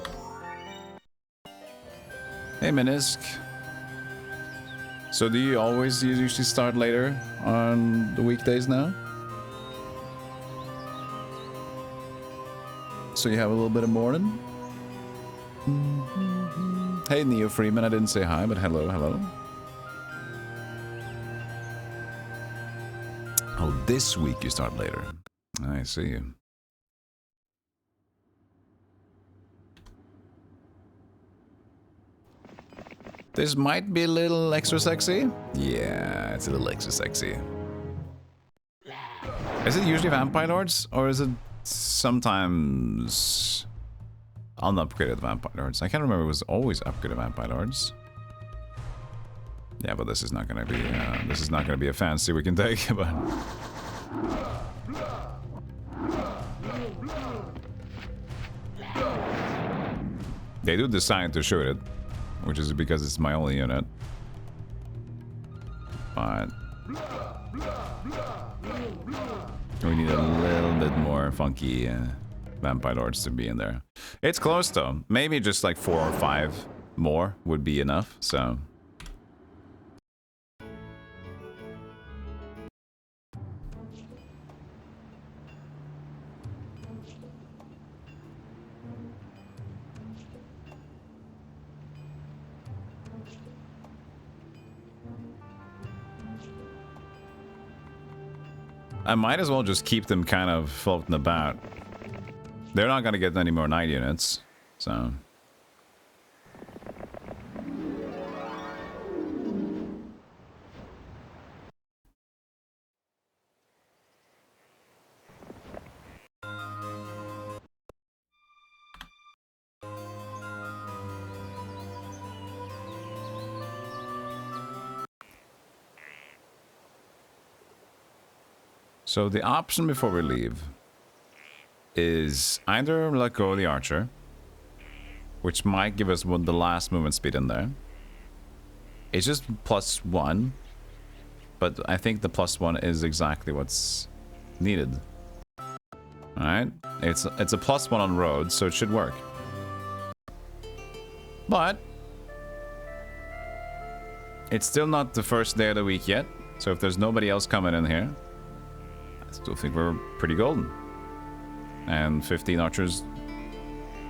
Hey, Minisk. So do you always usually start later on the weekdays now? So you have a little bit of morning? Hey, Neo Freeman, I didn't say hi, but hello, hello. Oh, this week you start later. I see you. This might be a little extra sexy. Yeah, it's a little extra sexy. Is it usually Vampire Lords, or is it sometimes unupgraded Vampire Lords? I can't remember. It was always upgraded Vampire Lords. Yeah, but this is not gonna be a fancy we can take. But they do decide to shoot it, which is because it's my only unit. But we need a little bit more funky Vampire Lords to be in there. It's close though. Maybe just like 4 or 5 more would be enough, so. I might as well just keep them kind of floating about. They're not going to get any more night units, so. So the option before we leave is either let go of the archer, which might give us the last movement speed in there. It's just +1, but I think the +1 is exactly what's needed. Alright, it's a +1 on roads, so it should work. But it's still not the first day of the week yet, so if there's nobody else coming in here, I still think we're pretty golden. And 15 archers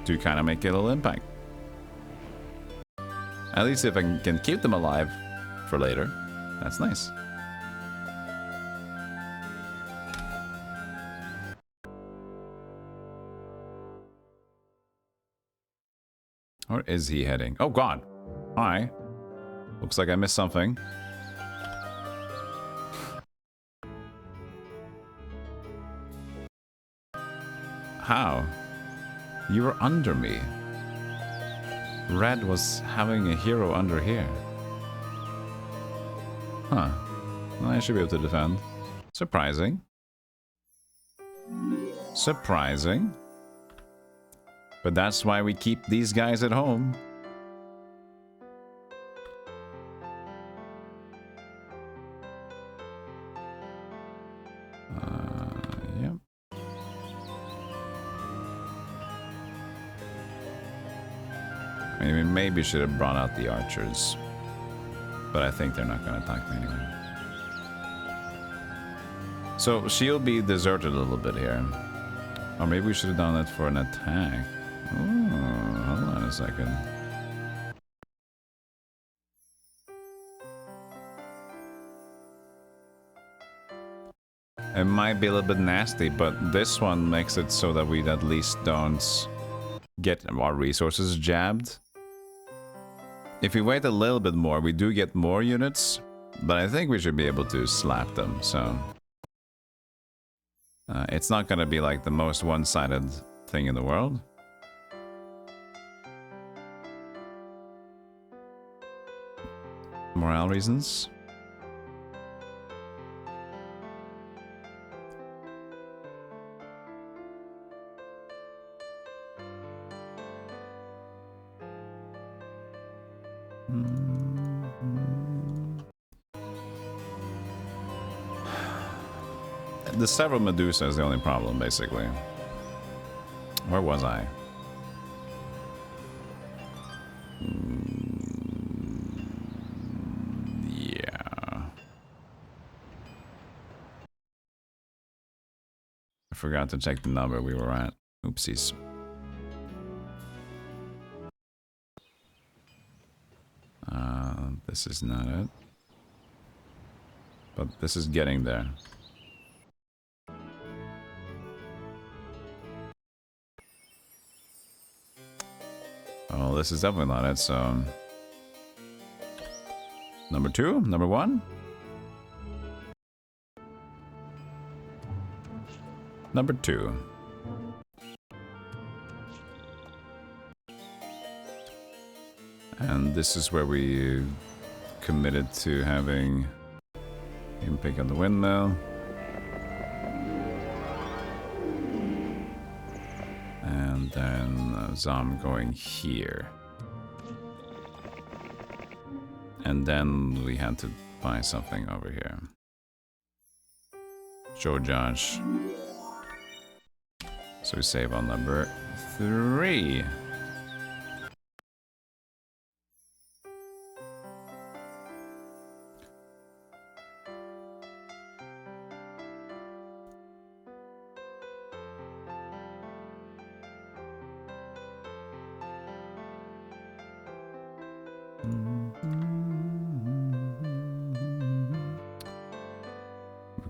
do kind of make a little impact. At least if I can keep them alive for later, that's nice. Where is he heading? Oh god! Hi. Looks like I missed something. How? You were under me. Red was having a hero under here. Huh. Well, I should be able to defend. Surprising. Surprising. But that's why we keep these guys at home. Yep. I mean, we maybe should have brought out the archers. But I think they're not going to attack me anyway. So, she'll be deserted a little bit here. Or maybe we should have done it for an attack. Oh, hold on a second. It might be a little bit nasty, but this one makes it so that we at least don't get our resources jabbed. If we wait a little bit more, we do get more units, but I think we should be able to slap them, so... it's not gonna be like the most one-sided thing in the world. Morale reasons. The several Medusa is the only problem, basically. Where was I? Yeah. I forgot to check the number we were at. Oopsies. This is not it. But this is getting there. Oh, this is definitely not it, so... Number 2? Number 1? Number 2. And this is where we committed to having him pick up the windmill. And then Zom going here. And then we had to buy something over here. Show Josh. So we save on number 3.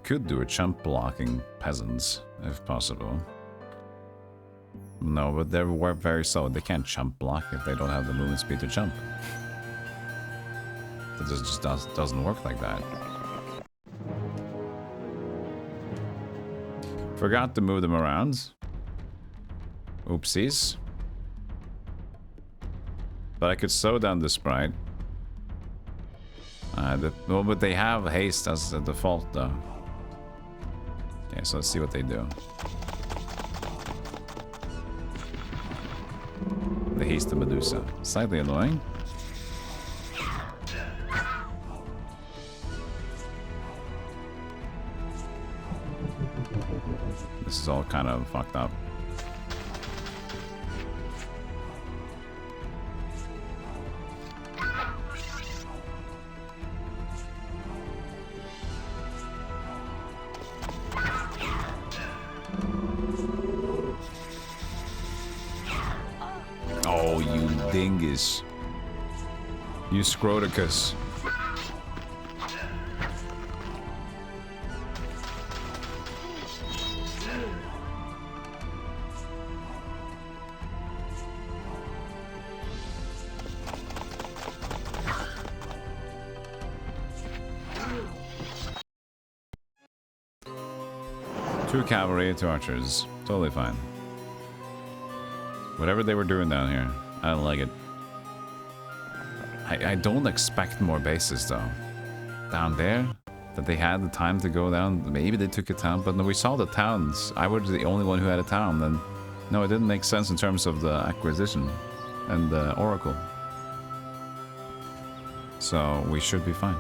Could do a chump blocking peasants, if possible. No, but they're very slow. They can't chump block if they don't have the movement speed to chump. It just doesn't work like that. Forgot to move them around. Oopsies. But I could slow down the sprite. Well, but they have haste as the default, though. Okay, so let's see what they do. They haste the Medusa. Slightly annoying. This is all kind of fucked up. Dingus. You Scroticus. Two cavalry, 2 archers. Totally fine. Whatever they were doing down here. I don't like it. I don't expect more bases, though. Down there? That they had the time to go down? Maybe they took a town, but no, we saw the towns. I was the only one who had a town, then... No, it didn't make sense in terms of the acquisition and the oracle. So, we should be fine.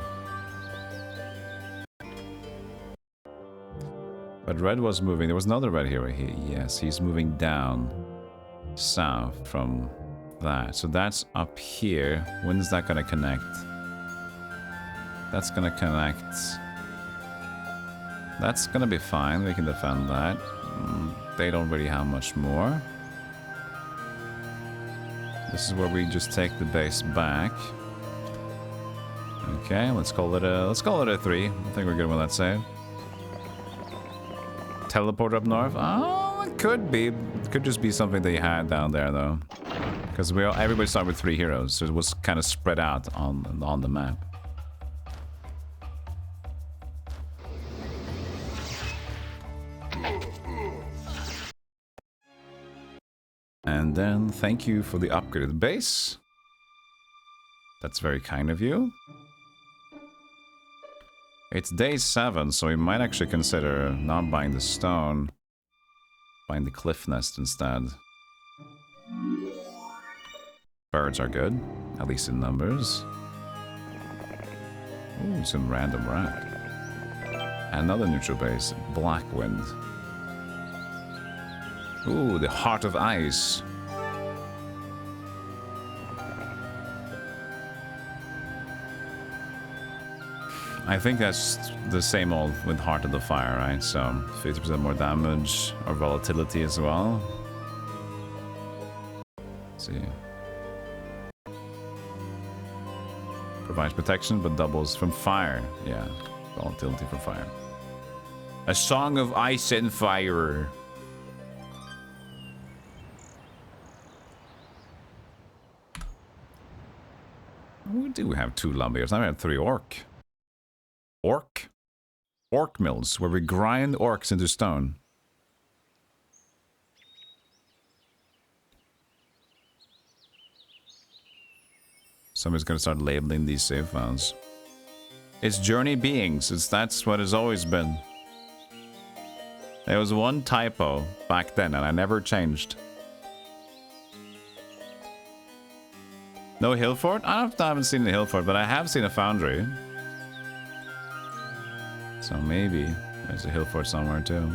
But red was moving. There was another red here. Yes, he's moving down south from... that. So that's up here. When is that gonna connect? That's gonna connect. That's gonna be fine. We can defend that. They don't really have much more. This is where we just take the base back. Okay, let's call it a 3. I think we're good with that save. Teleport up north? Oh, it could be. It could just be something they had down there, though. Because everybody started with 3 heroes, so it was kind of spread out on the map. And then thank you for the upgraded base. That's very kind of you. It's day 7, so we might actually consider not buying the stone. Buying the cliff nest instead. Birds are good, at least in numbers. Ooh, some random rock. Another neutral base, black wind. Ooh, the heart of ice. I think that's the same old with Heart of the Fire, right? So 50% more damage or volatility as well. Let's see. Provides protection but doubles from fire. Yeah, volatility from fire. A song of ice and fire. We do have 2 lumbeers. Now we have 3 orc. Orc mills, where we grind orcs into stone. Somebody's gonna start labeling these save files. It's journey beings. That's what it's always been. There was one typo back then, and I never changed. No hill fort? I haven't seen a hill fort, but I have seen a foundry. So maybe there's a hill fort somewhere too.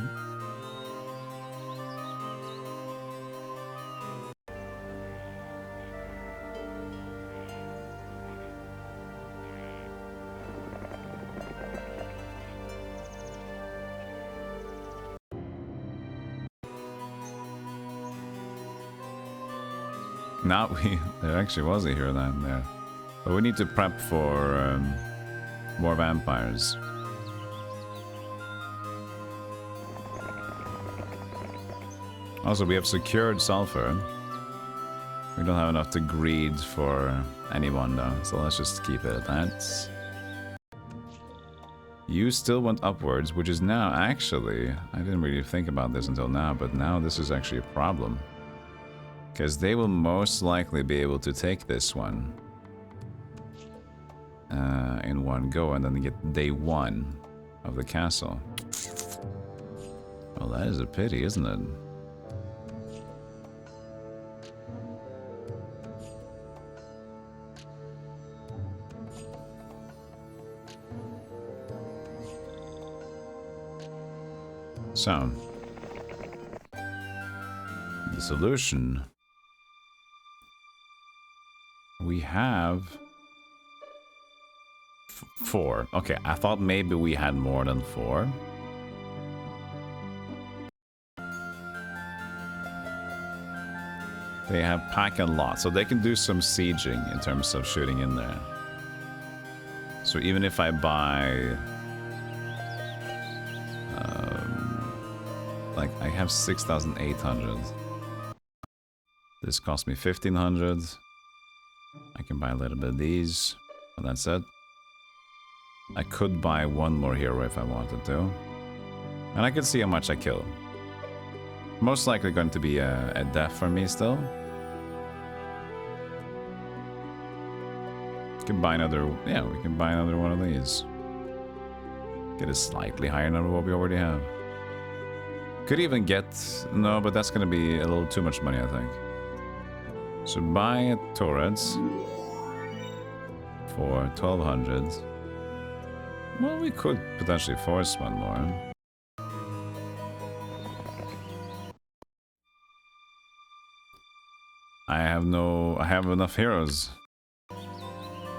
Now there actually was a hero down there. But we need to prep for more vampires. Also, we have secured sulfur. We don't have enough to greed for anyone though, so let's just keep it at that. You still went upwards, which is now actually, I didn't really think about this until now, but now this is actually a problem. Because they will most likely be able to take this one in one go and then get day 1 of the castle. Well, that is a pity, isn't it? So, the solution, we have 4. Okay, I thought maybe we had more than 4. They have pack and lot, so they can do some sieging in terms of shooting in there. So even if I buy... like, I have 6,800. This cost me 1,500. I can buy a little bit of these, but that's it. I could buy one more hero if I wanted to. And I could see how much I kill. Most likely going to be a death for me still. We can buy another, yeah, we can buy another one of these. Get a slightly higher number of what we already have. Could even get, no, but that's gonna be a little too much money, I think. So buy a turrets for 1,200. Well, we could potentially force one more. I have enough heroes.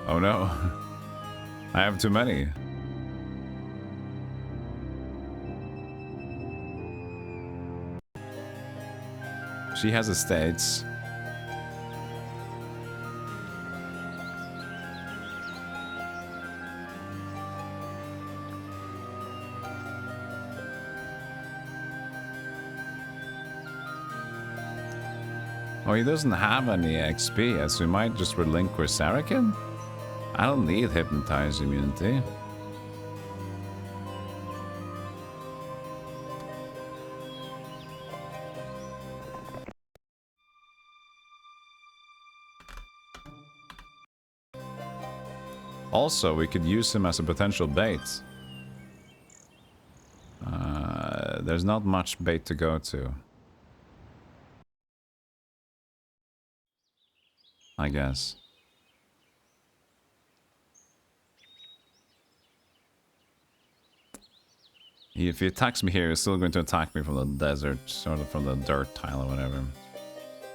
Oh no. I have too many. She has estates. Oh, he doesn't have any XP, so we might just relinquish Sarakin? I don't need Hypnotize immunity. Also, we could use him as a potential bait. there's not much bait to go to. I guess. If he attacks me here, he's still going to attack me from the desert, sort of from the dirt tile or whatever.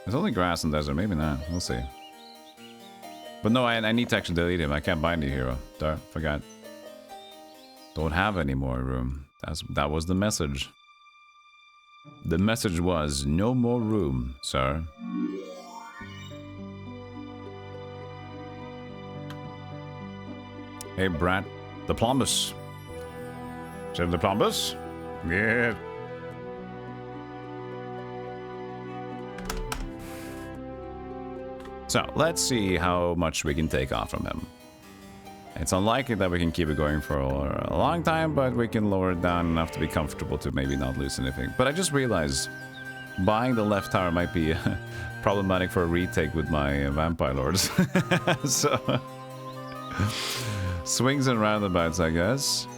There's only grass and desert, maybe not. We'll see. But no, I need to actually delete him. I can't buy a new hero. Darn, forgot. Don't have any more room. That was the message. The message was, no more room, sir. Hey, Brad. The Plumbus. Save the Plumbus? Yeah. So, let's see how much we can take off from him. It's unlikely that we can keep it going for a long time, but we can lower it down enough to be comfortable to maybe not lose anything. But I just realized buying the left tower might be problematic for a retake with my vampire lords. So, swings and roundabouts, I guess.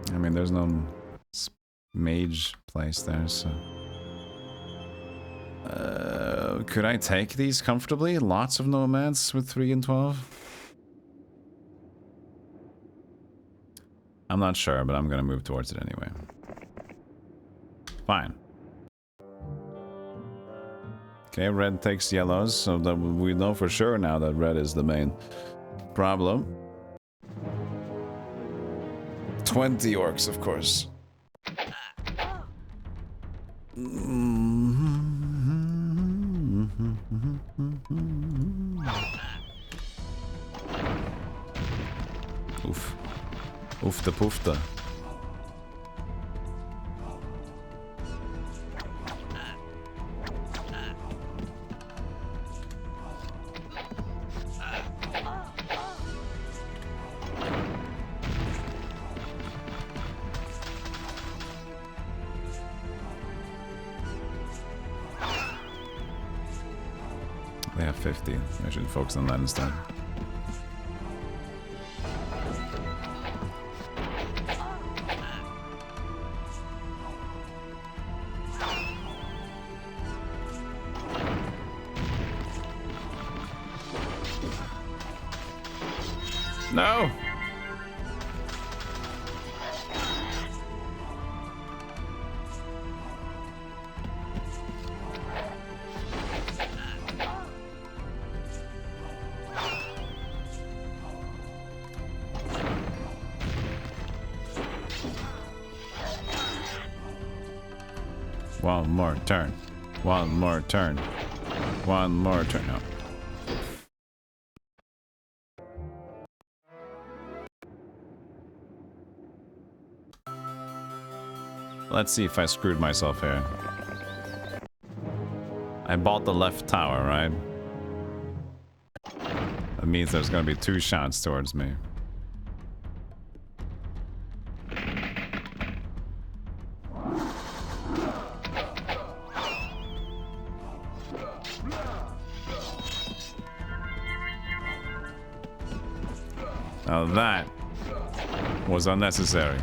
I mean, there's no mage place there, so... could I take these comfortably? Lots of nomads with 3 and 12? I'm not sure, but I'm gonna move towards it anyway. Fine. Okay, red takes yellows, so that we know for sure now that red is the main problem. 20 orcs, of course. Oof. Oofta poofta. They have 50. I should focus on that instead. No! One more turn. One more turn. One more turn. No. Let's see if I screwed myself here. I bought the left tower, right? That means there's gonna be 2 shots towards me. Now that was unnecessary.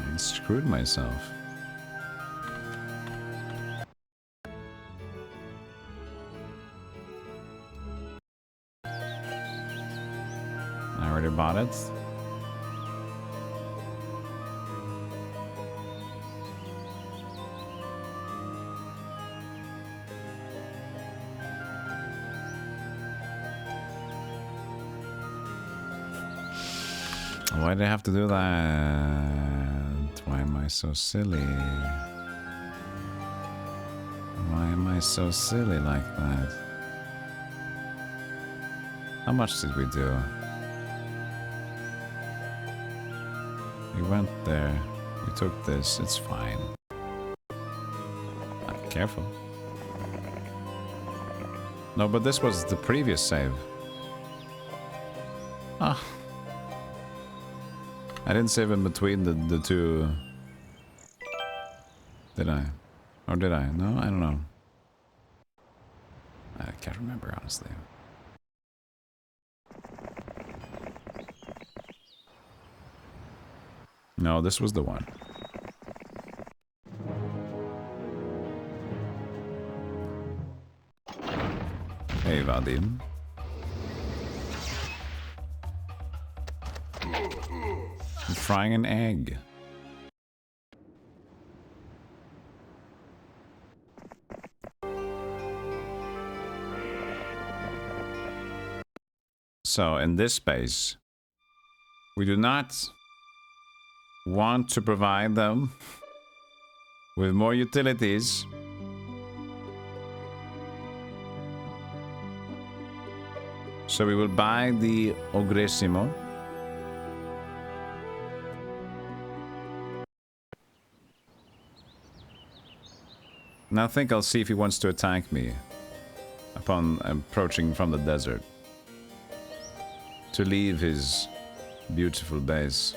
I screwed myself. I already bought it. Why did I have to do that? Why am I so silly? Why am I so silly like that? How much did we do? We went there. We took this. It's fine. Careful. No, but this was the previous save. Ah. I didn't save in between the two. Did I? Or did I? No, I don't know. I can't remember, honestly. No, this was the one. Hey, Vadim. I'm frying an egg. So, in this space, we do not want to provide them with more utilities. So we will buy the Ogressimo. Now I think I'll see if he wants to attack me upon approaching from the desert to leave his beautiful base.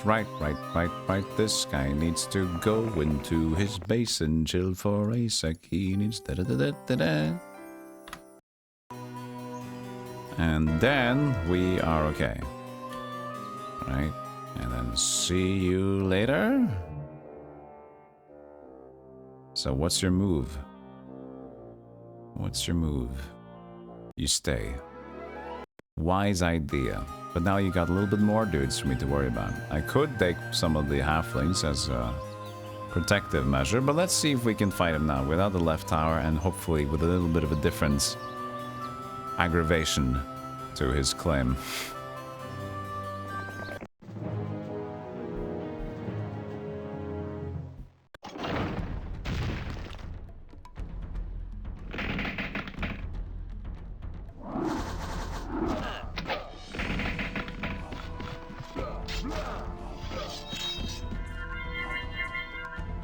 Right. This guy needs to go into his base and chill for a sec. He needs da-da-da-da-da-da. And then we are okay. Right? And then see you later. So what's your move? What's your move? You stay. Wise idea. But now you got a little bit more dudes for me to worry about. I could take some of the halflings as a protective measure, but let's see if we can fight him now without the left tower and hopefully with a little bit of a different aggravation to his claim.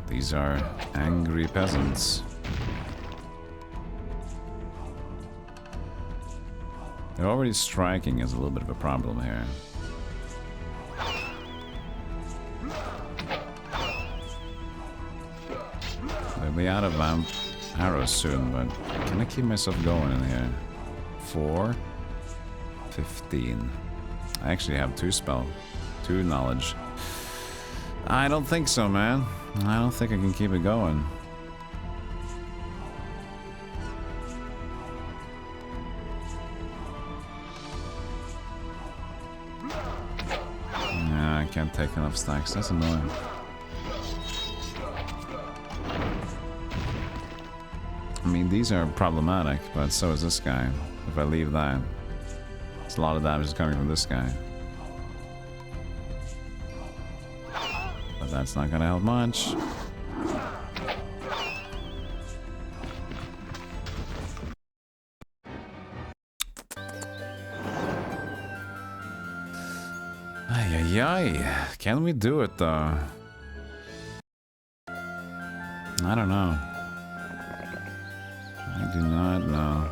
These are angry peasants. They're already striking is a little bit of a problem here. They'll be out of arrows soon, but can I keep myself going in here? 4, 15. I actually have 2 knowledge. I don't think so, man. I don't think I can keep it going. Yeah, I can't take enough stacks. That's annoying. I mean, these are problematic, but so is this guy. If I leave that, it's a lot of damage coming from this guy. But that's not gonna help much. Ay. Can we do it though? I don't know. I do not know.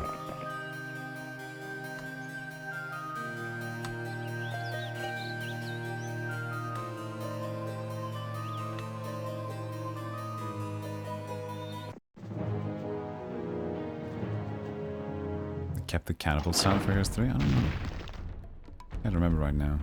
Kept the catapult sound for Heroes 3? I don't know. I can't remember right now.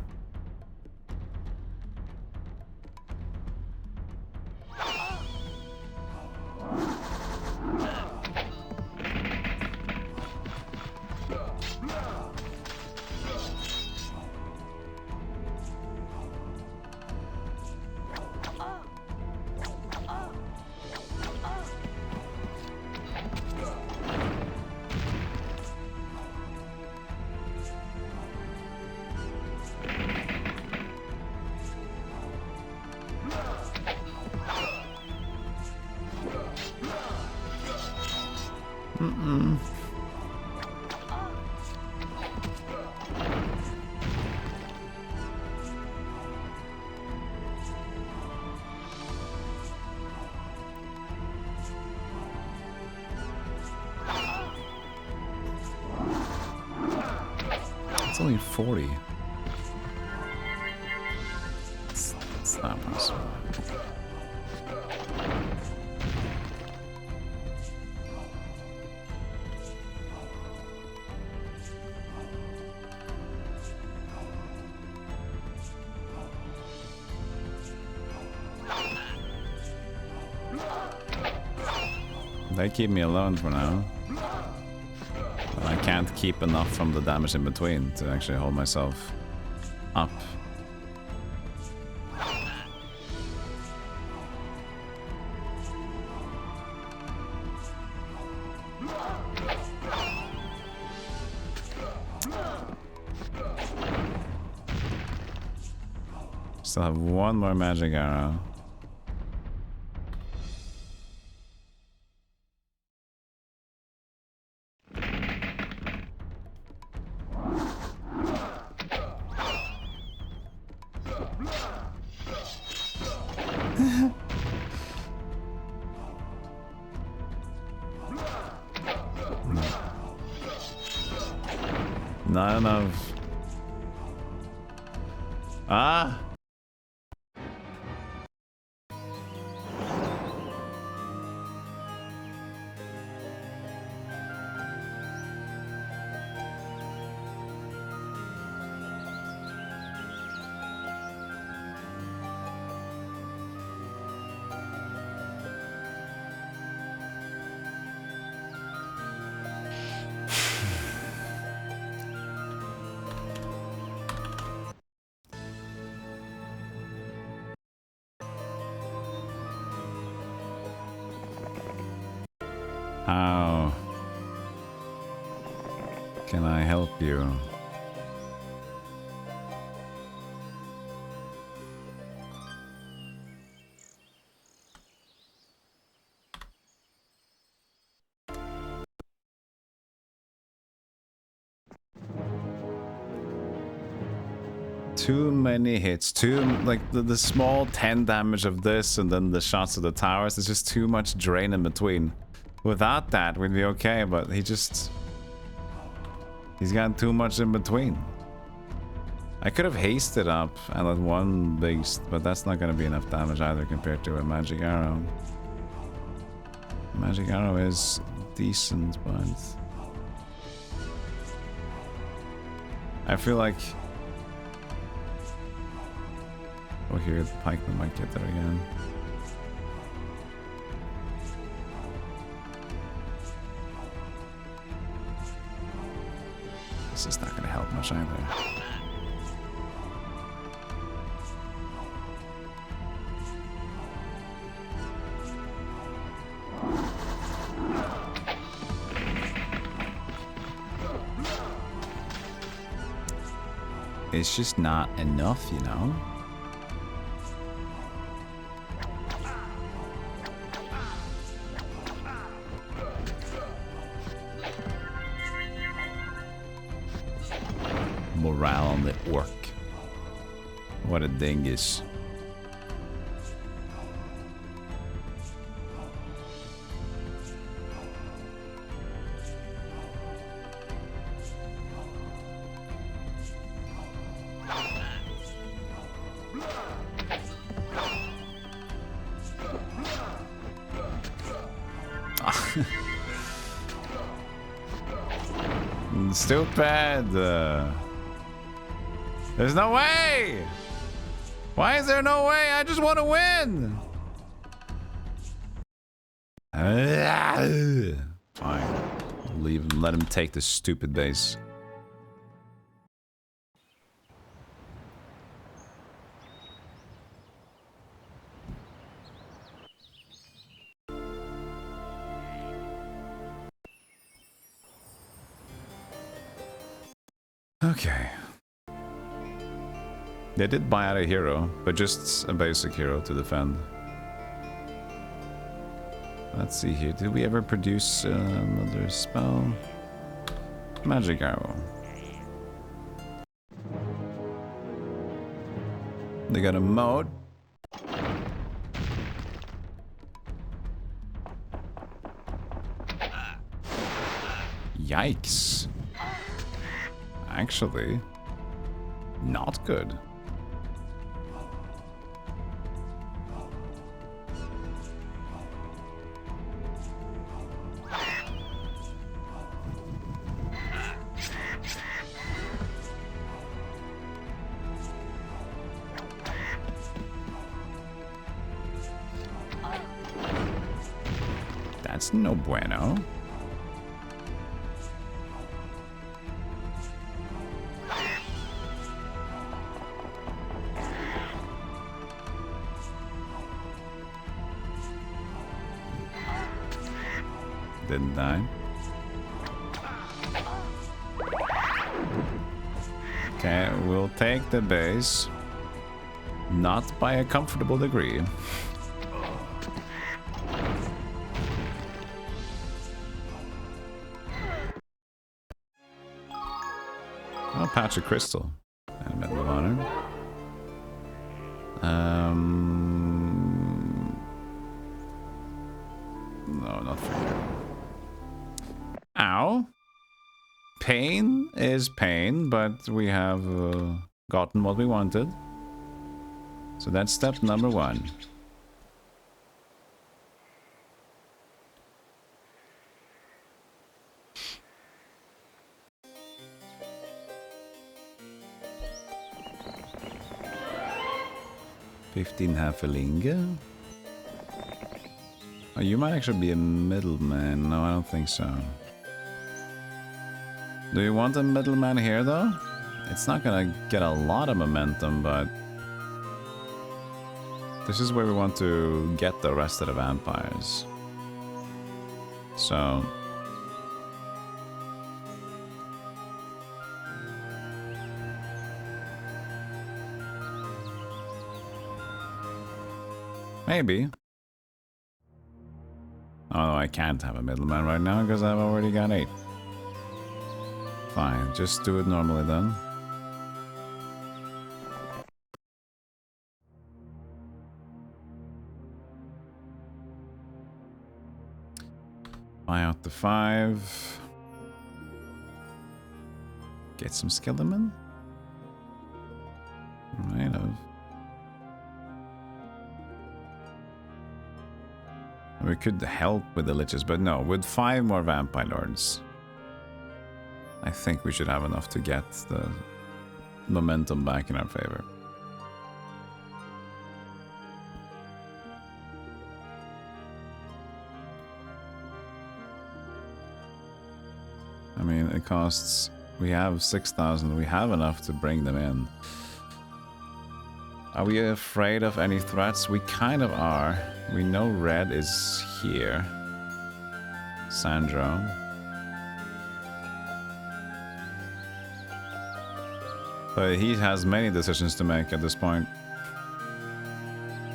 It's only 40. It's not possible. They keep me alone for now. But I can't keep enough from the damage in between to actually hold myself up. Still have one more magic arrow. Not enough. Ah! How can I help you? Too many hits, like the small 10 damage of this and then the shots of the towers, there's just too much drain in between. Without that, we'd be okay, but he's got too much in between. I could have hasted up and let one beast, but that's not going to be enough damage either compared to a magic arrow. Magic arrow is decent, but I feel like... Oh, here, the pikeman might get there again. This is not going to help much either. It's just not enough, you know? Morale on the orc. What a dingus. Stupid. There's no way! Why is there no way? I just want to win! Fine. Leave him. Let him take the stupid base. Okay. They did buy out a hero, but just a basic hero to defend. Let's see here. Did we ever produce another spell? Magic arrow. They got a mode. Yikes. actually not good. That's no bueno. Didn't die. Okay, we'll take the base. Not by a comfortable degree. Oh, patch of crystal. And medal of honor. No, not for you. Ow. Pain is pain, but we have gotten what we wanted. So that's step number 1. $15 half-a-linga? Oh, you might actually be a middleman. No, I don't think so. Do you want a middleman here, though? It's not gonna get a lot of momentum, but... this is where we want to get the rest of the vampires. So... maybe. Oh, no, I can't have a middleman right now because I've already got 8. Fine, just do it normally then. Buy out the 5. Get some skeleton. Might have. We could help with the liches, but no, with 5 more vampire lords, I think we should have enough to get the momentum back in our favor. I mean, it costs... we have 6,000, we have enough to bring them in. Are we afraid of any threats? We kind of are. We know red is here. Sandro. But he has many decisions to make at this point.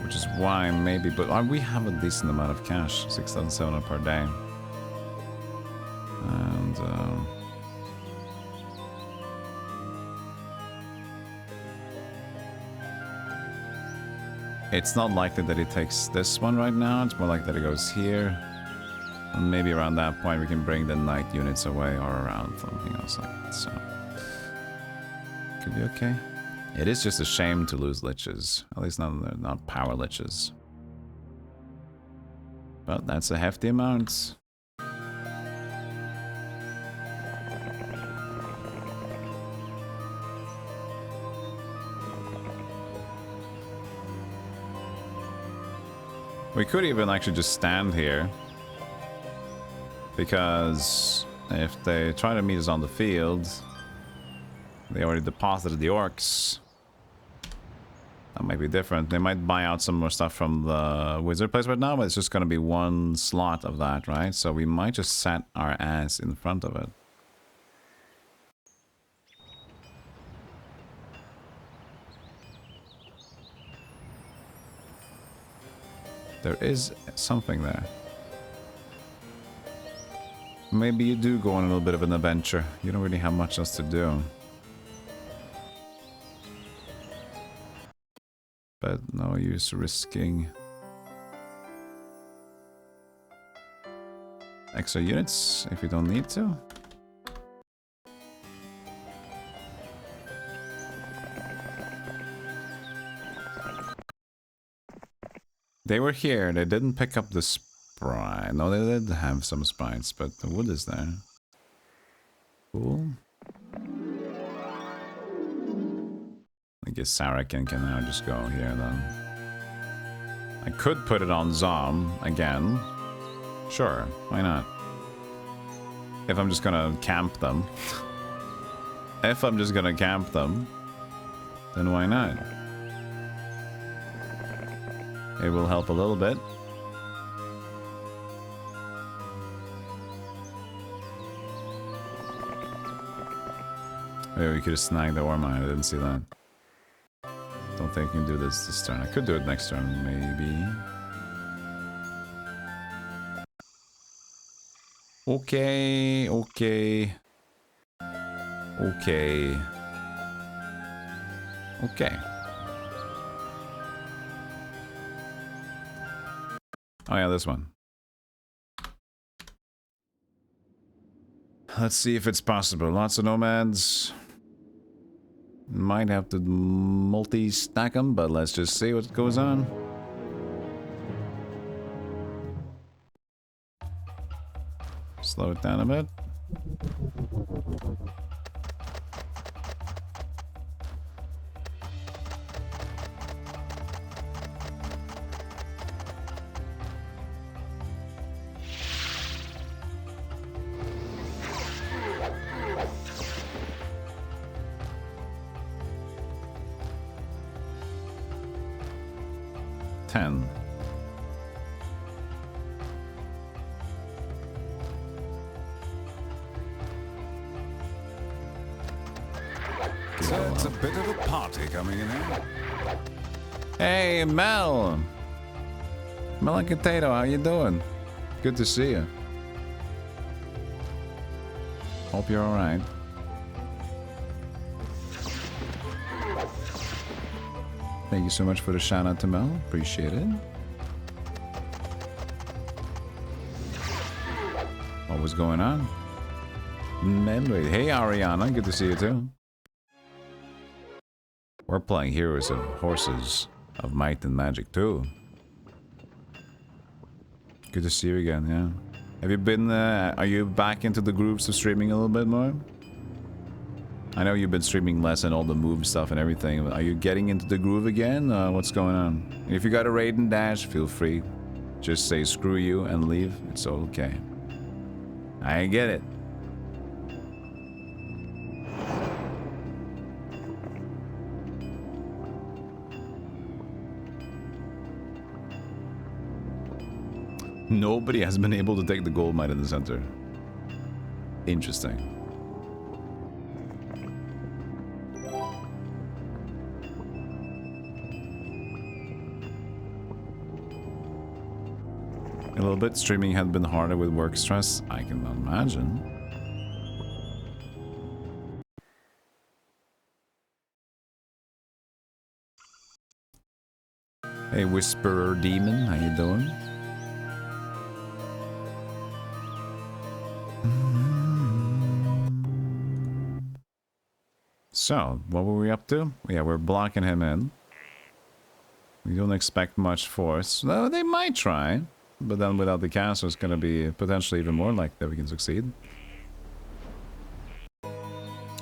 Which is why maybe... but we have a decent amount of cash. 6,700 per day. And... it's not likely that he takes this one right now. It's more likely that he goes here. And maybe around that point we can bring the knight units away or around something else like that. So could be okay. It is just a shame to lose liches. At least not power liches. But that's a hefty amount. We could even actually just stand here, because if they try to meet us on the field, they already deposited the orcs. That might be different. They might buy out some more stuff from the wizard place right now, but it's just going to be 1 slot of that, right? So we might just set our ass in front of it. There is something there. Maybe you do go on a little bit of an adventure. You don't really have much else to do. But no use risking extra units if you don't need to. They were here. They didn't pick up the sprite. No, they did have some sprites, but the wood is there. Cool. I guess Sarakin can now just go here then. I could put it on Zom again. Sure, why not? If I'm just gonna camp them. If I'm just gonna camp them, then why not? It will help a little bit. Maybe we could have snagged the ore mine. I didn't see that. Don't think I can do this turn. I could do it next turn, maybe. Okay, okay. Okay. Okay. Oh yeah, this one. Let's see if it's possible. Lots of nomads. Might have to multi-stack them, but let's just see what goes on. Slow it down a bit. So it's a bit of a party coming in here. Hey, Mel! Mel and Potato, how you doing? Good to see you. Hope you're alright. Thank you so much for the shout out to Mel. Appreciate it. What was going on? Memory. Hey, Ariana. Good to see you too. We're playing Heroes of Horses of Might and Magic too. Good to see you again, yeah. Have you been, are you back into the groups of streaming a little bit more? I know you've been streaming less and all the move stuff and everything. Are you getting into the groove again? What's going on? If you got a raid and dash, feel free. Just say screw you and leave. It's okay. I get it. Nobody has been able to take the gold mine in the center. Interesting. A little bit. Streaming had been harder with work stress. I can imagine. Hey, Whisperer Demon, how you doing? So, what were we up to? Yeah, we're blocking him in. We don't expect much force. Well, they might try. But then without the castle, it's going to be potentially even more likely that we can succeed.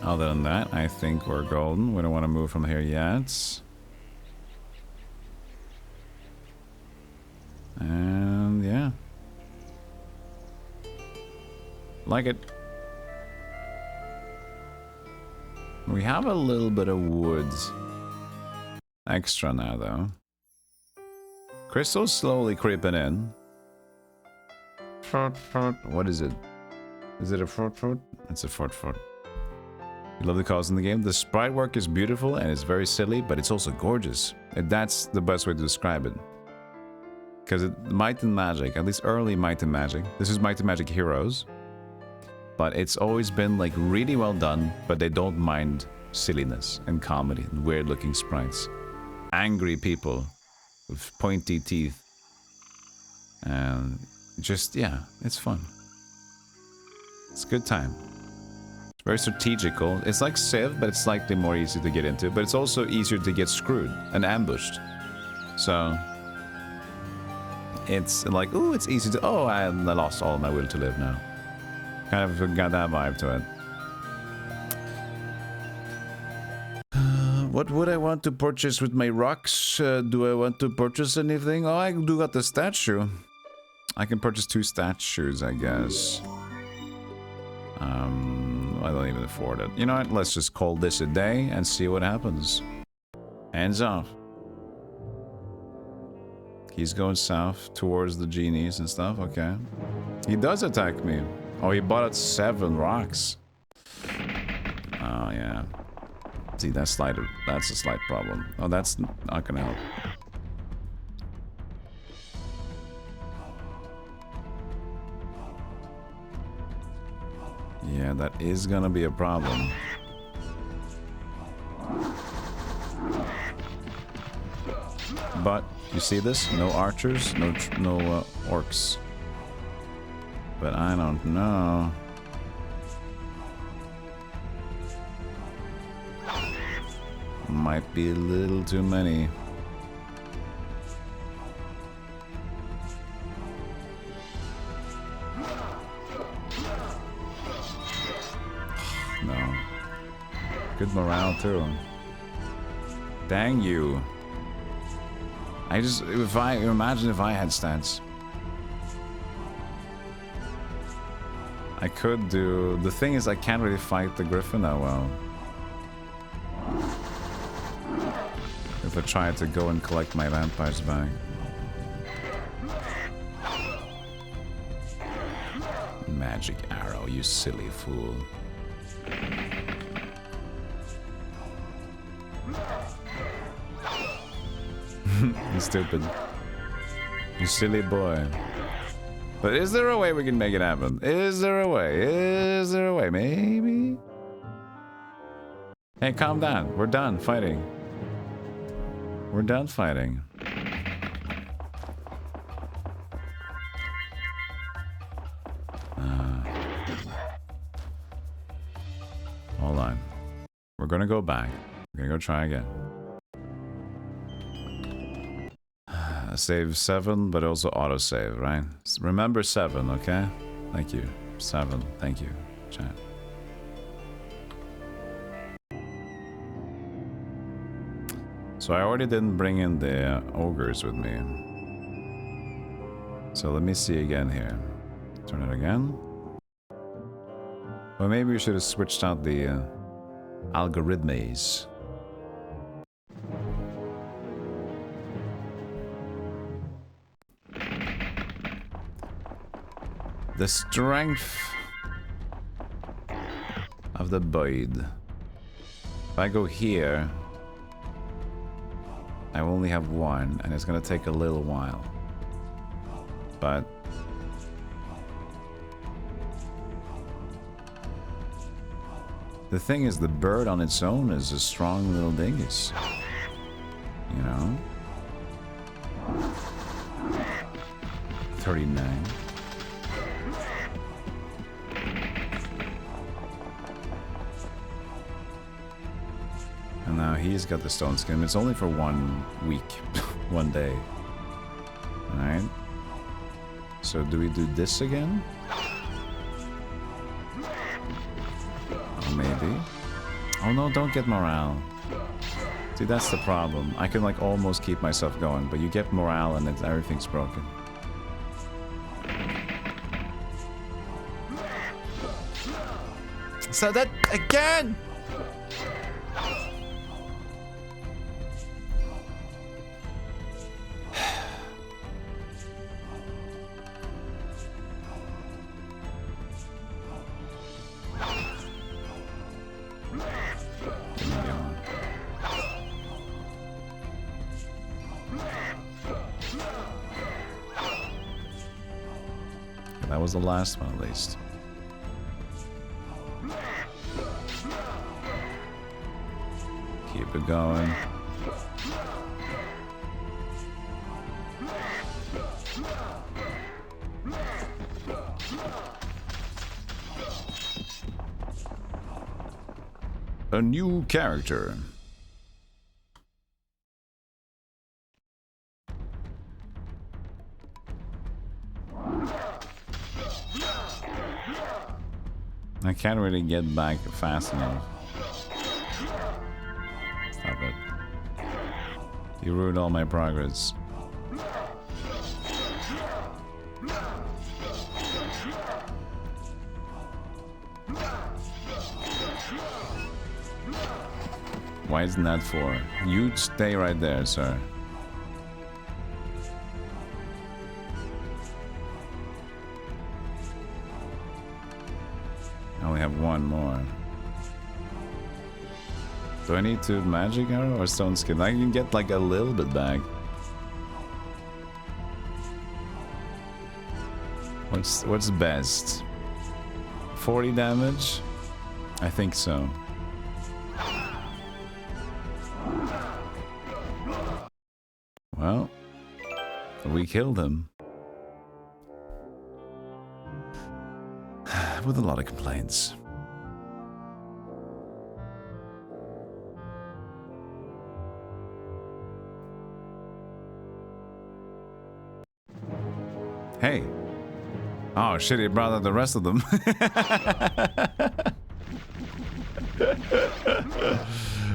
Other than that, I think we're golden. We don't want to move from here yet. And yeah. Like it. We have a little bit of wood extra now, though. Crystal's slowly creeping in. What is it? Is it a fort? It's a fort. You love the cause in the game. The sprite work is beautiful and it's very silly, but it's also gorgeous. And that's the best way to describe it. Because Might and Magic, at least early Might and Magic, this is Might and Magic Heroes. But it's always been like really well done, but they don't mind silliness and comedy and weird looking sprites. Angry people with pointy teeth. And just, yeah, it's fun. It's a good time. It's very strategical. It's like Civ, but it's slightly more easy to get into. But it's also easier to get screwed and ambushed. So, it's like, ooh, it's easy to, oh, I lost all my will to live now. Kind of got that vibe to it. What would I want to purchase with my rocks? Do I want to purchase anything? Oh, I do got the statue. I can purchase 2 statues, I guess. I don't even afford it. You know what? Let's just call this a day and see what happens. Hands off. He's going south towards the genies and stuff. Okay. He does attack me. Oh, he bought 7 rocks. Oh, yeah. See, that's a slight problem. Oh, that's not gonna help. Yeah, that is gonna be a problem. But you see this? No archers, no orcs. But I don't know. Might be a little too many. No. Good morale too. Dang you. Imagine if I had stats. I could do... The thing is, I can't really fight the griffin that well. If I try to go and collect my vampires back. Magic arrow, you silly fool. You stupid. You silly boy. But is there a way we can make it happen? Is there a way? Is there a way? Maybe? Hey, calm down. We're done fighting. We're done fighting. Hold on. We're gonna go back. We're gonna go try again. Save 7, but also autosave, right? Remember 7, okay? Thank you. 7, thank you, chat. So I already didn't bring in the ogres with me. So let me see again here. Turn it again. Well, maybe we should have switched out the algorithms. The strength of the blade. If I go here, I only have 1, and it's gonna take a little while. But the thing is, the bird on its own is a strong little dingus. You know? 39. And now he's got the stone skin. It's only for 1 week. 1 day. Alright. So do we do this again? Or maybe. Oh no, don't get morale. See, that's the problem. I can like almost keep myself going, but you get morale and everything's broken. So that again! That was the last one, at least. Keep it going. A new character. I can't really get back fast enough. Stop it. You ruined all my progress. Why isn't that for? You stay right there, sir. I only have one more. Do I need to magic arrow or stone skin? I can get like a little bit back. What's best? 40 damage? I think so. Well, we killed him. With a lot of complaints. Hey. Oh shit, he brought out the rest of them.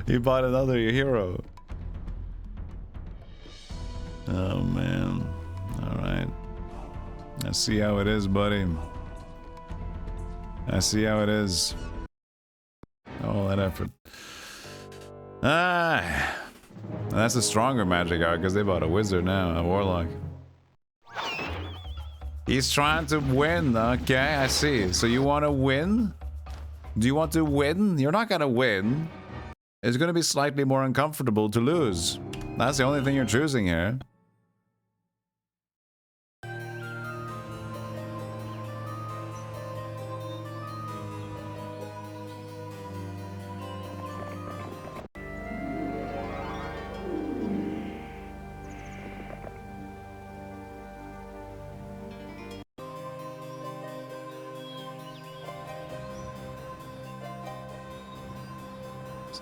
He bought another hero. Oh man. Alright. I see how it is, buddy. I see how it is. All that effort. Ah, that's a stronger magic art because they bought a wizard now, a warlock. He's trying to win. Okay, I see. So you want to win? Do you want to win? You're not gonna win. It's gonna be slightly more uncomfortable to lose. That's the only thing you're choosing here.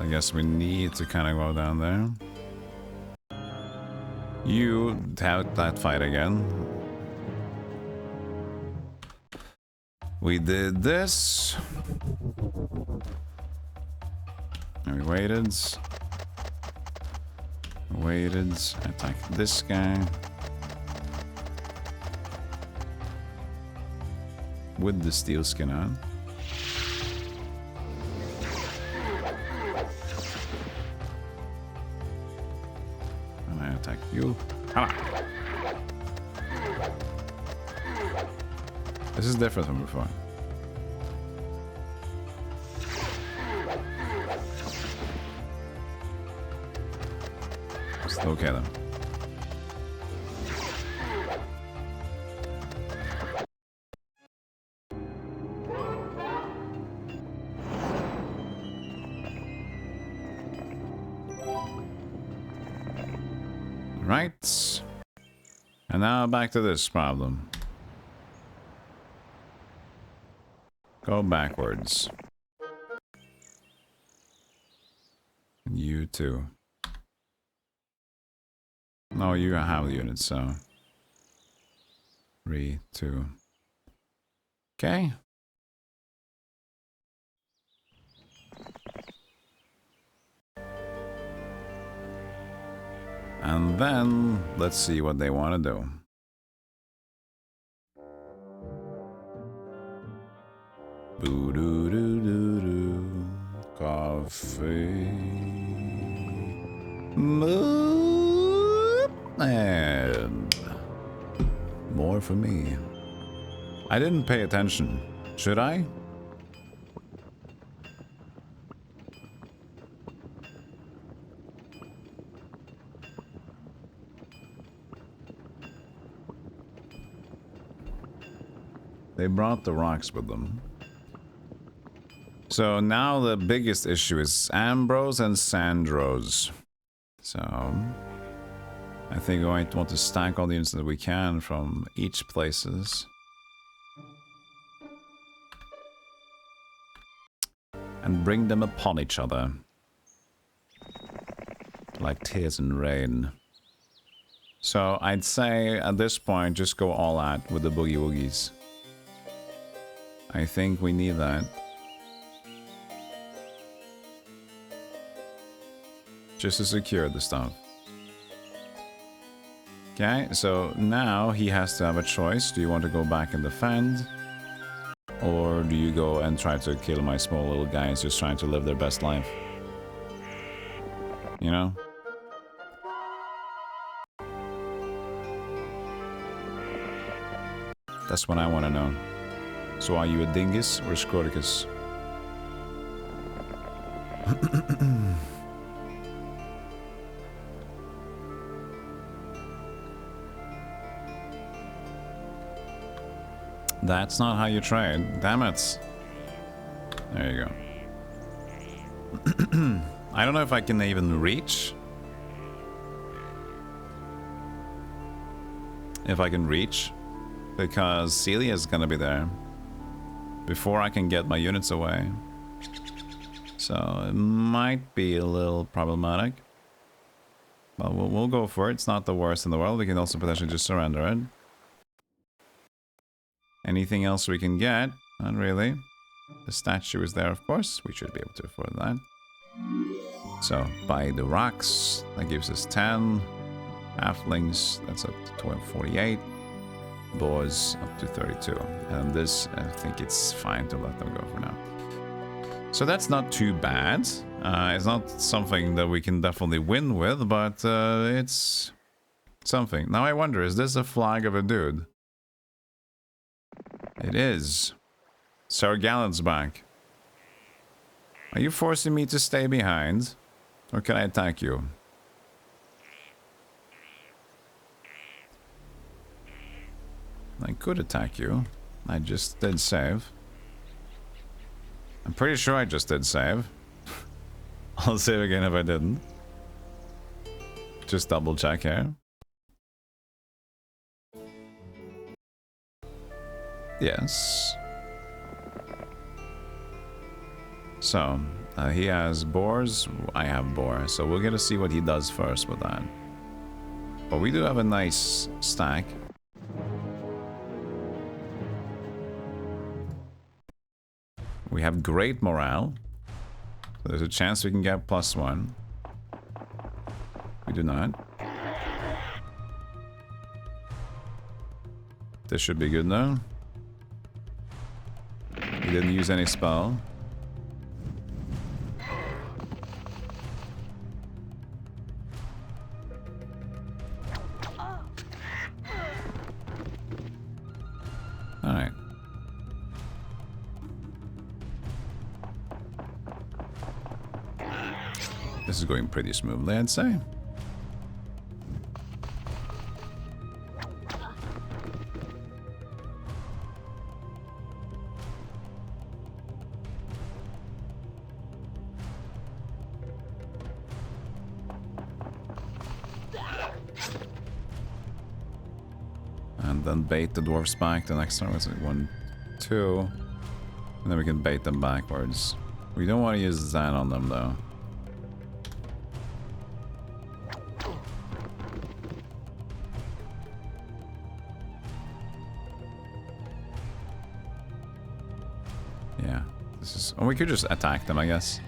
I guess we need to kind of go down there. You have that fight again. We did this. And we waited. Waited. Attack this guy. With the steel skin on. Attack you. Come on. This is different from before. Still kill him. Right. And now back to this problem. Go backwards. You too. No, you have the units, so 3, 2. Okay. And then let's see what they want to do. Boo doo doo doo doo. Coffee. Move. And more for me. I didn't pay attention. Should I? They brought the rocks with them. So now the biggest issue is Ambrose and Sandros. So I think we might want to stack all the units that we can from each places. And bring them upon each other. Like tears and rain. So I'd say at this point just go all out with the boogie woogies. I think we need that. just to secure the stuff. Okay, so now he has to have a choice. Do you want to go back and defend? Or do you go and try to kill my small little guys just trying to live their best life? You know? That's what I want to know. So are you a dingus or a Scroticus? That's not how you trade. Damn it. There you go. I don't know if I can even reach. If I can reach. Because Celia is gonna be there. Before I can get my units away. So it might be a little problematic. But we'll go for it. It's not the worst in the world. We can also potentially just surrender it. Anything else we can get? Not really. The statue is there, of course. We should be able to afford that. So, buy the rocks. That gives us 10. Halflings, that's up to 48. Boars, up to 32. And this, I think it's fine to let them go for now. So that's not too bad. It's not something that we can definitely win with, but it's something. Now I wonder, is this a flag of a dude? It is. Sir Gallant's back. Are you forcing me to stay behind? Or can I attack you? I could attack you. I just did save. I'm pretty sure I just did save. I'll save again if I didn't. Just double check here. Yes. So, he has boars, I have boar, so we're gonna see what he does first with that. But we do have a nice stack. We have great morale. So there's a chance we can get +1. We do not. This should be good now. He didn't use any spell. Alright. This is going pretty smoothly, I'd say. And then bait the dwarves back. The next time was like 1, 2. And then we can bait them backwards. We don't want to use Zan on them though. Yeah. This is... Oh, we could just attack them, I guess.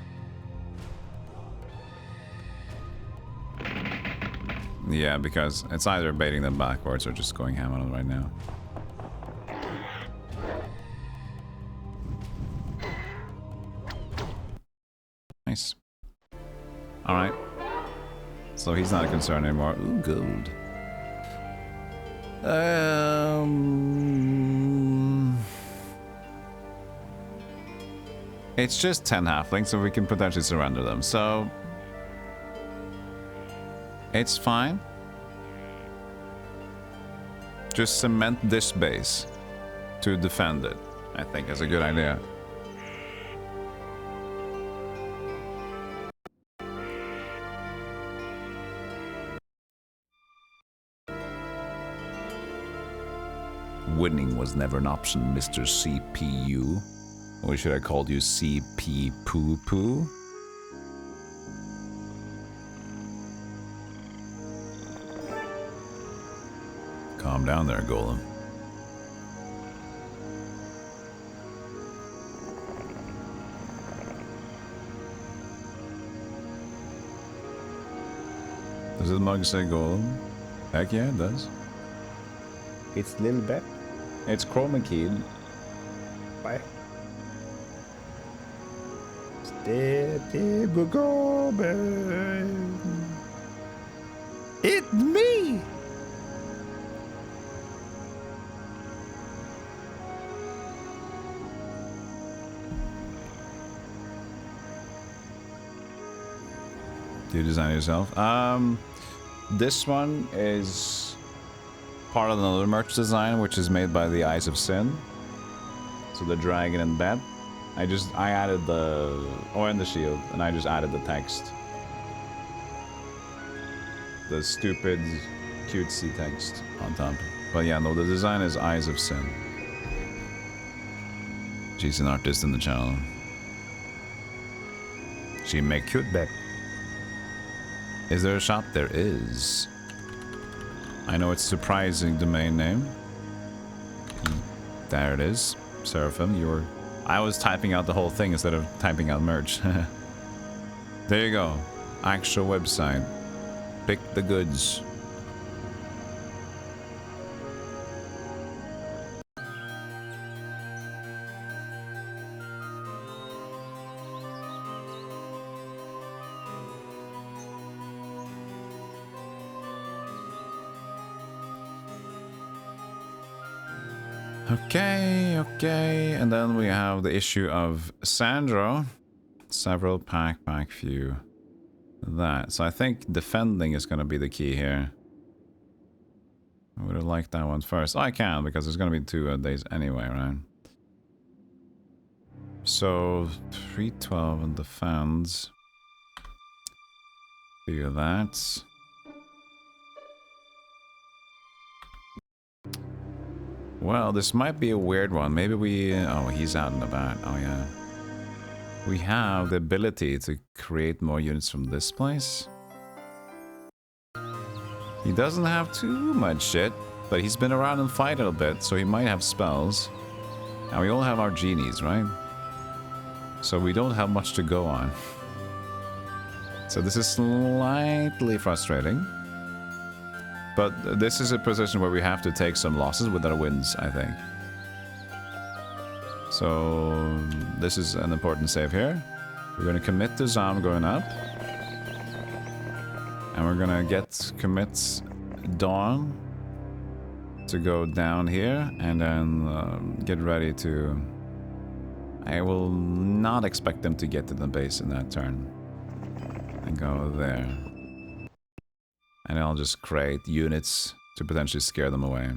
Yeah, because it's either baiting them backwards or just going ham on them right now. Nice. Alright. So he's not a concern anymore. Ooh, gold. It's just 10 halflings, so we can potentially surrender them. So... it's fine. Just cement this base to defend it. I think is a good idea. Winning was never an option, Mr. CPU. Or should I call you CP Poo Poo? Calm down there, Golem. Does the mug say golem? Heck yeah, it does. It's Lil Bep. It's chroma keyed. Bye. Stealthygolem. It's me. Do you design it yourself? This one is part of another merch design, which is made by the Eyes of Sin. So the dragon and bat. I added the, and the shield, and I just added the text. The stupid, cutesy text on top. But yeah, no, the design is Eyes of Sin. She's an artist in the channel. She make cute bet. Is there a shop? There is. I know it's surprising domain name. There it is. Seraphim, I was typing out the whole thing instead of typing out merch. There you go. Actual website. Pick the goods. Okay, and then we have the issue of Sandro. Several pack, few. That. So I think defending is going to be the key here. I would have liked that one first. Oh, I can, because there's going to be 2 days anyway, right? So, 312 and defends. Do that. Well, this might be a weird one. Maybe we... Oh, he's out and about. Oh, yeah. We have the ability to create more units from this place. He doesn't have too much shit, but he's been around and fighted a bit, so he might have spells. And we all have our genies, right? So we don't have much to go on. So this is slightly frustrating. But this is a position where we have to take some losses with our wins, I think. So this is an important save here. We're going to commit to Zam going up. And we're going to commit Dawn to go down here. And then get ready to... I will not expect them to get to the base in that turn. And go there. And I'll just create units to potentially scare them away.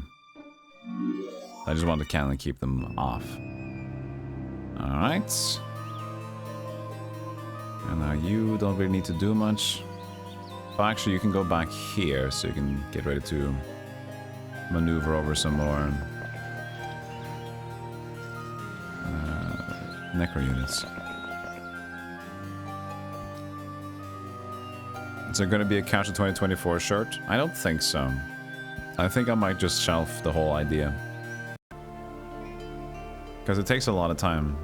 I just want to kind of keep them off. Alright. And now you don't really need to do much. But actually you can go back here so you can get ready to maneuver over some more necro units. Is there going to be a Couch of 2024 shirt? I don't think so. I think I might just shelf the whole idea. Because it takes a lot of time.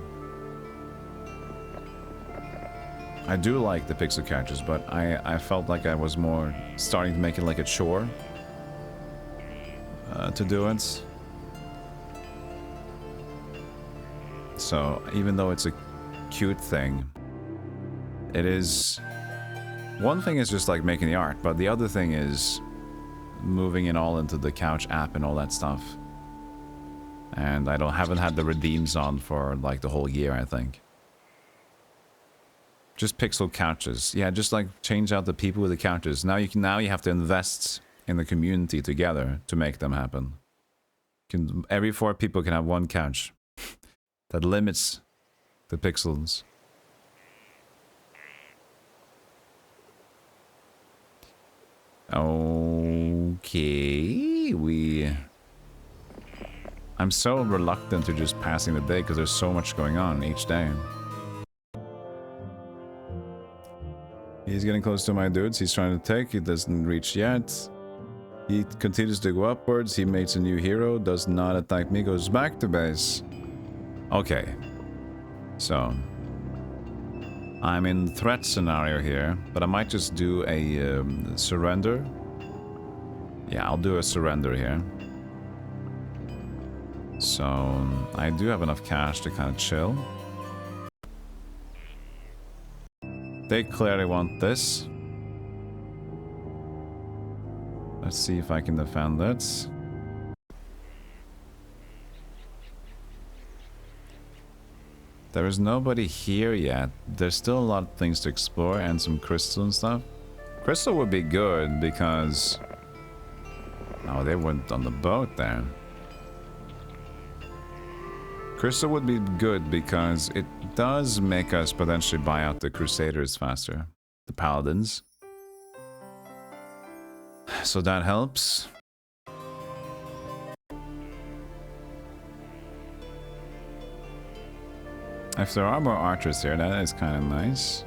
I do like the pixel catches, but I felt like I was more starting to make it like a chore to do it. So even though it's a cute thing, it is... One thing is just like making the art, but the other thing is moving it all into the Couch app and all that stuff. And I haven't had the redeems on for like the whole year, I think. Just pixel couches. Yeah, just like change out the people with the couches. Now you have to invest in the community together to make them happen. Every 4 people can have 1 couch. That limits the pixels. Okay, I'm so reluctant to just passing the day because there's so much going on each day. He's getting close to my dudes. He's trying to take. He doesn't reach yet. He continues to go upwards. He makes a new hero. Does not attack me. Goes back to base. Okay. So. I'm in threat scenario here, but I might just do a surrender. Yeah, I'll do a surrender here. So I do have enough cash to kind of chill. They clearly want this. Let's see if I can defend it. There is nobody here yet. There's still a lot of things to explore and some crystal and stuff. Crystal would be good because... Oh, they went on the boat there. Crystal would be good because it does make us potentially buy out the Crusaders faster. The Paladins. So that helps. If there are more archers here, that is kind of nice.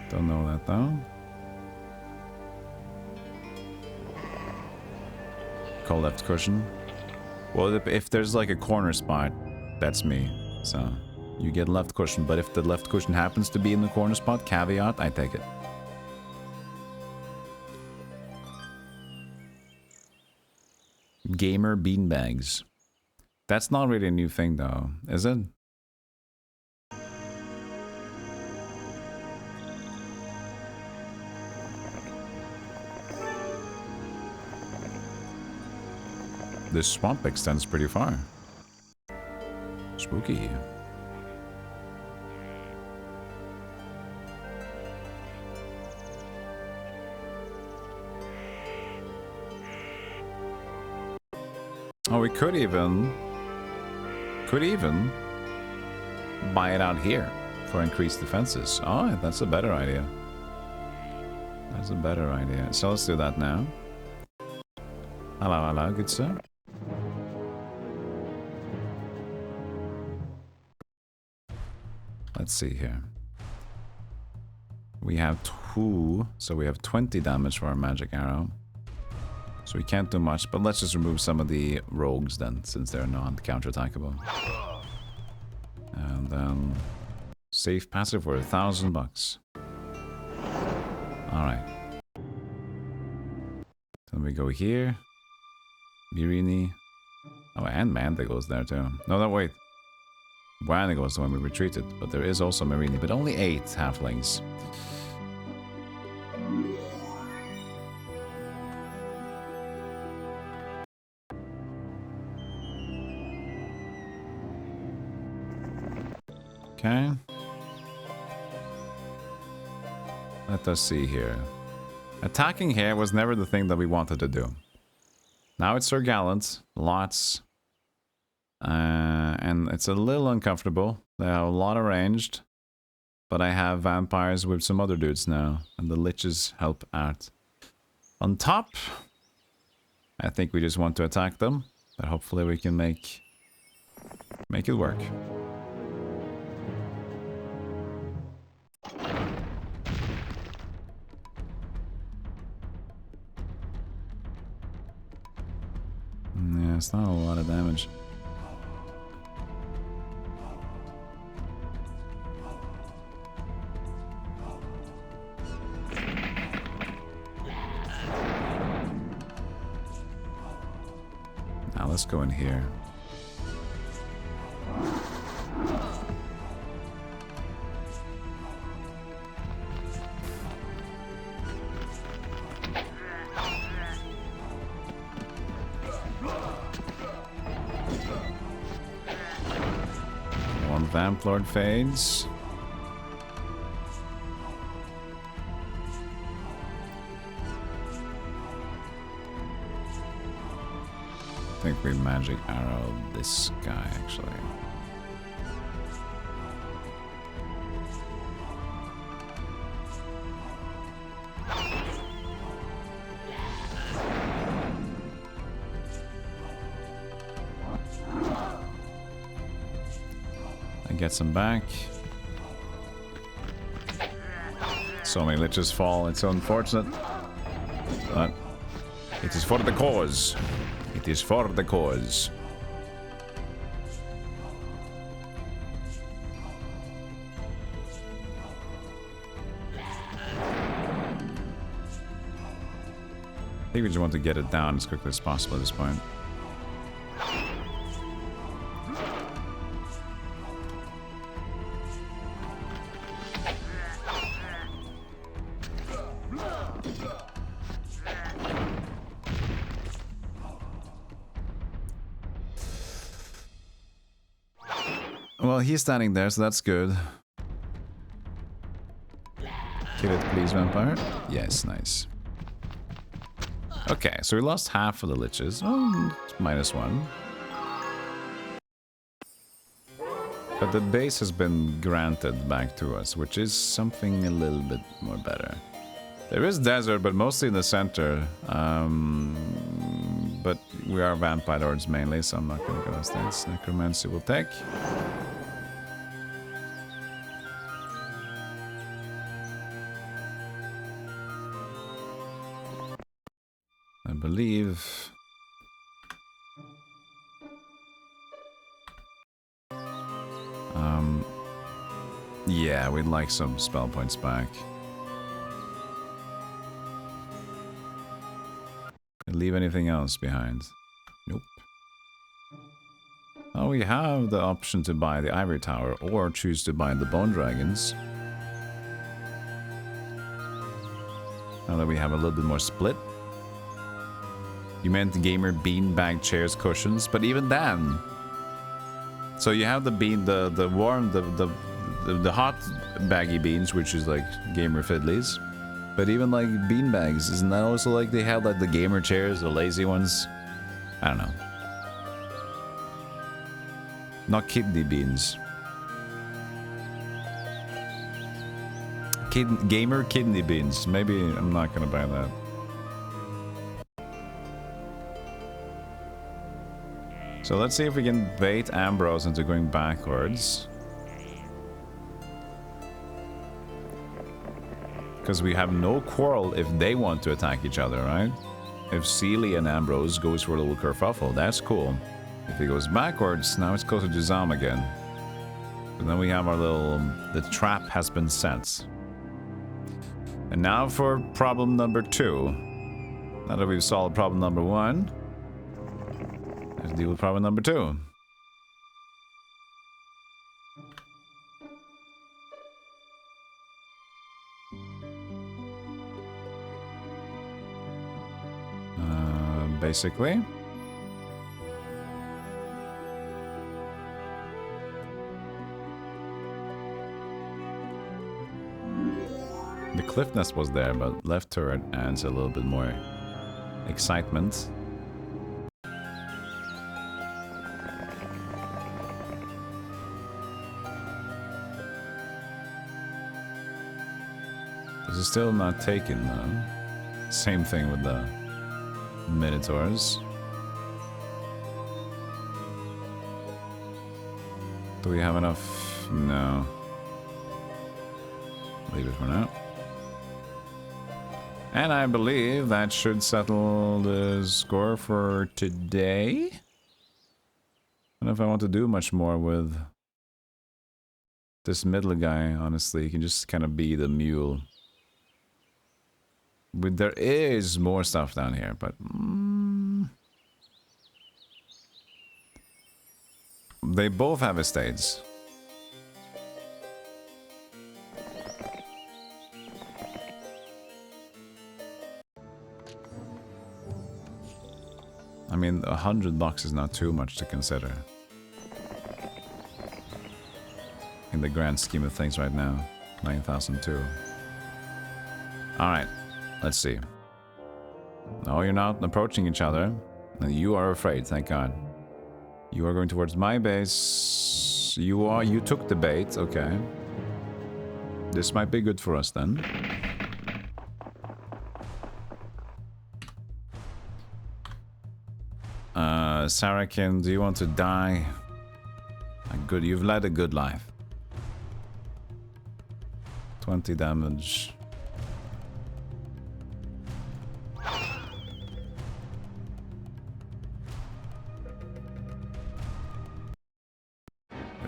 Don't know that though. Call left cushion. Well, if there's like a corner spot, that's me. So you get left cushion, but if the left cushion happens to be in the corner spot, caveat, I take it. Gamer beanbags. That's not really a new thing though, is it? This swamp extends pretty far. Spooky. Oh, we could even buy it out here for increased defenses. Oh, that's a better idea. That's a better idea. So let's do that now. Hello, hello, good sir. Let's see here. We have 2, so we have 20 damage for our magic arrow. So we can't do much, but let's just remove some of the rogues then, since they're non-counterattackable. And then save passive for $1,000. Alright. Then we go here. Mirini. Oh, and Manda goes there too. No, wait. Wanda goes when we retreated, but there is also Marini, but only 8 halflings. Okay. Let us see here. Attacking here was never the thing that we wanted to do. Now it's Sir Gallant, lots. And it's a little uncomfortable. They have a lot arranged. But I have vampires with some other dudes now. And the liches help out. On top, I think we just want to attack them. But hopefully we can make it work. Yeah, it's not a lot of damage. Now let's go in here. One Vamp Lord fades. I think we magic arrow this guy actually. I get some back. So many liches fall, it's unfortunate. But it is for the cause. It is for the cause. think we just want to get it down as quickly as possible at this point. Well, he's standing there, so that's good. Kill it, please, vampire. Yes, nice. Okay, so we lost half of the liches. Oh, -1. But the base has been granted back to us, which is something a little bit more better. There is desert, but mostly in the center. But we are vampire lords mainly, so I'm not going to go stats. Necromancy will take. I believe... yeah, we'd like some spell points back. Leave anything else behind? Nope. Oh, we have the option to buy the Ivory Tower or choose to buy the Bone Dragons. Now that we have a little bit more split. You meant gamer beanbag chairs cushions, but even then. So you have the bean, the warm, the hot baggy beans, which is like gamer fiddlies. But even like beanbags, isn't that also like they have like the gamer chairs, the lazy ones? I don't know. Not kidney beans. Gamer kidney beans. Maybe I'm not gonna buy that. So let's see if we can bait Ambrose into going backwards. Because we have no quarrel if they want to attack each other, right? If Sealy and Ambrose goes for a little kerfuffle, that's cool. If he goes backwards, now it's closer to Zam again. And then we have our little... the trap has been set. And now for problem number 2. Now that we've solved problem number 1, let's deal with problem number 2. Basically. The cliff nest was there, but left turret adds a little bit more excitement. This is still not taken though. Same thing with the Minotaurs. Do we have enough? No. Leave it for now. And I believe that should settle the score for today. I don't know if I want to do much more with this middle guy, honestly. He can just kind of be the mule. But there is more stuff down here, but... they both have estates. I mean, $100 is not too much to consider. In the grand scheme of things right now. 9,002. Alright. Let's see. No, you're not approaching each other. You are afraid, thank God. You are going towards my base. You took the bait, okay. This might be good for us then. Sarakin, do you want to die? Good, you've led a good life. 20 damage.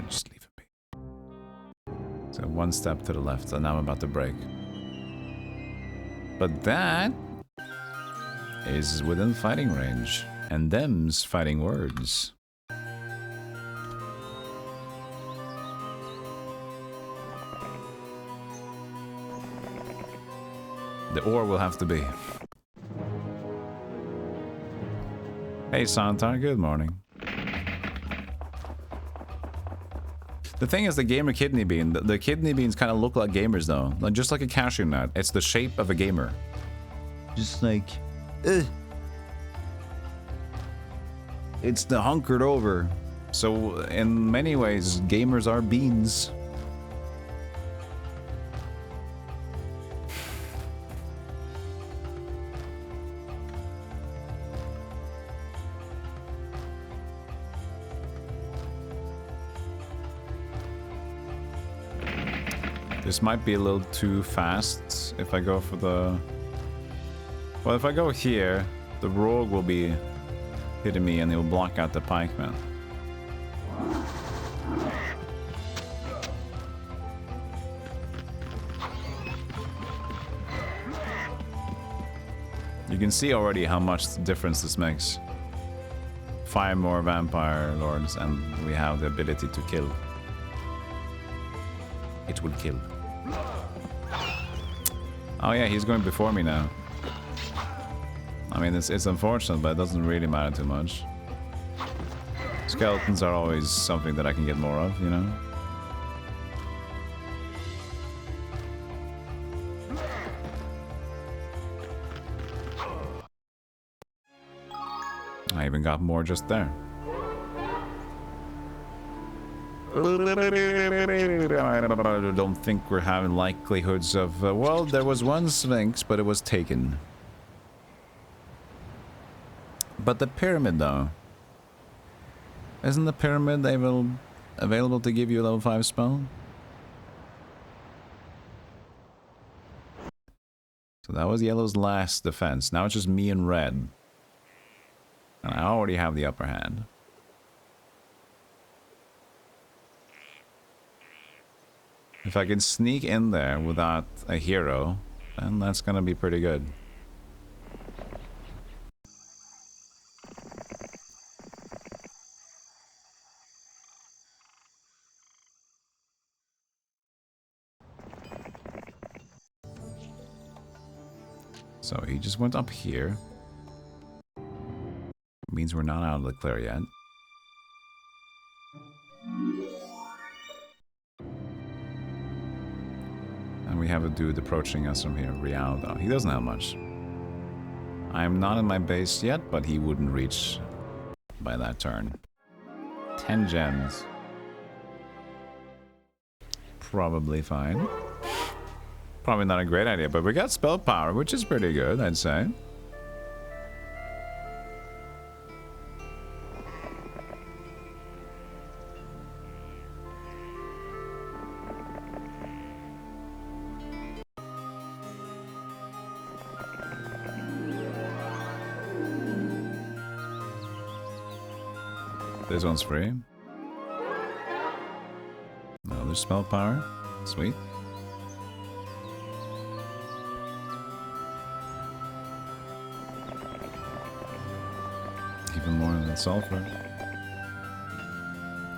Just leave it be. So one step to the left, and now I'm about to break. But that is within fighting range. And them's fighting words. The ore will have to be. Hey Santar, good morning. The thing is the gamer kidney bean. The kidney beans kind of look like gamers though. Like, just like a cashew nut. It's the shape of a gamer. Just like... It's the hunkered over. So in many ways, gamers are beans. This might be a little too fast if I go for the... Well, if I go here, the rogue will be hitting me and he'll block out the pikeman. You can see already how much difference this makes. 5 more vampire lords and we have the ability to kill. It will kill. Oh yeah, he's going before me now. I mean, it's unfortunate, but it doesn't really matter too much. Skeletons are always something that I can get more of, you know? I even got more just there. I don't think we're having likelihoods of... well, there was one Sphinx, but it was taken. But the pyramid, though. Isn't the pyramid available to give you a level 5 spell? So that was yellow's last defense. Now it's just me and red. And I already have the upper hand. If I can sneak in there without a hero, then that's gonna be pretty good. So he just went up here. Means we're not out of the clear yet. And we have a dude approaching us from here, Real, though. He doesn't have much. I'm not in my base yet, but he wouldn't reach by that turn. 10 gems. Probably fine. Probably not a great idea, but we got spell power, which is pretty good, I'd say. This one's free. Another spell power. Sweet. Even more than sulfur.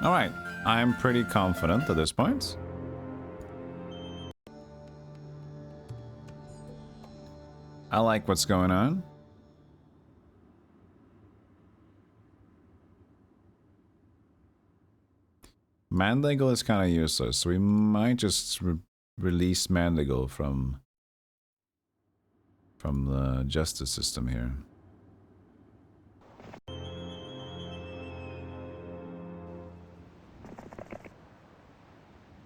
Alright. I'm pretty confident at this point. I like what's going on. Mandigle is kind of useless, so we might just release Mandigle from the justice system here.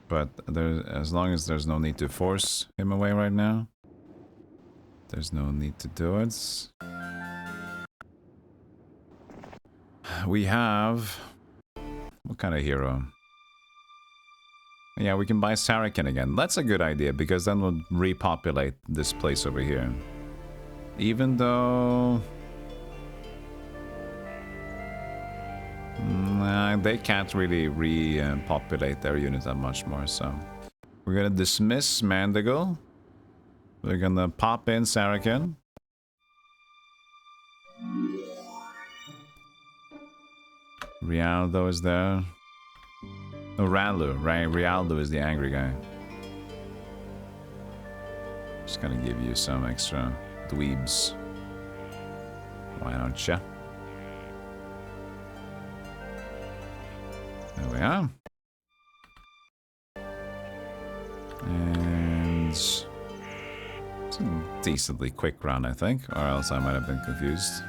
But as long as there's no need to force him away right now, there's no need to do it. We have... what kind of hero? Yeah, we can buy Saracen again. That's a good idea, because then we'll repopulate this place over here. Even though... nah, they can't really repopulate their unit that much more, so... we're gonna dismiss Mandigle. We're gonna pop in Saracen. Rialdo is there. No, Ranlu. Rialdo is the angry guy. Just gonna give you some extra dweebs. Why don't ya? There we are. And it's a decently quick round, I think, or else I might have been confused.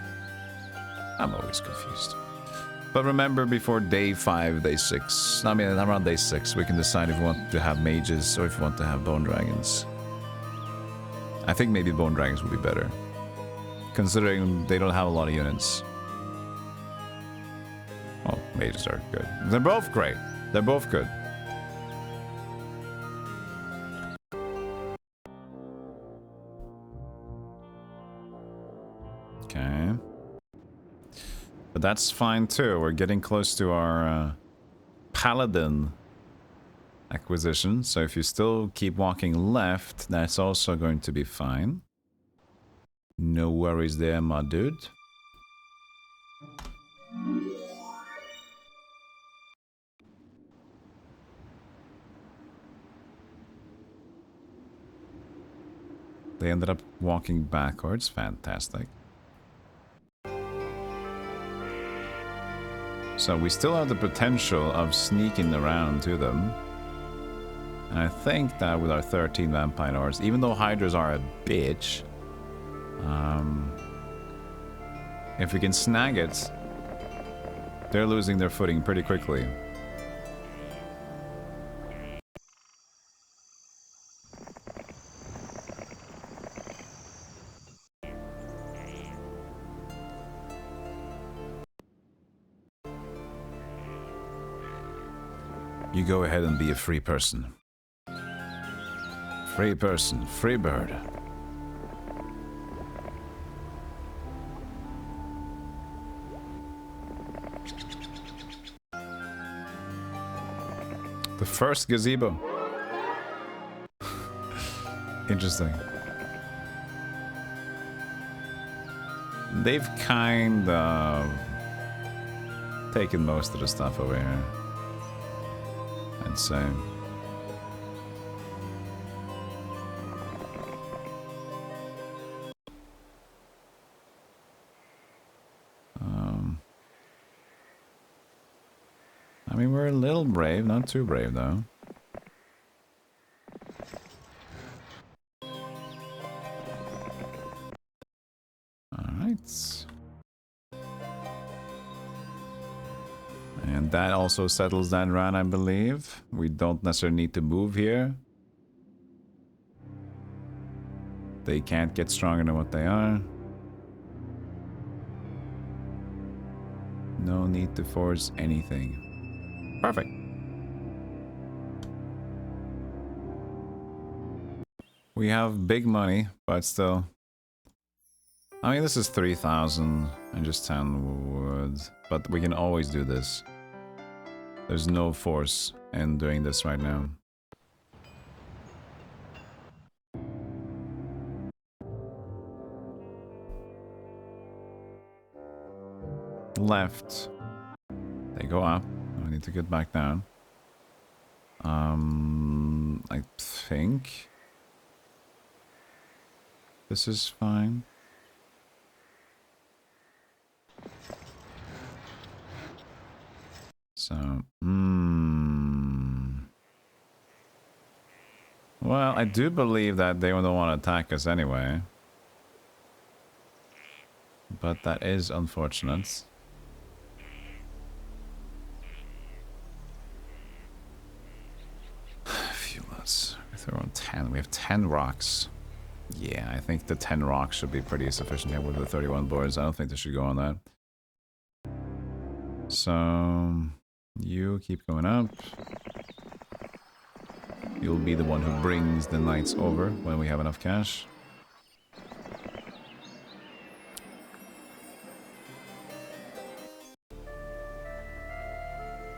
I'm always confused. But remember, before day 5, day 6, I mean, around day 6, we can decide if we want to have mages or if we want to have bone dragons. I think maybe bone dragons would be better, considering they don't have a lot of units. Oh, mages are good. They're both great. They're both good. Okay. But that's fine too. We're getting close to our paladin acquisition. So if you still keep walking left, that's also going to be fine. No worries there, my dude. They ended up walking backwards. Fantastic. So we still have the potential of sneaking around to them. And I think that with our 13 vampires, even though hydras are a bitch, if we can snag it, they're losing their footing pretty quickly. You go ahead and be a free person. Free person, free bird. The first gazebo. Interesting. They've kind of taken most of the stuff over here, I'd say. I mean, we're a little brave, not too brave though. Alright. And that also settles that round, I believe. We don't necessarily need to move here. They can't get stronger than what they are. No need to force anything. Perfect. We have big money, but still. I mean, this is 3,000 and just 10 wood. But we can always do this. There's no force in doing this right now. Left. They go up. I need to get back down. I think this is fine. So, well, I do believe that they don't want to attack us anyway. But that is unfortunate. Let's throw on 10. We have 10 rocks. Yeah, I think the 10 rocks should be pretty sufficient here with the 31 boards. I don't think they should go on that. So, you keep going up. You'll be the one who brings the knights over when we have enough cash.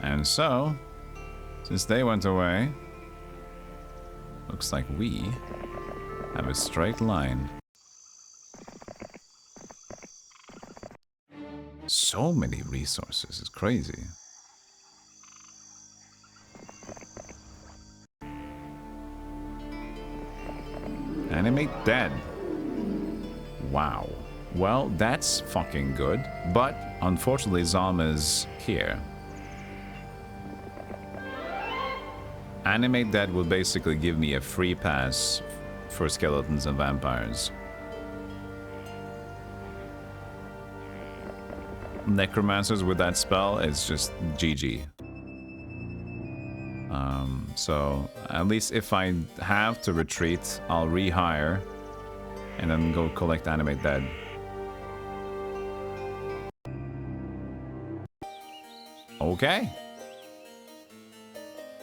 And so, since they went away, looks like we have a straight line. So many resources. It's crazy. Animate dead. Wow. Well, that's fucking good. But unfortunately, Zalm is here. Animate dead will basically give me a free pass for skeletons and vampires. Necromancers with that spell is just GG. So at least if I have to retreat, I'll rehire and then go collect Animate Dead. Okay.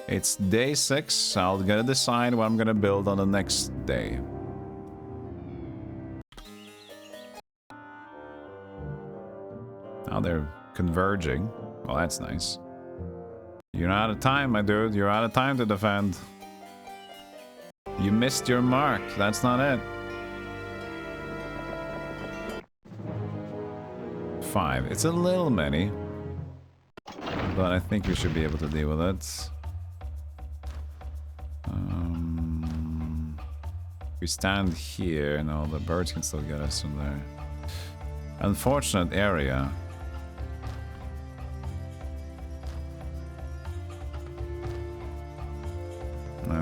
It's day 6, so I'll gotta decide what I'm gonna build on the next day. Now they're converging. Well, that's nice. You're out of time, my dude. You're out of time to defend. You missed your mark. That's not it. 5. It's a little many. But I think we should be able to deal with it. We stand here. No, the birds can still get us from there. Unfortunate area.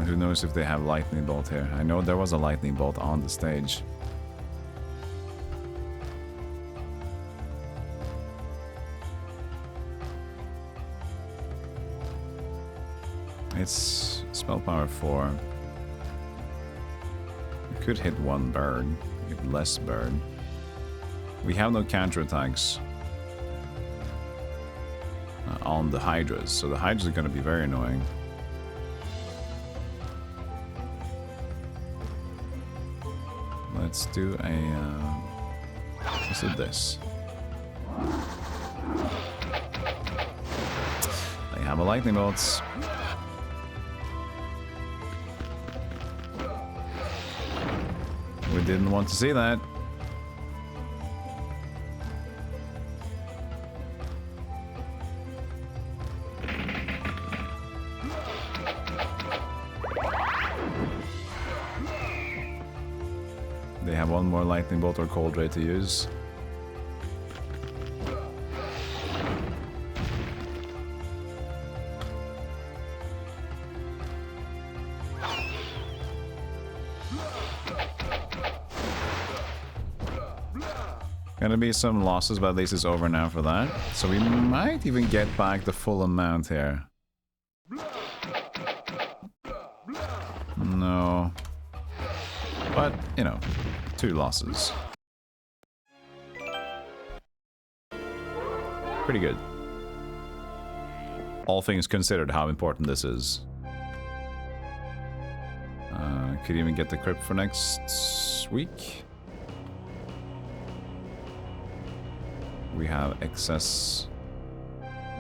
Who knows if they have lightning bolt here. I know there was a lightning bolt on the stage. It's spell power 4. We could hit one bird, hit less bird. We have no counterattacks on the hydras, so the hydras are going to be very annoying. Let's do let's do this. They have a lightning bolts. We didn't want to see that. They have one more lightning bolt or cold ray to use. Gonna be some losses, but at least it's over now for that. So we might even get back the full amount here. No. But, you know, 2 losses. Pretty good. All things considered, how important this is. Could even get the crypt for next week. We have excess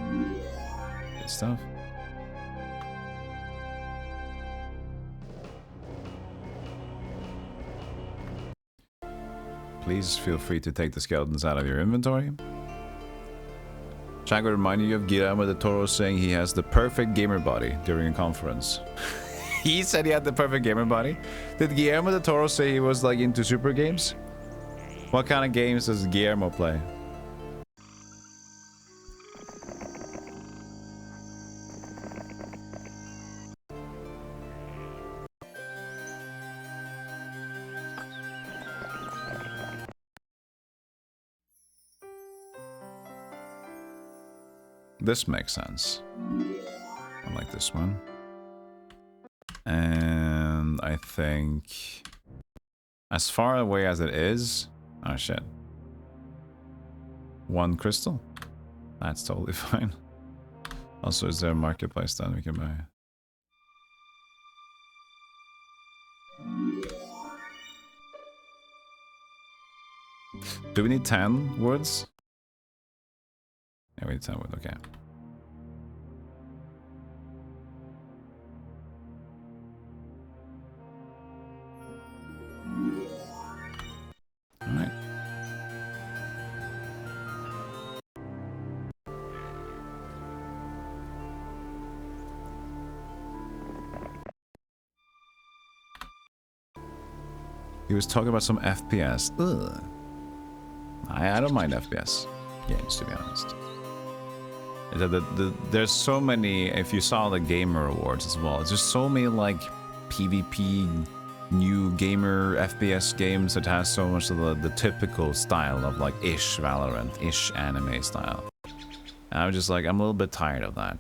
good stuff. Please feel free to take the skeletons out of your inventory. Chago reminded you of Guillermo del Toro saying he has the perfect gamer body during a conference. He said he had the perfect gamer body? Did Guillermo del Toro say he was like into super games? What kind of games does Guillermo play? This makes sense. I like this one. And I think as far away as it is... Oh shit. 1 crystal? That's totally fine. Also, is there a marketplace that we can buy? Do we need 10 woods? Yeah, we need 10 wood, okay. Alright. He was talking about some FPS. Ugh. I don't mind FPS games, to be honest. There's so many, if you saw the Gamer Awards as well, there's just so many like PvP new gamer FPS games that has so much of the typical style of like ish Valorant, ish anime style. And I'm just like, I'm a little bit tired of that.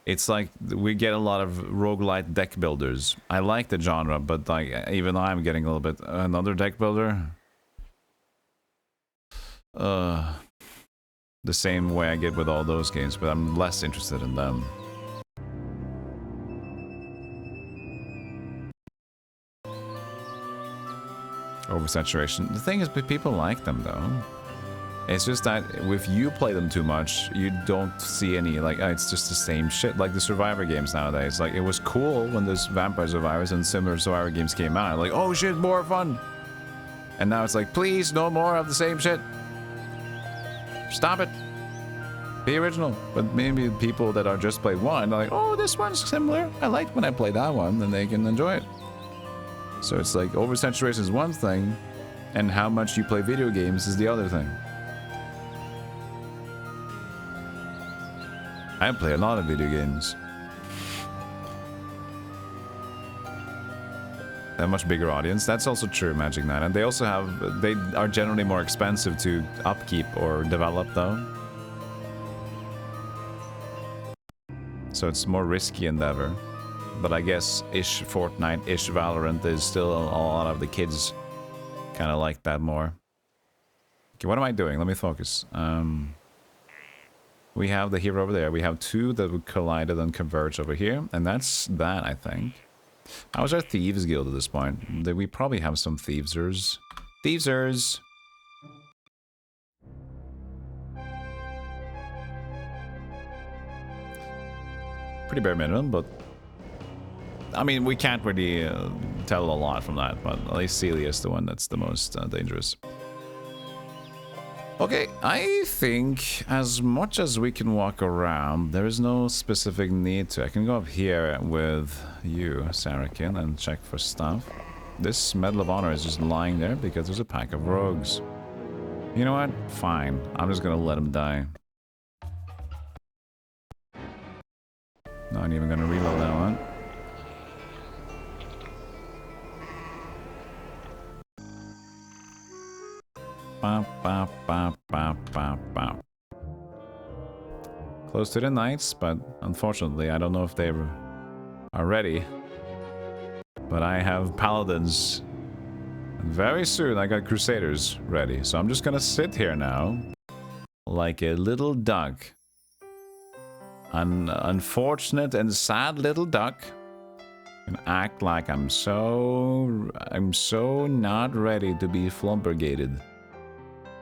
It's like we get a lot of roguelite deck builders. I like the genre, but like even I'm getting a little bit another deck builder. The same way I get with all those games, but I'm less interested in them. Oversaturation. The thing is, people like them though. It's just that if you play them too much, you don't see any, like, it's just the same shit. Like the Survivor games nowadays. Like, it was cool when those Vampire Survivors and similar Survivor games came out. Like, oh shit, more fun! And now it's like, please, no more of the same shit. Stop it. Be original. But maybe people that are just played one are like, oh, this one's similar. I liked when I played that one, then they can enjoy it. So it's like, oversaturation is one thing, and how much you play video games is the other thing. I play a lot of video games. A much bigger audience. That's also true, Magic Knight. And they also have, they are generally more expensive to upkeep or develop though. So it's more risky endeavor. But I guess ish Fortnite, ish Valorant is still a lot of the kids kind of like that more. Okay, what am I doing? Let me focus. We have the hero over there. We have two that would collided and converge over here. And that's that, I think. How's our Thieves Guild at this point? We probably have some Thievesers. Thievesers! Pretty bare minimum, but... I mean, we can't really tell a lot from that, but at least Celia is the one that's the most dangerous. Okay, I think as much as we can walk around, there is no specific need to. I can go up here with you, Sarakin, and check for stuff. This Medal of Honor is just lying there because there's a pack of rogues. You know what? Fine. I'm just gonna let him die. Not even gonna reload that one. Close to the knights, but unfortunately I don't know if they are ready. But I have paladins. And very soon I got crusaders ready. So I'm just gonna sit here now like a little duck. An unfortunate and sad little duck. And act like I'm so not ready to be flumbergated.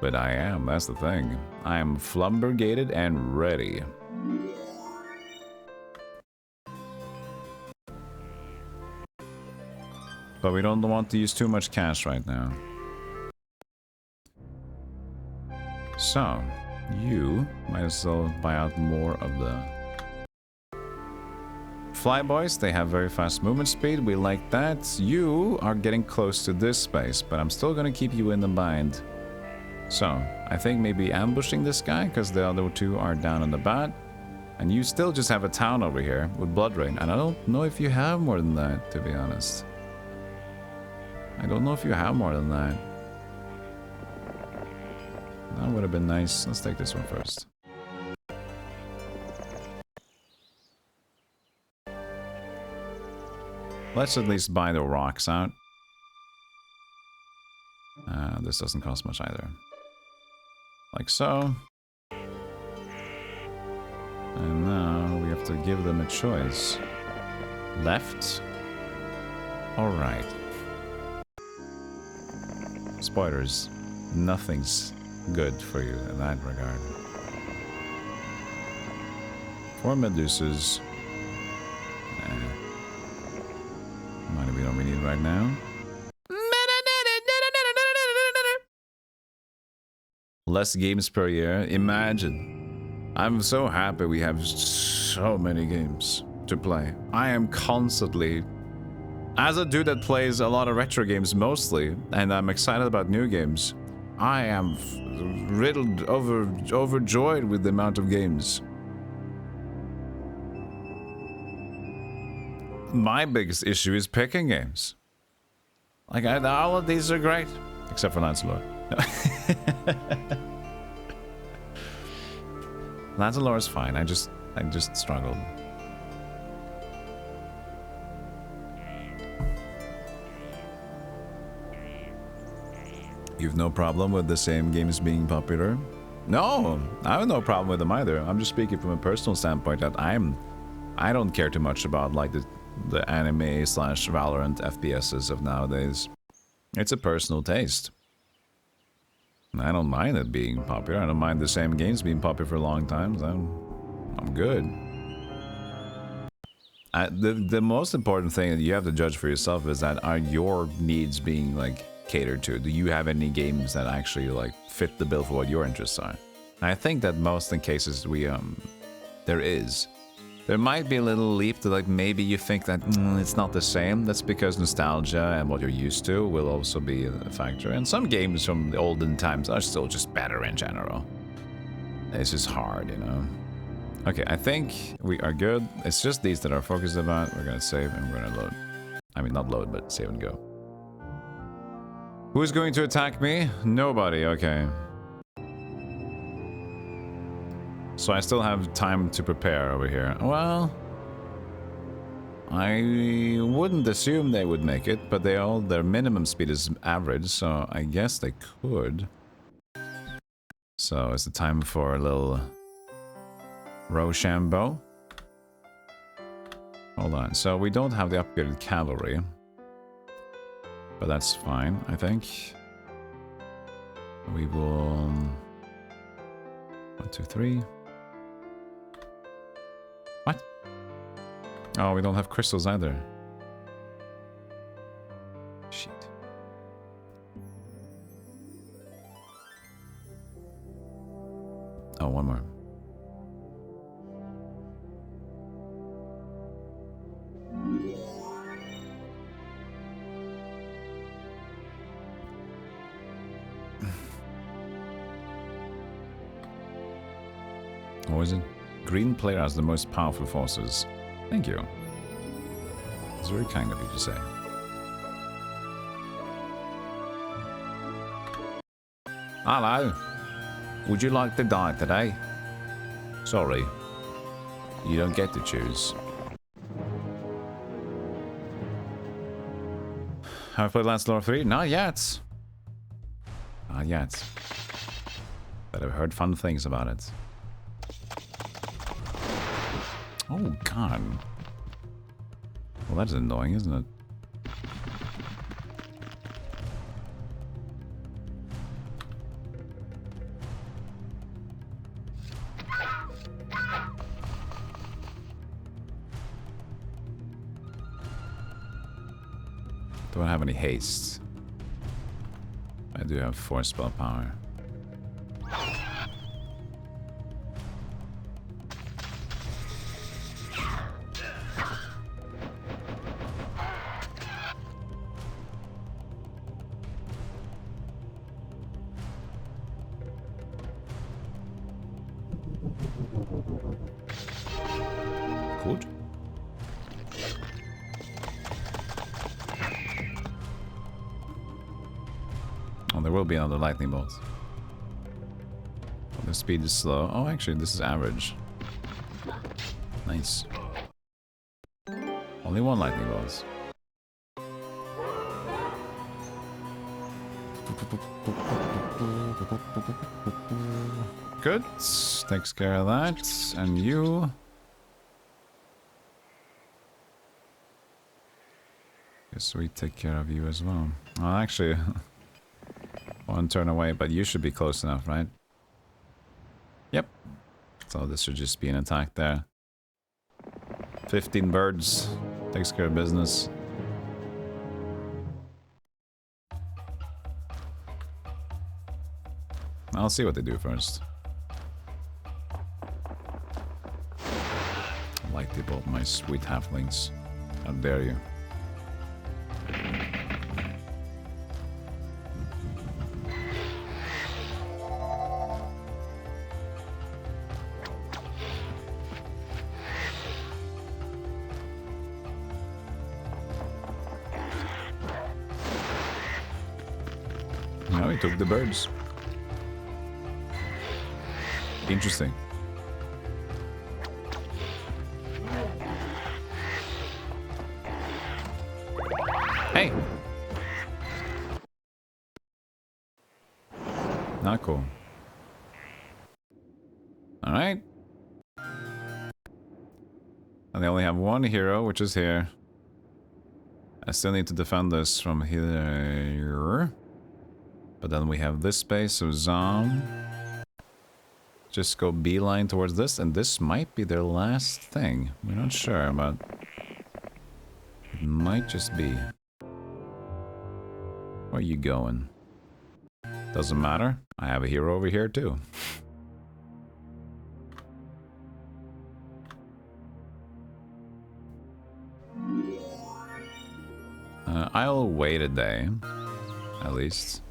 But I am, that's the thing. I am flumbergated and ready. But we don't want to use too much cash right now. So, you might as well buy out more of the Flyboys. They have very fast movement speed. We like that. You are getting close to this space, but I'm still gonna keep you in the bind. So, I think maybe ambushing this guy, because the other two are down on the bat. And you still just have a town over here with Blood Rain. And I don't know if you have more than that, to be honest. I don't know if you have more than that. That would have been nice. Let's take this one first. Let's at least buy the rocks out. This doesn't cost much either. Like so. And now we have to give them a choice. Left or right? Spoilers. Nothing's good for you in that regard. 4 Medusas. Might be what we need right now. Less games per year. Imagine. I'm so happy we have so many games to play. I am constantly As a dude that plays a lot of retro games mostly, and I'm excited about new games, I am riddled, overjoyed with the amount of games. My biggest issue is picking games. Like, all of these are great, except for Lancelot. Lancelot is fine. I just struggled. You've no problem with the same games being popular? No, I have no problem with them either. I'm just speaking from a personal standpoint that I don't care too much about like the anime slash Valorant FPSs of nowadays. It's a personal taste. I don't mind it being popular. I don't mind the same games being popular for a long time. I'm good. The most important thing that you have to judge for yourself is that are your needs being like catered to? Do you have any games that actually like fit the bill for what your interests are? And I think that most in cases there might be a little leap to like maybe you think that it's not the same. That's because nostalgia and what you're used to will also be a factor. And some games from the olden times are still just better in general. It's just hard, you know. Okay, I think we are good. It's just these that are focused about. We're gonna save and we're gonna load. I mean, not load, but save and go. Who's going to attack me? Nobody, okay. So I still have time to prepare over here. Well, I wouldn't assume they would make it, but their minimum speed is average, so I guess they could. So it's the time for a little Rochambeau. Hold on, so we don't have the upgraded cavalry. But that's fine, I think. We will... 1, 2, 3. What? Oh, we don't have crystals either. Shit. Oh, one more. What was it? Green player has the most powerful forces. Thank you. It's very kind of you to say. Hello. Would you like to die today? Sorry. You don't get to choose. Have I played Lancelot 3? Not yet. Not yet. But I've heard fun things about it. Oh, God. Well, that's annoying, isn't it? Don't have any haste. I do have 4 spell power. Good. Oh, there will be another lightning bolt. Oh, the speed is slow. Oh, actually, this is average. Nice. Only 1 lightning bolt. Good. Takes care of that. And you... Guess we take care of you as well. Well, actually... 1 turn away, but you should be close enough, right? Yep. So this should just be an attack there. 15 birds. Takes care of business. I'll see what they do first. Lightning bolt my sweet halflings. How dare you. took the birds. Interesting. Hey! Not cool. Alright. And they only have one hero, which is here. I still need to defend this from here. But then we have this space, so Zom. Just go beeline towards this, and this might be their last thing. We're not sure, but it might just be. Where are you going? Doesn't matter. I have a hero over here too. I'll wait a day, at least.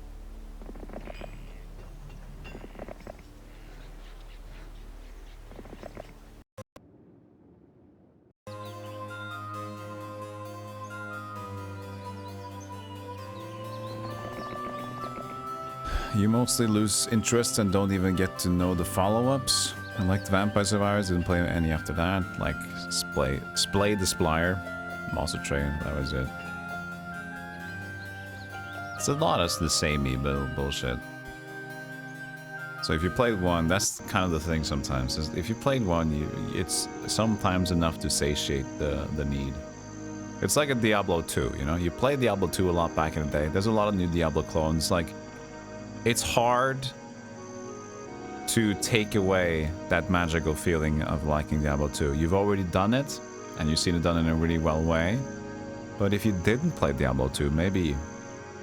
You mostly lose interest and don't even get to know the follow-ups. I liked Vampire Survivors, didn't play any after that. Like Splay the Splyer, Monster Train, that was it. It's a lot of the samey bullshit. So if you played one, that's kind of the thing sometimes. Is if you played one, it's sometimes enough to satiate the need. It's like a Diablo 2, you know? You played Diablo 2 a lot back in the day. There's a lot of new Diablo clones. Like, it's hard to take away that magical feeling of liking Diablo 2. You've already done it, and you've seen it done in a really well way. But if you didn't play Diablo 2, maybe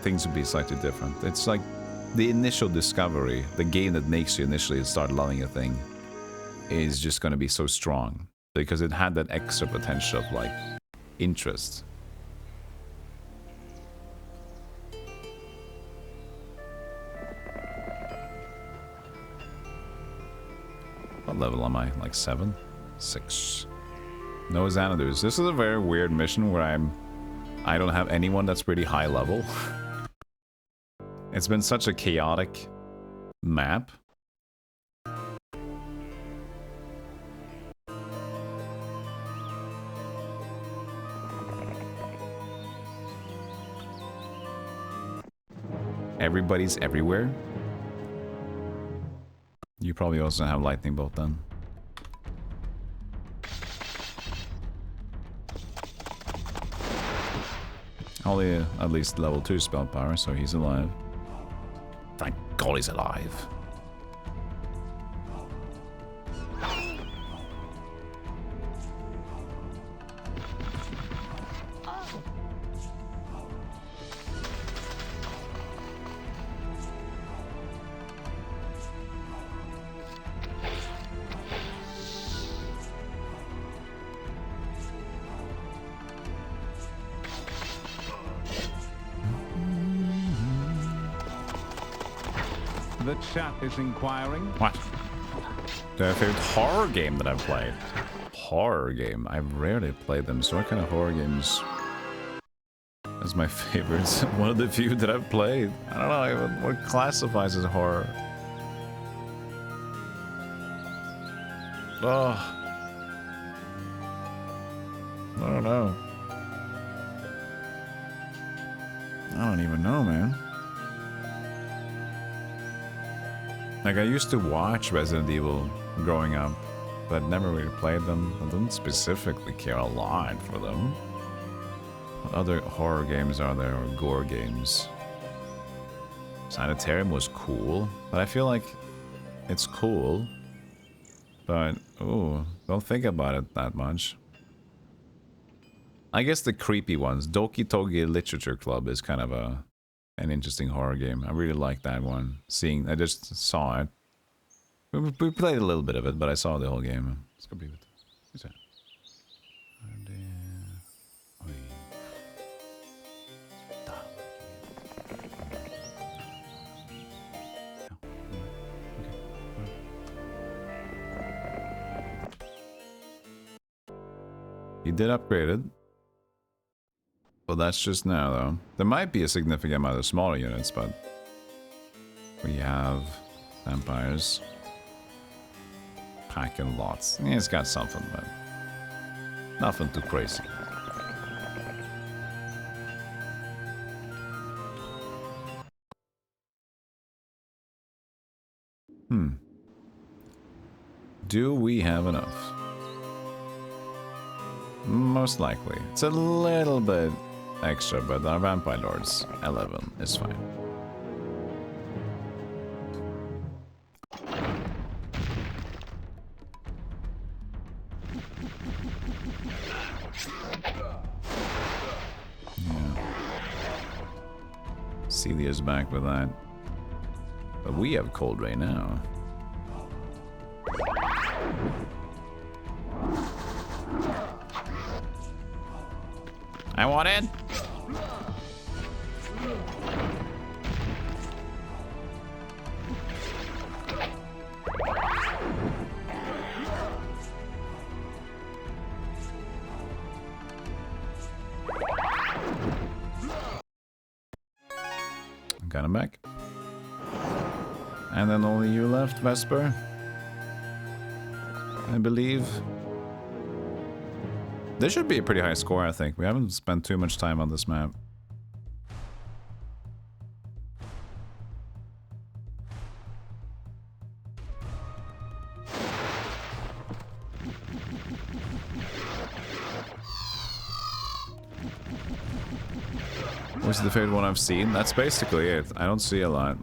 things would be slightly different. It's like the initial discovery, the game that makes you initially start loving a thing, is just going to be so strong. Because it had that extra potential of, like, interest. What level am I? Like 7? 6. No Xanadus. This is a very weird mission where I don't have anyone that's pretty high level. It's been such a chaotic map. Everybody's everywhere. You probably also have lightning bolt then. Only at least level 2 spell power, so he's alive. Thank God he's alive. The chat is inquiring. What? The favorite horror game that I've played. Horror game. I've rarely played them, so what kind of horror games is my favorite? One of the few that I've played. I don't know what classifies as horror. Oh. I don't know. I don't even know, man. Like, I used to watch Resident Evil growing up, but never really played them. I didn't specifically care a lot for them. What other horror games are there, or gore games? Sanitarium was cool, but I feel like it's cool, but, ooh, don't think about it that much. I guess the creepy ones. Doki Togi Literature Club is kind of an interesting horror game. I really like that one. I just saw it. We played a little bit of it, but I saw the whole game. Let's go be with it. Who's that? He did upgrade it. Well, that's just now, though. There might be a significant amount of smaller units, but We have vampires. Packing lots. Yeah, it's got something, but nothing too crazy. Do we have enough? Most likely. It's a little bit extra, but our vampire lords 11 is fine. Celia's back with that. But we have Cold Ray now. I want it. Got him back. And then only you left, Vesper. I believe. This should be a pretty high score, I think. We haven't spent too much time on this map. Which is the favorite one I've seen? That's basically it. I don't see a lot.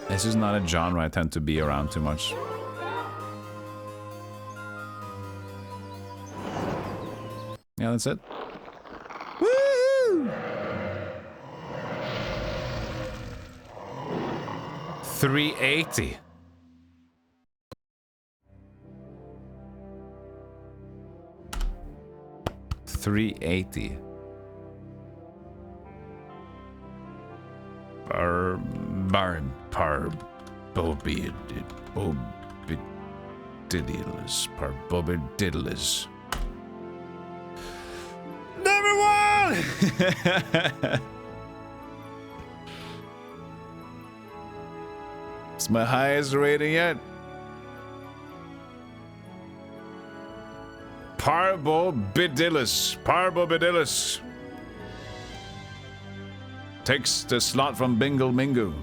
This is not a genre I tend to be around too much. Yeah, that's it. Woo! 380. $380. Parbobididdlers. Number one! It's my highest rating yet. Parbobididdlers. Takes the slot from Bingle Mingo.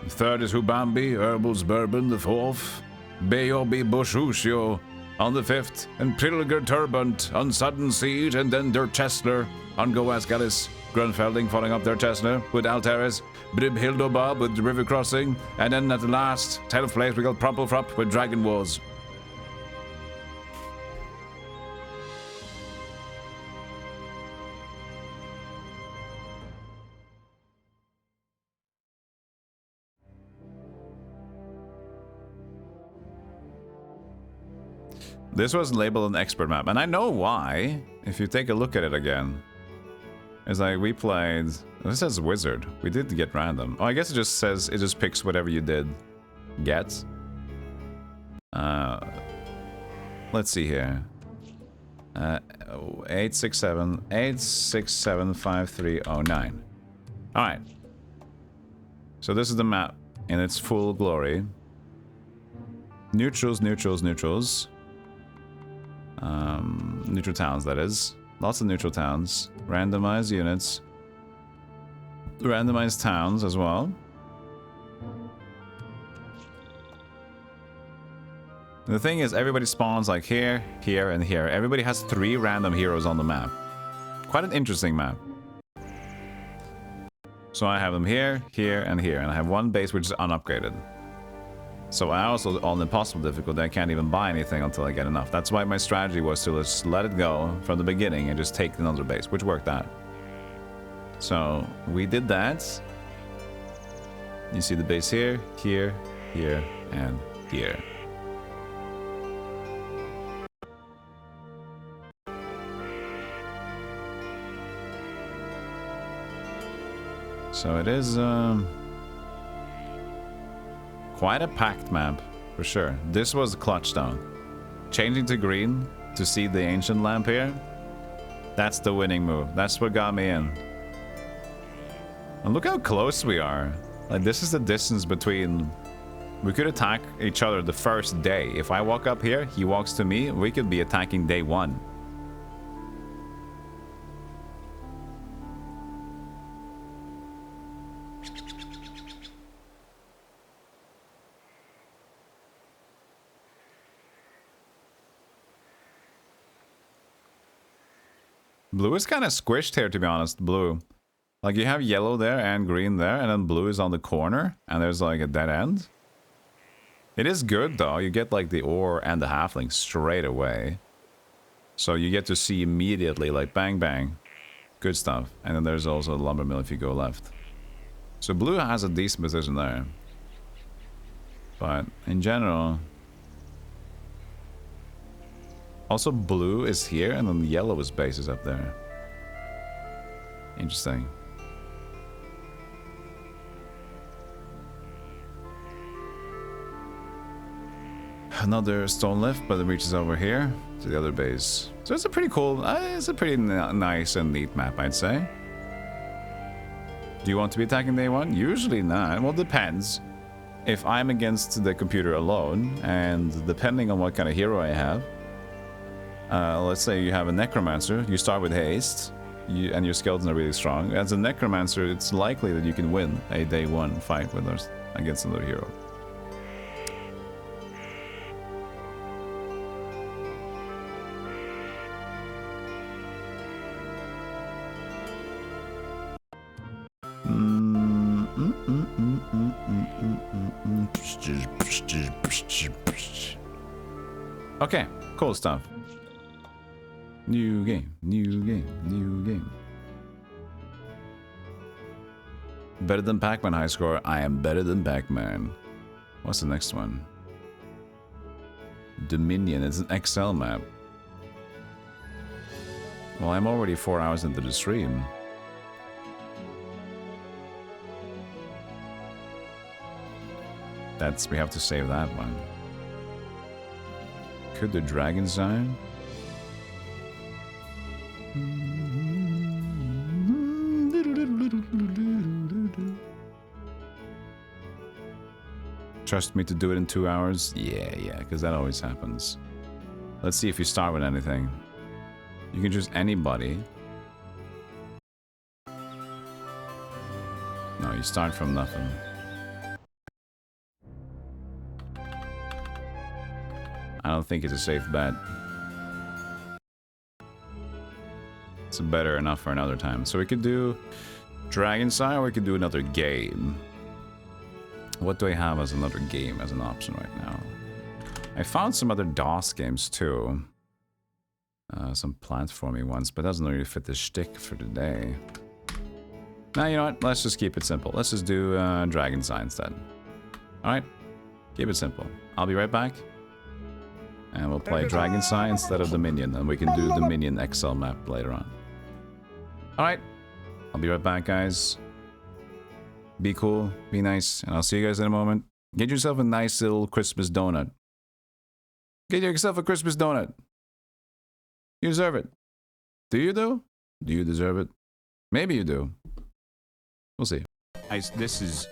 The third is Hubambi, Herbal's Bourbon, the fourth. Bayobi Bushusio on the fifth. And Prilger Turbant on Sudden Seed, and then Der Chesler on Goas Gallis. Grunfelding following up Der Chesler with Alteris. Brib Hildobob with River Crossing. And then at the last, 10th place, we got Prumplefrup with Dragon Wars. This was labeled an expert map, and I know why. If you take a look at it again, it's like we played. This says wizard. We did get random. Oh, I guess it just says it just picks whatever you did get. Let's see here. 8675309. All right. So this is the map in its full glory. Neutrals. Neutral towns, that is. Lots of neutral towns. Randomized units. Randomized towns as well. And the thing is, everybody spawns like here, here, and here. Everybody has 3 random heroes on the map. Quite an interesting map. So I have them here, here, and here. And I have one base which is unupgraded. So I also, on impossible difficulty, I can't even buy anything until I get enough. That's why my strategy was to just let it go from the beginning and just take another base, which worked out. So we did that. You see the base here, here, here, and here. So it is quite a packed map, for sure. This was clutch down. Changing to green to see the ancient lamp here. That's the winning move. That's what got me in. And look how close we are. Like, this is the distance between... We could attack each other the first day. If I walk up here, he walks to me, we could be attacking day 1. Blue is kind of squished here, to be honest. Blue. Like, you have yellow there and green there, and then blue is on the corner, and there's like a dead end. It is good, though. You get like the ore and the halfling straight away. So you get to see immediately, like, bang, bang. Good stuff. And then there's also a lumber mill if you go left. So blue has a decent position there. But in general... Also, blue is here, and then yellow's base is up there. Interesting. Another stone lift, but it reaches over here to the other base. So it's a pretty cool, it's a pretty nice and neat map, I'd say. Do you want to be attacking day 1? Usually not. Well, depends. If I'm against the computer alone, and depending on what kind of hero I have, let's say you have a necromancer, you start with haste, and your skeletons are really strong. As a necromancer, it's likely that you can win a day 1 fight with us against another hero. Okay, cool stuff. New game, new game, new game. Better than Pac-Man high score. I am better than Pac-Man. What's the next one? Dominion. It's an XL map. Well, I'm already 4 hours into the stream. We have to save that one. Could the Dragon Sign? Trust me to do it in 2 hours? Yeah, because that always happens. Let's see if you start with anything. You can choose anybody. No, you start from nothing. I don't think it's a safe bet. It's better enough for another time. So we could do Dragon Sign, or we could do another game. What do I have as another game as an option right now? I found some other DOS games too. Some platforming ones, but it doesn't really fit the shtick for today. Now, you know what? Let's just keep it simple. Let's just do Dragon Sign instead. Alright? Keep it simple. I'll be right back. And we'll play Dragon Sign instead of Dominion, and we can do Dominion XL map later on. Alright, I'll be right back, guys. Be cool, be nice, and I'll see you guys in a moment. Get yourself a nice little Christmas donut. Get yourself a Christmas donut. You deserve it. Do you, though? Do you deserve it? Maybe you do. We'll see. This is